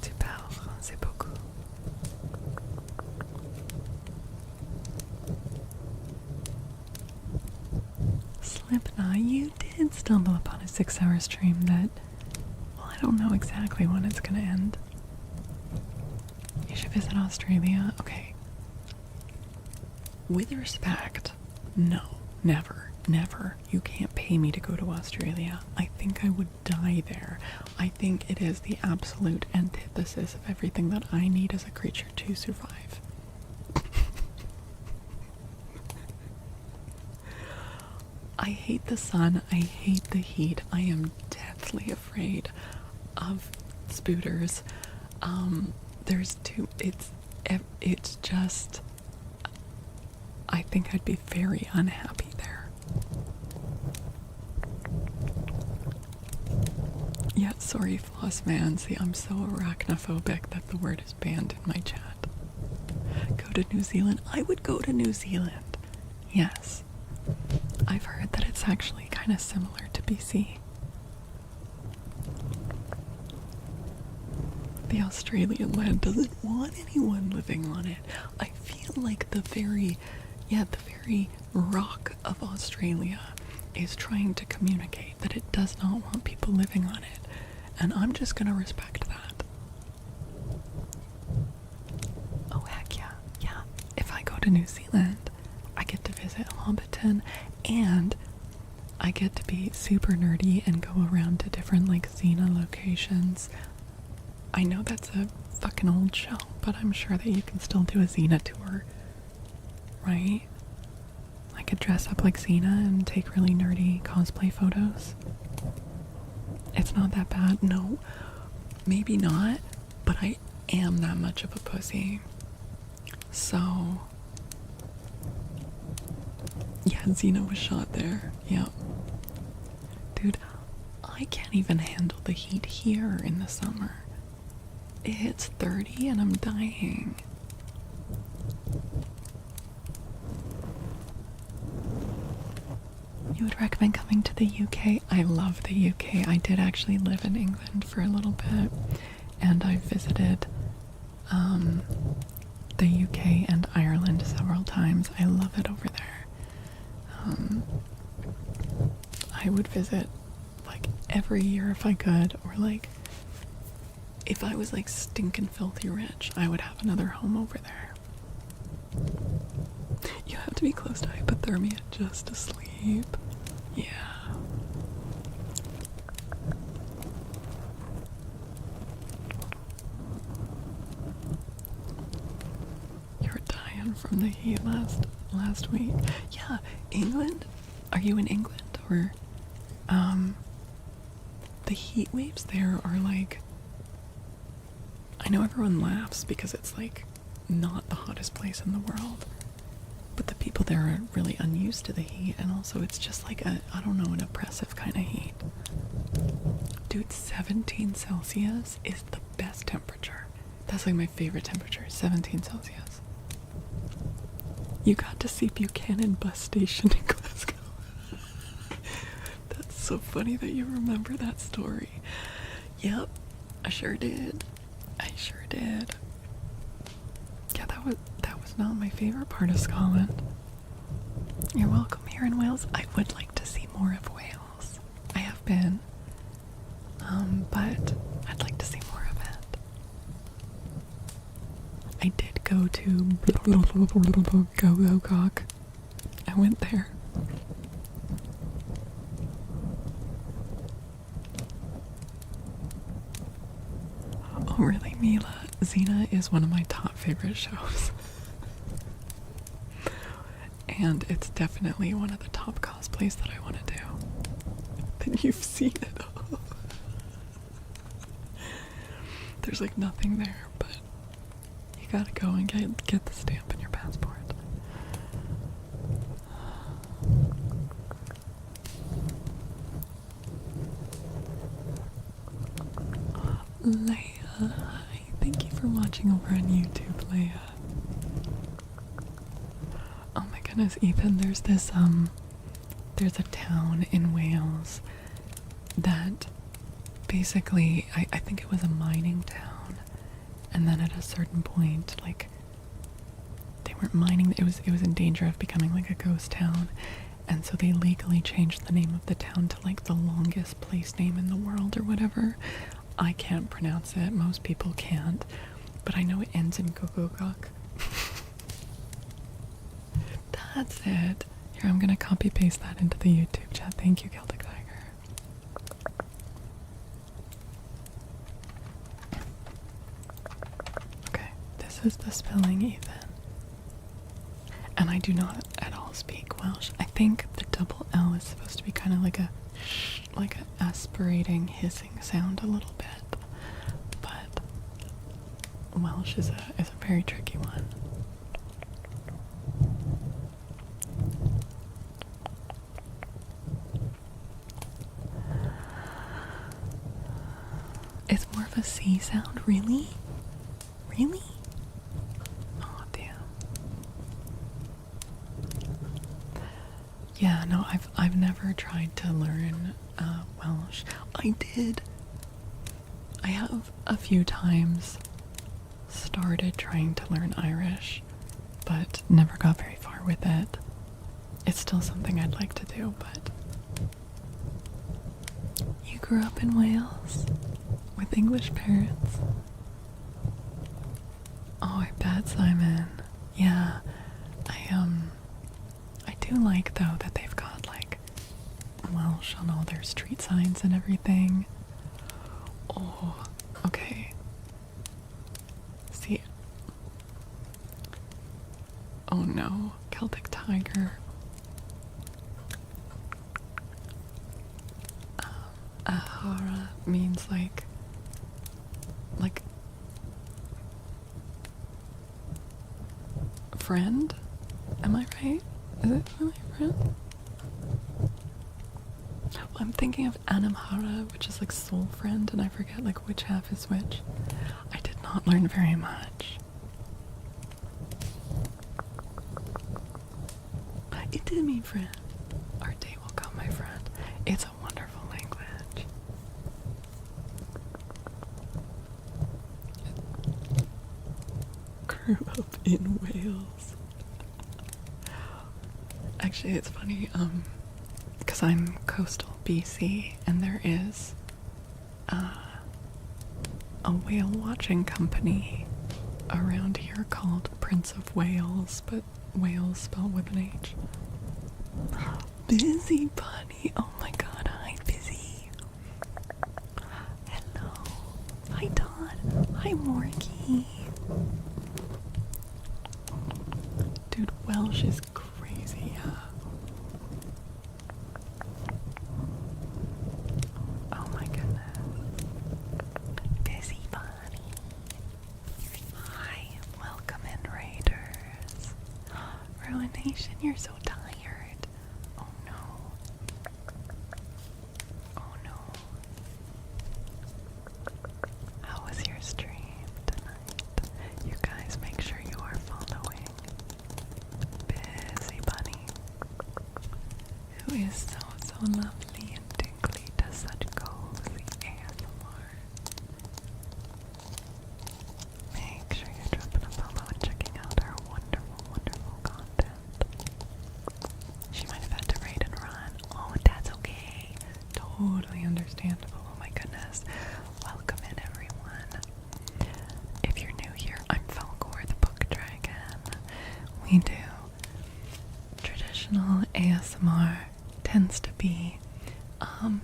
Tu parles français beaucoup. Slipknot, you did stumble upon a 6-hour stream that, well, I don't know exactly when it's gonna end. You should visit Australia. Okay. With respect, no, never, never. You can't pay me to go to Australia. I think I would die there. I think it is the absolute antithesis of everything that I need as a creature to survive. I hate the sun. I hate the heat. I am deathly afraid of spooters. It's just, I think I'd be very unhappy there. Yeah, sorry, Floss Man. See, I'm so arachnophobic that the word is banned in my chat. Go to New Zealand? I would go to New Zealand. Yes. I've heard that it's actually kind of similar to BC. the Australian land doesn't want anyone living on it. I feel like the very rock of Australia is trying to communicate that it does not want people living on it. And I'm just gonna respect that. Oh heck yeah, yeah. If I go to New Zealand, I get to visit Hobbiton, and I get to be super nerdy and go around to different like Xena locations. I know that's a fucking old show, but I'm sure that you can still do a Xena tour, right? I could dress up like Xena and take really nerdy cosplay photos. It's not that bad. No, maybe not, but I am that much of a pussy. So, yeah, Xena was shot there. Yeah. Dude, I can't even handle the heat here in the summer. It hits 30 and I'm dying. You would recommend coming to the UK? I love the UK. I did actually live in England for a little bit, and I visited the UK and Ireland several times. I love it over there. I would visit like every year if I could, or like if I was like stinking filthy rich, I would have another home over there. You have to be close to hypothermia just to sleep. Yeah. You were dying from the heat last week. Yeah, England? Are you in England? Or the heat waves there are like, I know everyone laughs because it's like not the hottest place in the world, but the people there are really unused to the heat, and also it's just like I don't know, an oppressive kind of heat. Dude, 17 Celsius is the best temperature. That's like my favorite temperature, 17 Celsius. You got to see Buchanan bus station in Glasgow. That's so funny that you remember that story. Yep, I sure did. I sure did. Yeah, that was not my favorite part of Scotland. You're welcome here in Wales. I would like to see more of Wales. I have been. But I'd like to see more of it. I did go to Go Cock. I went there. Oh really, Mila? Xena is one of my top favorite shows. And it's definitely one of the top cosplays that I want to do. Then you've seen it all. There's like nothing there, but you gotta go and get the stamp in your passport. Leia, hi. Thank you for watching over on YouTube, Leia. Oh my goodness, Ethan, there's this, there's a town in Wales that basically, I think it was a mining town, and then at a certain point, like, they weren't mining, it was in danger of becoming like a ghost town, and so they legally changed the name of the town to like the longest place name in the world or whatever. I can't pronounce it, most people can't, but I know it ends in Gogogok. That's it. Here, I'm gonna copy paste that into the YouTube chat. Thank you, Celtic Tiger. Okay, this is the spelling, Ethan. And I do not at all speak Welsh. I think the double L is supposed to be kind of like a aspirating, hissing sound a little bit. But Welsh is a very tricky one. It's more of a C sound, really? Really? Oh damn. Yeah, no, I've never tried to learn Welsh. I have a few times started trying to learn Irish, but never got very far with it. It's still something I'd like to do, but... You grew up in Wales with English parents? Oh, I bet, Simon. Yeah, I do like, though, that they've got, like, Welsh on all their street signs and everything. Oh, okay. See. Oh no, Celtic Tiger. Ahara means like friend? Am I right? Is it really friend? Well, I'm thinking of Anamhara, which is like soul friend, and I forget like which half is which. I did not learn very much. It did mean friend. Our day will come, my friend. It's a wonderful language. Grew up in Wales. Actually, it's funny, because I'm coastal BC, and there is a whale watching company around here called Prince of Wales, but Wales spelled with an H. Busy Bunny. Oh my god, hi Busy. Hello. Hi Todd. Hi Morgie. Dude, Welsh is crazy, yeah. Oh my goodness. Busy Bunny. Hi, welcome in Raiders. Ruination, you're so tired. Oh no. Oh no. How was your stream tonight? You guys make sure you are following Busy Bunny, who is so lovely and tingly, does such cozy ASMR. Make sure you're dropping a follow and checking out our wonderful content. She might have had to raid and run. Oh, that's okay. Totally understandable. Oh my goodness. Welcome in, everyone. If you're new here, I'm Faolkor, the book dragon. We do traditional ASMR. Tends to be on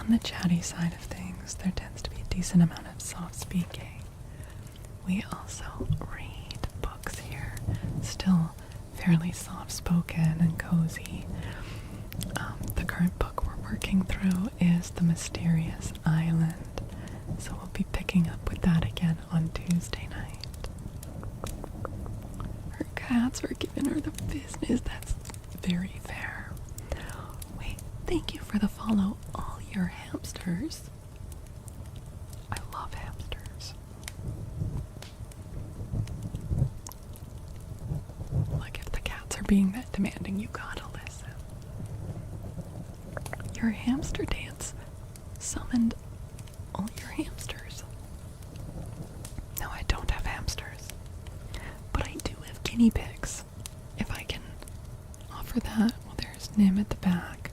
the chatty side of things. There tends to be a decent amount of soft speaking. We also read books here, still fairly soft spoken and cozy. The current book we're working through is The Mysterious Island, so we'll be picking up with that again on Tuesday night. Her cats are giving her the business. That's very fair. Wait, thank you for the follow, all your hamsters. I love hamsters. Like, if the cats are being that demanding, you gotta listen. Your hamster dance summoned all your hamsters. No, I don't have hamsters. But I do have guinea pigs. If I can offer that. Well, there's Nim at the back.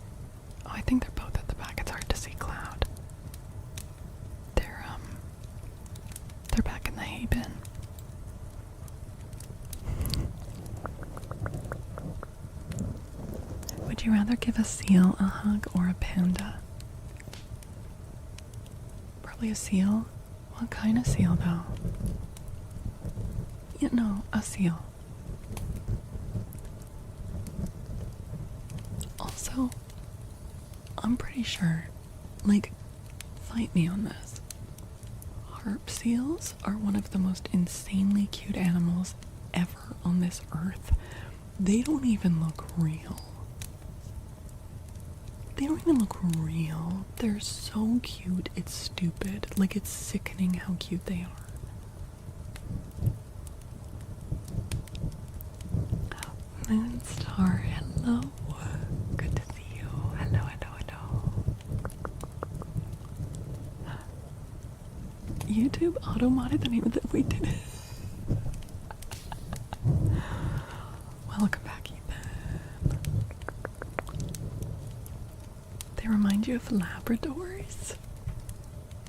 Oh, I think they're both at the back. It's hard to see Cloud. They're back in the hay bin. Would you rather give a seal a hug or a panda? Probably a seal. What kind of seal, though? You know, a seal. Also, I'm pretty sure, like, fight me on this. Harp seals are one of the most insanely cute animals ever on this earth. They don't even look real. They don't even look real. They're so cute, it's stupid. Like, it's sickening how cute they are. Moonstar, hello. Good to see you. Hello. YouTube auto-modded the name of the... We did it. Welcome back, Ethan. They remind you of Labradors.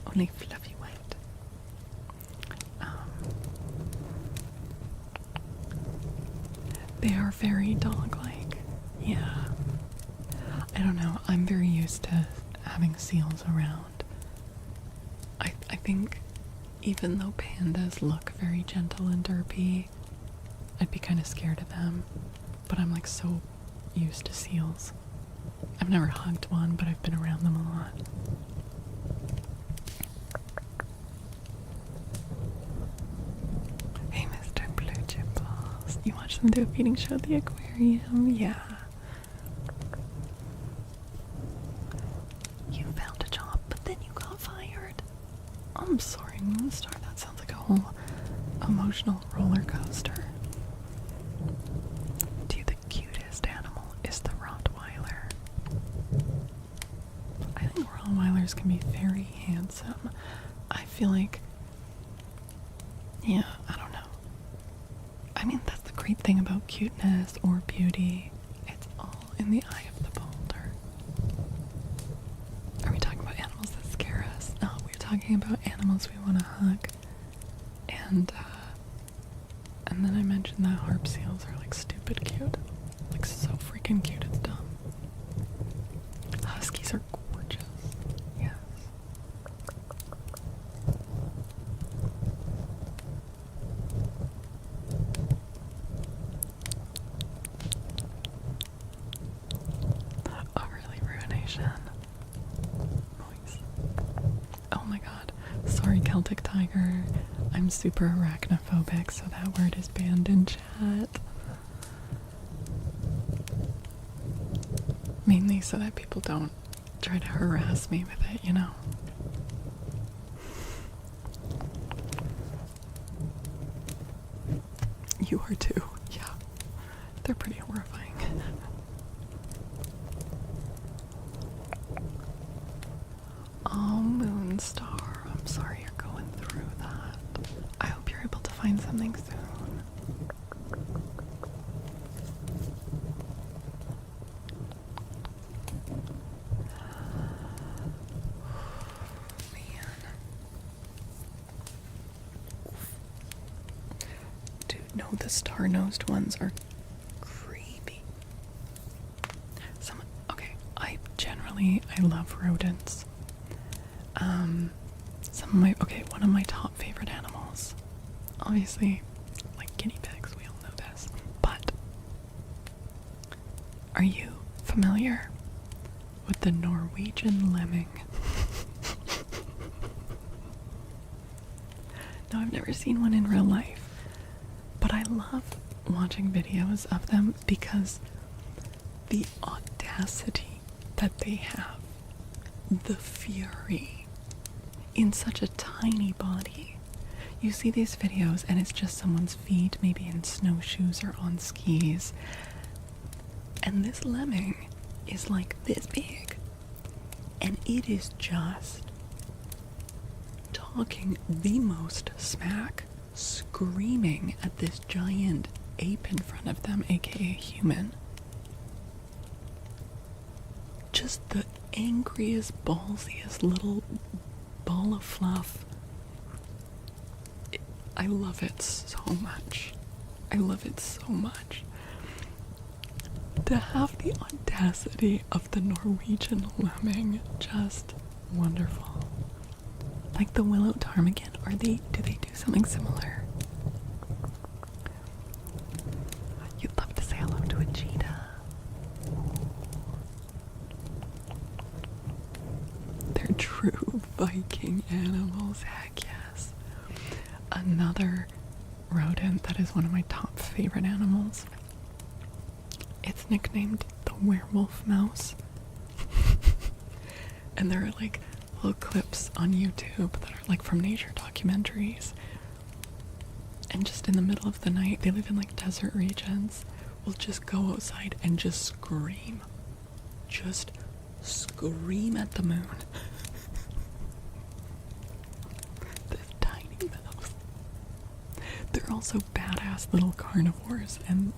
Only fluffy white. They are very dog-like. Yeah. I don't know. I'm very used to having seals around. I think even though pandas look very gentle and derpy, I'd be kind of scared of them. But I'm like so used to seals. I've never hugged one, but I've been around them a lot. Hey, Mr. Blue Chip Balls. You watch them do a feeding show at the aquarium? Yeah. You found a job, but then you got fired. I'm sorry, Moonstar. That sounds like a whole emotional roller coaster. Dude, the cutest animal is the Rottweiler. I think Rottweilers can be very handsome. I feel like, yeah, I don't know. I mean, that's the great thing about cuteness or beauty. It's all in the eye of the beholder. Are we talking about animals that scare us? No, we're talking about animals we want to hug. And then I mentioned that harp seals are like stupid cute. Like so freaking cute, it's dumb. Huskies are gorgeous. Yes. Oh really, Ruination. Nice. Oh my god. Sorry, Celtic Tiger. I'm super arachnophobic, so that word is banned in chat. Mainly so that people don't try to harass me with it, you know? You are too, yeah. They're pretty horrifying. Oh, Moonstar, I'm sorry you're going through that. I hope you're able to find something soon. Man. Dude, no, the star-nosed ones are creepy. I love rodents. One of my top favorite animals, obviously, like guinea pigs, we all know this, but are you familiar with the Norwegian lemming? No, I've never seen one in real life, but I love watching videos of them because the audacity that they have, the fury in such a tiny body. You see these videos and it's just someone's feet, maybe in snowshoes or on skis, and this lemming is like this big, and it is just talking the most smack, screaming at this giant ape in front of them, aka human. Just the angriest, ballsiest little ball of fluff. I love it so much. I love it so much. To have the audacity of the Norwegian lemming, just wonderful. Like the willow ptarmigan, do they do something similar? You'd love to say hello to a cheetah. They're true Viking animals, heck yes. Another rodent that is one of my top favorite animals. It's nicknamed the werewolf mouse. And there are like little clips on YouTube that are like from nature documentaries. And just in the middle of the night, they live in like desert regions, will just go outside and just scream. Just scream at the moon. This tiny they're also badass little carnivores, and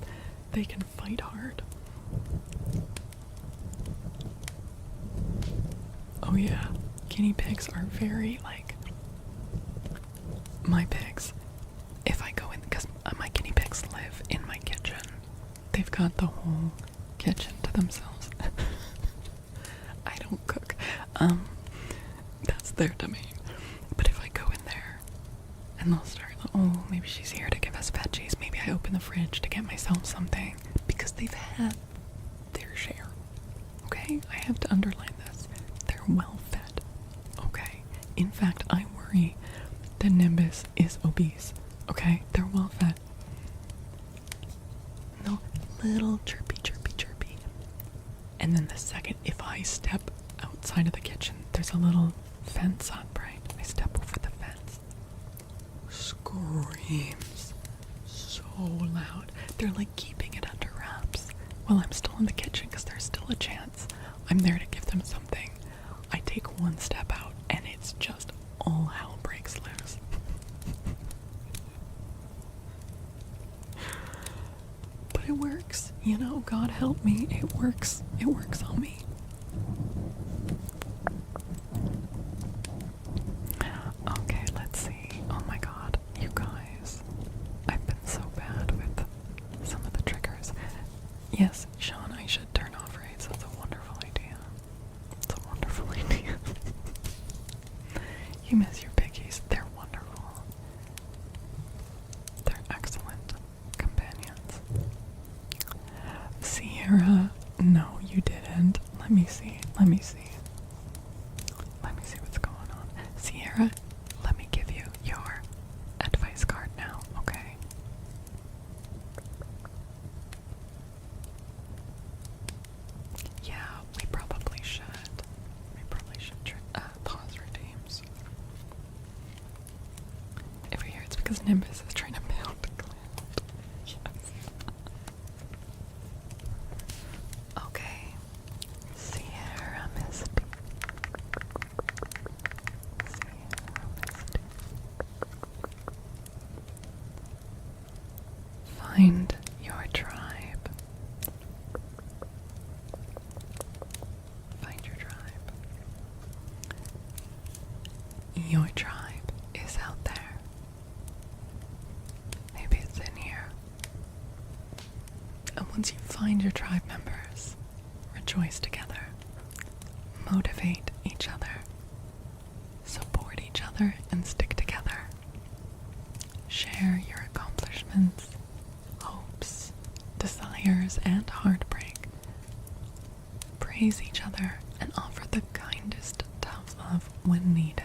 they can fight hard. Oh yeah, guinea pigs are very, like, my pigs. If I go in, because my guinea pigs live in my kitchen. They've got the whole kitchen to themselves. I don't cook. That's their domain. But if I go in there and they'll start, oh, maybe she's here to give us veggies. Maybe I open the fridge to get myself something. Because they've had their share. Okay? I have to underline this. They're well fed. Okay? In fact, I worry that Nimbus is obese. Okay? They're well fed. No, little chirpy, chirpy, chirpy. And then the second, if I step outside of the kitchen, there's a little fence up, right? I step over the fence. Screams. So loud. They're like keeping it under wraps while I'm still in the kitchen because there's still a chance I'm there to give them something. I take one step out and it's just all hell breaks loose. But it works, you know, God help me, it works on me. Okay, let's see. Oh my god, you guys. I've been so bad with some of the triggers. Yes, Sean, I should turn off raids. That's a wonderful idea. It's a wonderful idea. You miss your piggies. They're wonderful. They're excellent companions. Sierra, no, you didn't. Let me see. Let me see what's going on. Sierra, let me give you your advice card now, okay? Yeah, we probably should. Pause redeems. Every year it's because Nimbus is trying to build a cloud. Yes. Okay. Sierra Misty. Find your tribe. Find your tribe. Your tribe is out there. Maybe it's in here. And once you find your tribe members, rejoice together. Motivate each other. Support each other and stick together. Share your accomplishments, hopes, desires, and heartbreak. Praise each other and offer the kindest tough love when needed.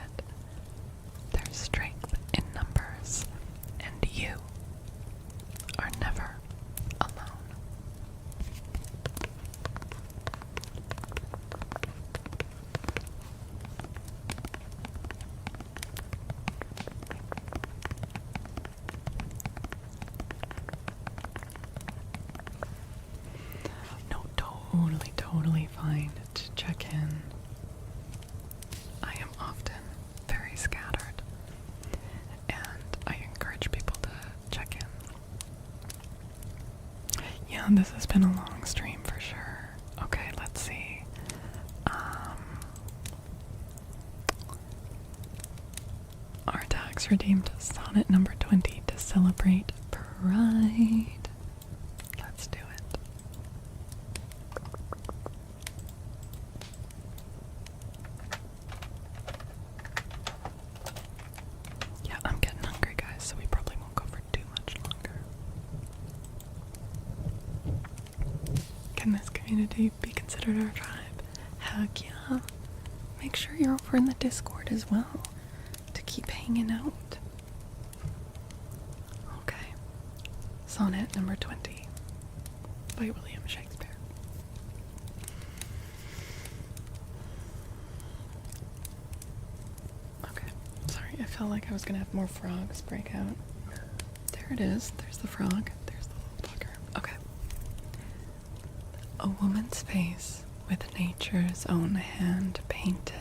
There's strength in numbers, and you are never alone. No, totally fine to check in. I am often very scattered, and I encourage people to check in. Yeah, this has been a long stream for sure. Okay, let's see. Artax redeemed sonnet number 20 to celebrate Pride. Let's do it. Yeah, I'm getting hungry, guys, so we probably won't go for too much longer. Can this community be considered our tribe? Heck yeah. Make sure you're over in the Discord as well to keep hanging out. Okay. Sonnet number 20 by William Shakespeare. Okay. Sorry, I felt like I was gonna have more frogs break out. There it is. There's the frog. There's the little bugger. Okay. A woman's face with nature's own hand painted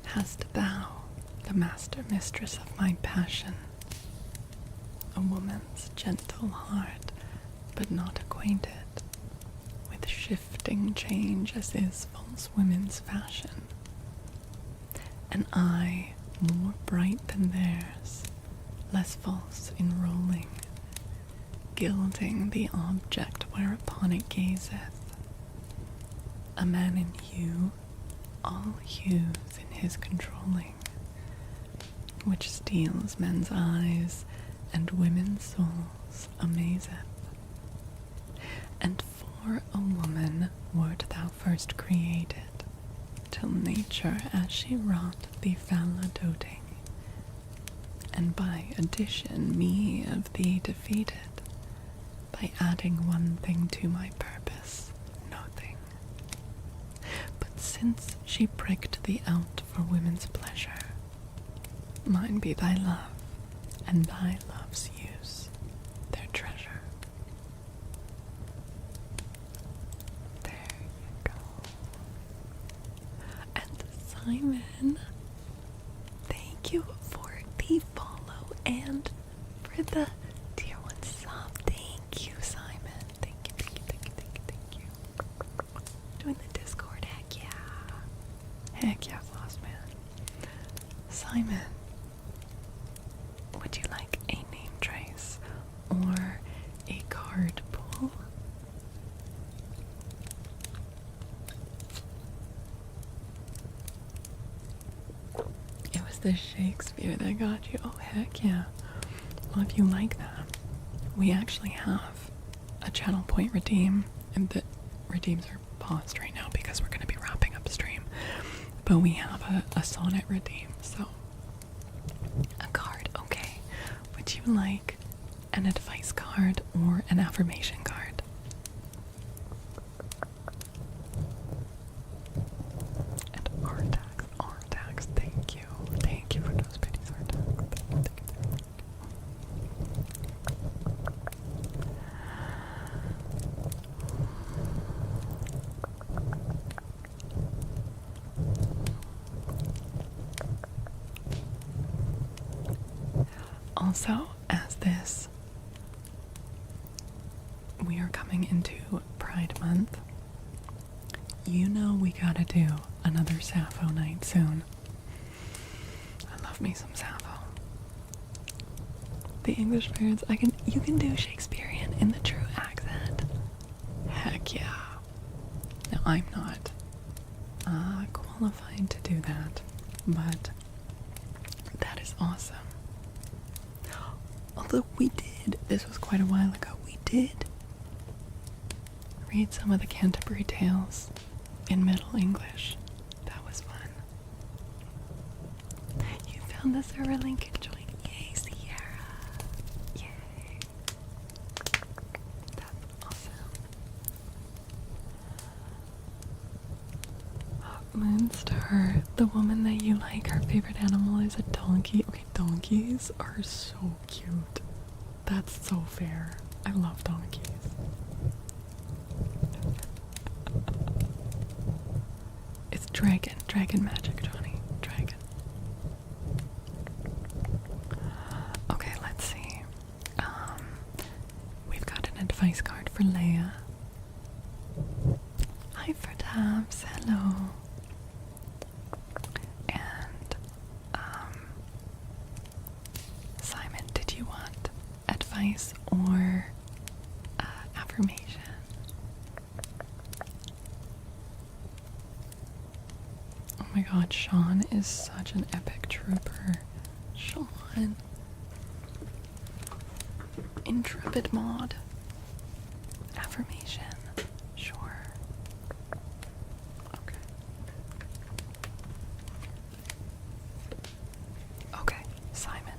has to bow, the master mistress of my passion. a woman's gentle heart, but not acquainted with shifting change as is false women's fashion. An eye more bright than theirs, less false in rolling, gilding the object whereupon it gazeth. A man in hue, all hues in his controlling, which steals men's eyes and women's souls amazeth. And for a woman wert thou first created, till nature as she wrought thee fell a doting, and by addition me of thee defeated, by adding one thing to my purpose, nothing. But since she pricked thee out for women's pleasure, mine be thy love, and thy love's use, their treasure. There you go. And Simon, thank you for the follow and for the tier 1 sub. Thank you, Simon. Thank you, thank you, thank you, thank you, thank you. Join the Discord, heck yeah. Heck yeah, Floss Man. Simon, would you like a name trace or a card pull? It was the Shakespeare that got you. Oh, heck yeah. Well, if you like that, we actually have a channel point redeem, and the redeems are paused right now because we're going to be wrapping up stream. But we have a sonnet redeem, so a card, okay. Would you like an advice card or an affirmation card? And R-tags, thank you. Thank you for those pennies, R-tags. Thank you. Also, as this, we are coming into Pride Month, you know we gotta do another Sappho night soon. I love me some Sappho. The English parents, you can do Shakespearean in the true accent. Heck yeah. Now, I'm not qualified to do that, but that is awesome. Although this was quite a while ago, we did read some of the Canterbury Tales in Middle English. That was fun. You found the server link and joined. Yay, Sierra. Yay. That's awesome. Moonstar, the woman that you like, her favorite animal is a donkey. Okay, donkeys are so cute. That's so fair. I love donkeys. It's dragon magic, Johnny. Dragon. Okay, let's see. We've got an advice card for Leia. Hi, for Tabs. Hello. And, Simon, did you want advice or affirmation? Oh my god, Sean is such an epic trooper. Sean. Intrepid mod. Affirmation. Sure. Okay. Okay, Simon.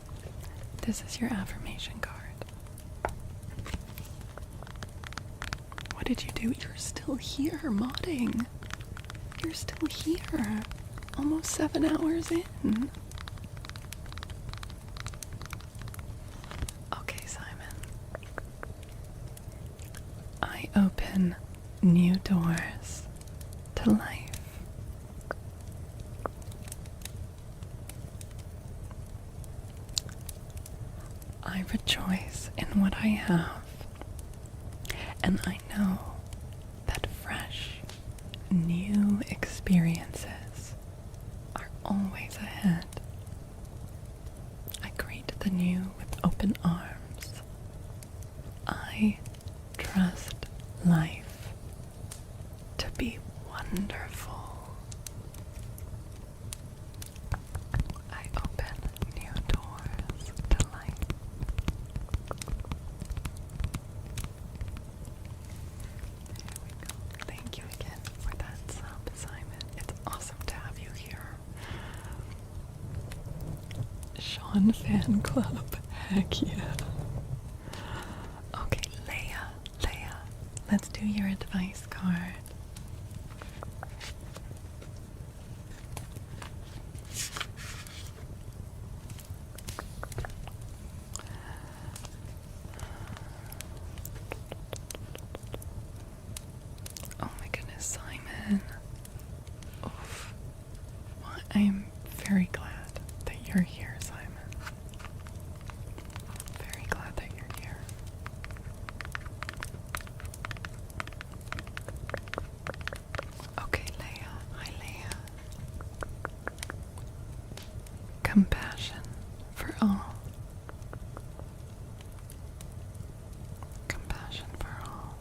This is your affirmation card. What did you do? You're still here, modding. You're still here. Almost 7 hours in. Okay, Simon. I open new doors to life. I rejoice have. And I know that fresh, new experiences are always ahead. I greet the new with open arms. I trust life to be wonderful. I open new doors to life. There we go. Thank you again for that sub, Simon. It's awesome to have you here. Sean Fan Club. Heck yeah. Okay, Leia, let's do your advice card. Oh my goodness, Simon. Oof. Well, I am very glad that you're here, Simon. Very glad that you're here. Okay, Leia. Hi, Leia. Compassion for all. Compassion for all.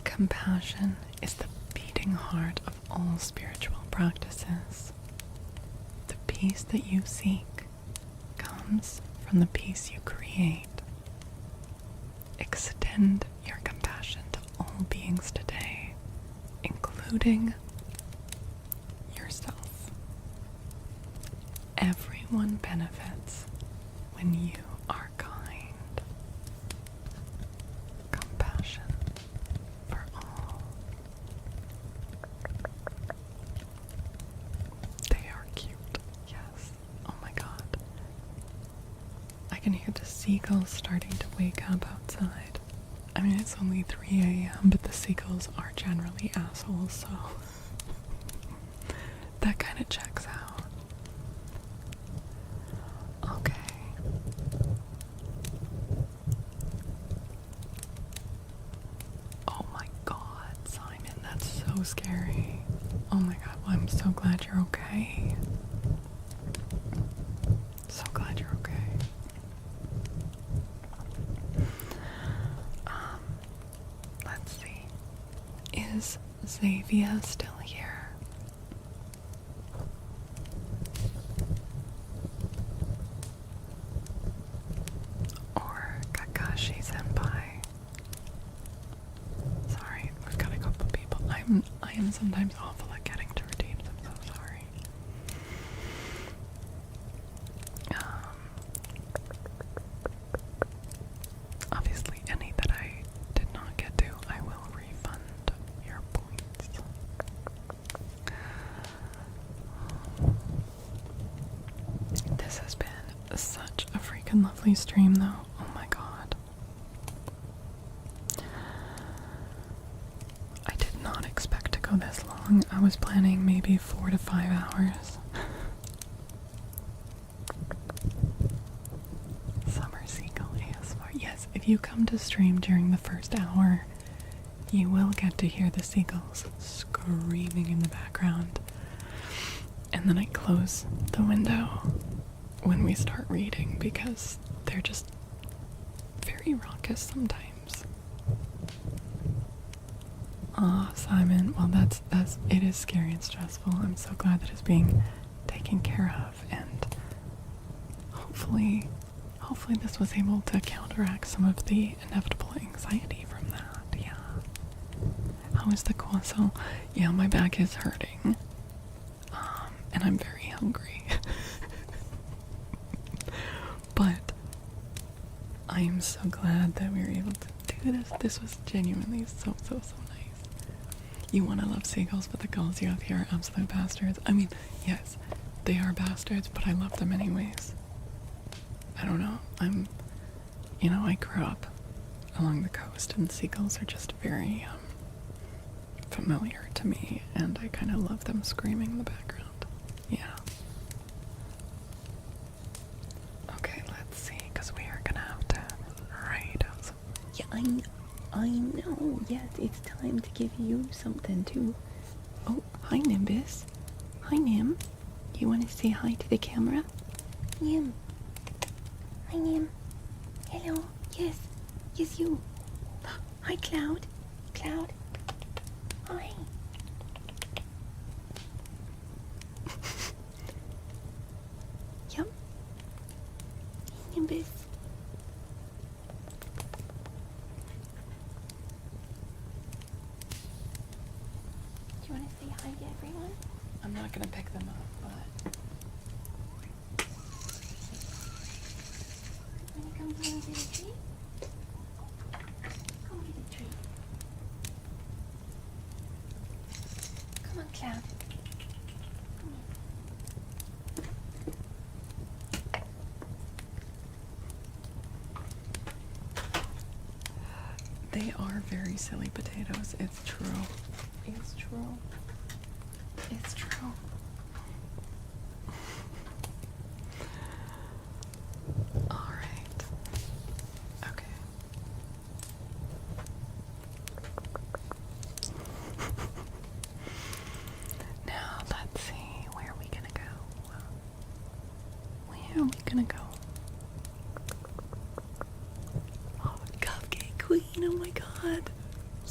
Compassion is the beating heart of all spiritual practices. The peace that you seek comes from the peace you create. Extend your compassion to all beings today, including yourself. Everyone benefits when you are kind. Compassion for all. They are cute. Yes. Oh my god. I can hear the seagulls starting to wake up outside. I mean, it's only 3 a.m., but the seagulls are generally assholes, so that kind of checks out. Okay. Oh my god, Simon, that's so scary. Oh my god, well, I'm so glad you're okay. So glad you're okay. Let's see. Is Xavier still here? Or Kakashi Senpai? Sorry, we've got a couple people. I am sometimes awful at getting to redeem. I'm so sorry. Obviously, any that I did not get to, I will refund your points. This has been such a freaking lovely stream, though. Oh my god. I did not expect to go this long. I was planning maybe 4 to 5 hours. Summer Seagull ASMR. Yes, if you come to stream during the first hour, you will get to hear the seagulls screaming in the background. And then I close the window when we start reading because they're just very raucous sometimes. Ah, Simon, well it is scary and stressful. I'm so glad that it's being taken care of, and hopefully this was able to counteract some of the inevitable anxiety from that. Yeah. How is the croissant? Yeah, my back is hurting. And I'm very hungry. But I am so glad that we were able to do this. This was genuinely so nice. You want to love seagulls, but the gulls you have here are absolute bastards. I mean, yes, they are bastards, but I love them anyways. I don't know. I grew up along the coast, and seagulls are just very familiar to me, and I kind of love them screaming in the background. Yeah. Okay, let's see, because we are I know. Yes, it's time to give you something too. Oh, hi Nimbus. Hi Nim. You want to say hi to the camera? Nim. Hi, Nim. Hello. Yes. Yes, you. Hi, Cloud. Cloud. Hi. Yep. Hey, Nimbus. Do you want to say hi to everyone? I'm not gonna pick them up, but Want to come down and get a treat? Come get a treat. Come on, Cloud. Come they are very silly potatoes. It's true. It's true. It's true. All right. Okay. Now let's see. Where are we gonna go? Where are we gonna go? Oh, Cupcake Queen. Oh my god.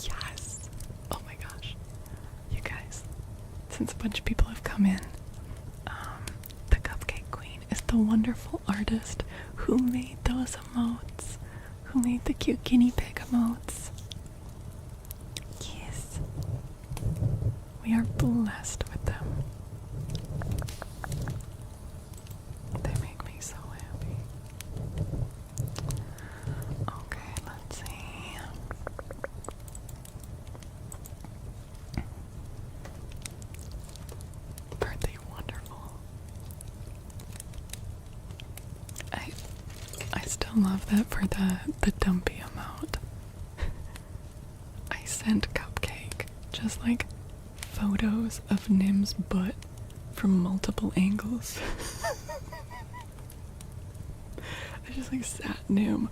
Yes. Oh my gosh. You guys, since a bunch of people have come in, the Cupcake Queen is the wonderful artist who made those emotes, who made the cute guinea pig emotes. Yes. We are blessed with them. They make me so happy. Okay, let's see. Aren't they wonderful? I still love that for the dumpy amount. I sent Cupcake just like photos of Nim's butt from multiple angles. I just like sat Nim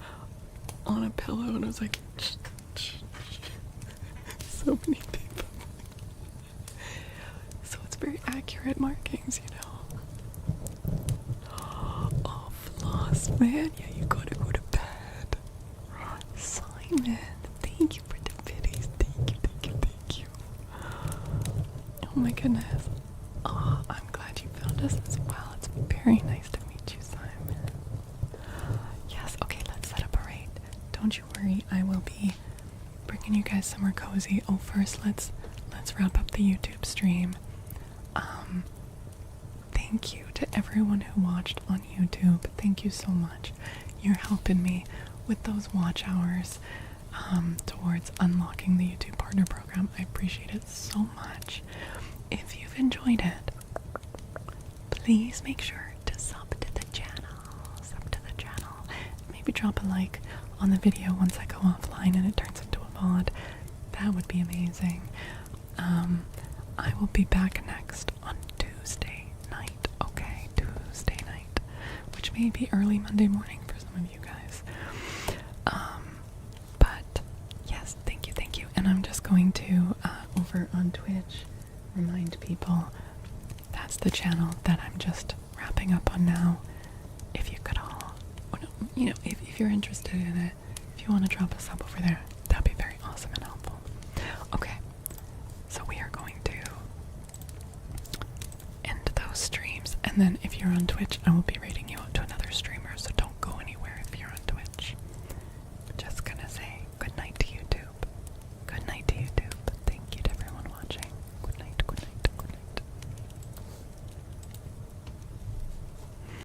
on a pillow and I was like so many people. So it's very accurate markings, you know. Oh, Floss, man. Yeah, you gotta go to bed. Simon, thank you for the biddies. Thank you, thank you, thank you. Oh my goodness. Oh, I'm glad you found us as well. It's very nice to meet you, Simon. Yes, okay, let's set up a raid. Don't you worry, I will be bringing you guys somewhere cozy. Oh, first, let's wrap up the YouTube stream. Thank you to everyone who watched on YouTube. Thank you so much. You're helping me with those watch hours towards unlocking the YouTube Partner Program. I appreciate it so much. If you've enjoyed it, please make sure to sub to the channel. Maybe drop a like on the video once I go offline and it turns into a VOD. That would be amazing. I will be back next on Tuesday night. Okay, Tuesday night, which may be early Monday morning for some of you guys. But yes, thank you. And I'm just going to, over on Twitch, remind people that's the channel that I'm just wrapping up on now. If you could all, you know, if you're interested in it, if you want to drop a sub over there, that'd be very awesome and helpful. Okay, so we are going to end those streams, and then if you're on Twitch, I will be raiding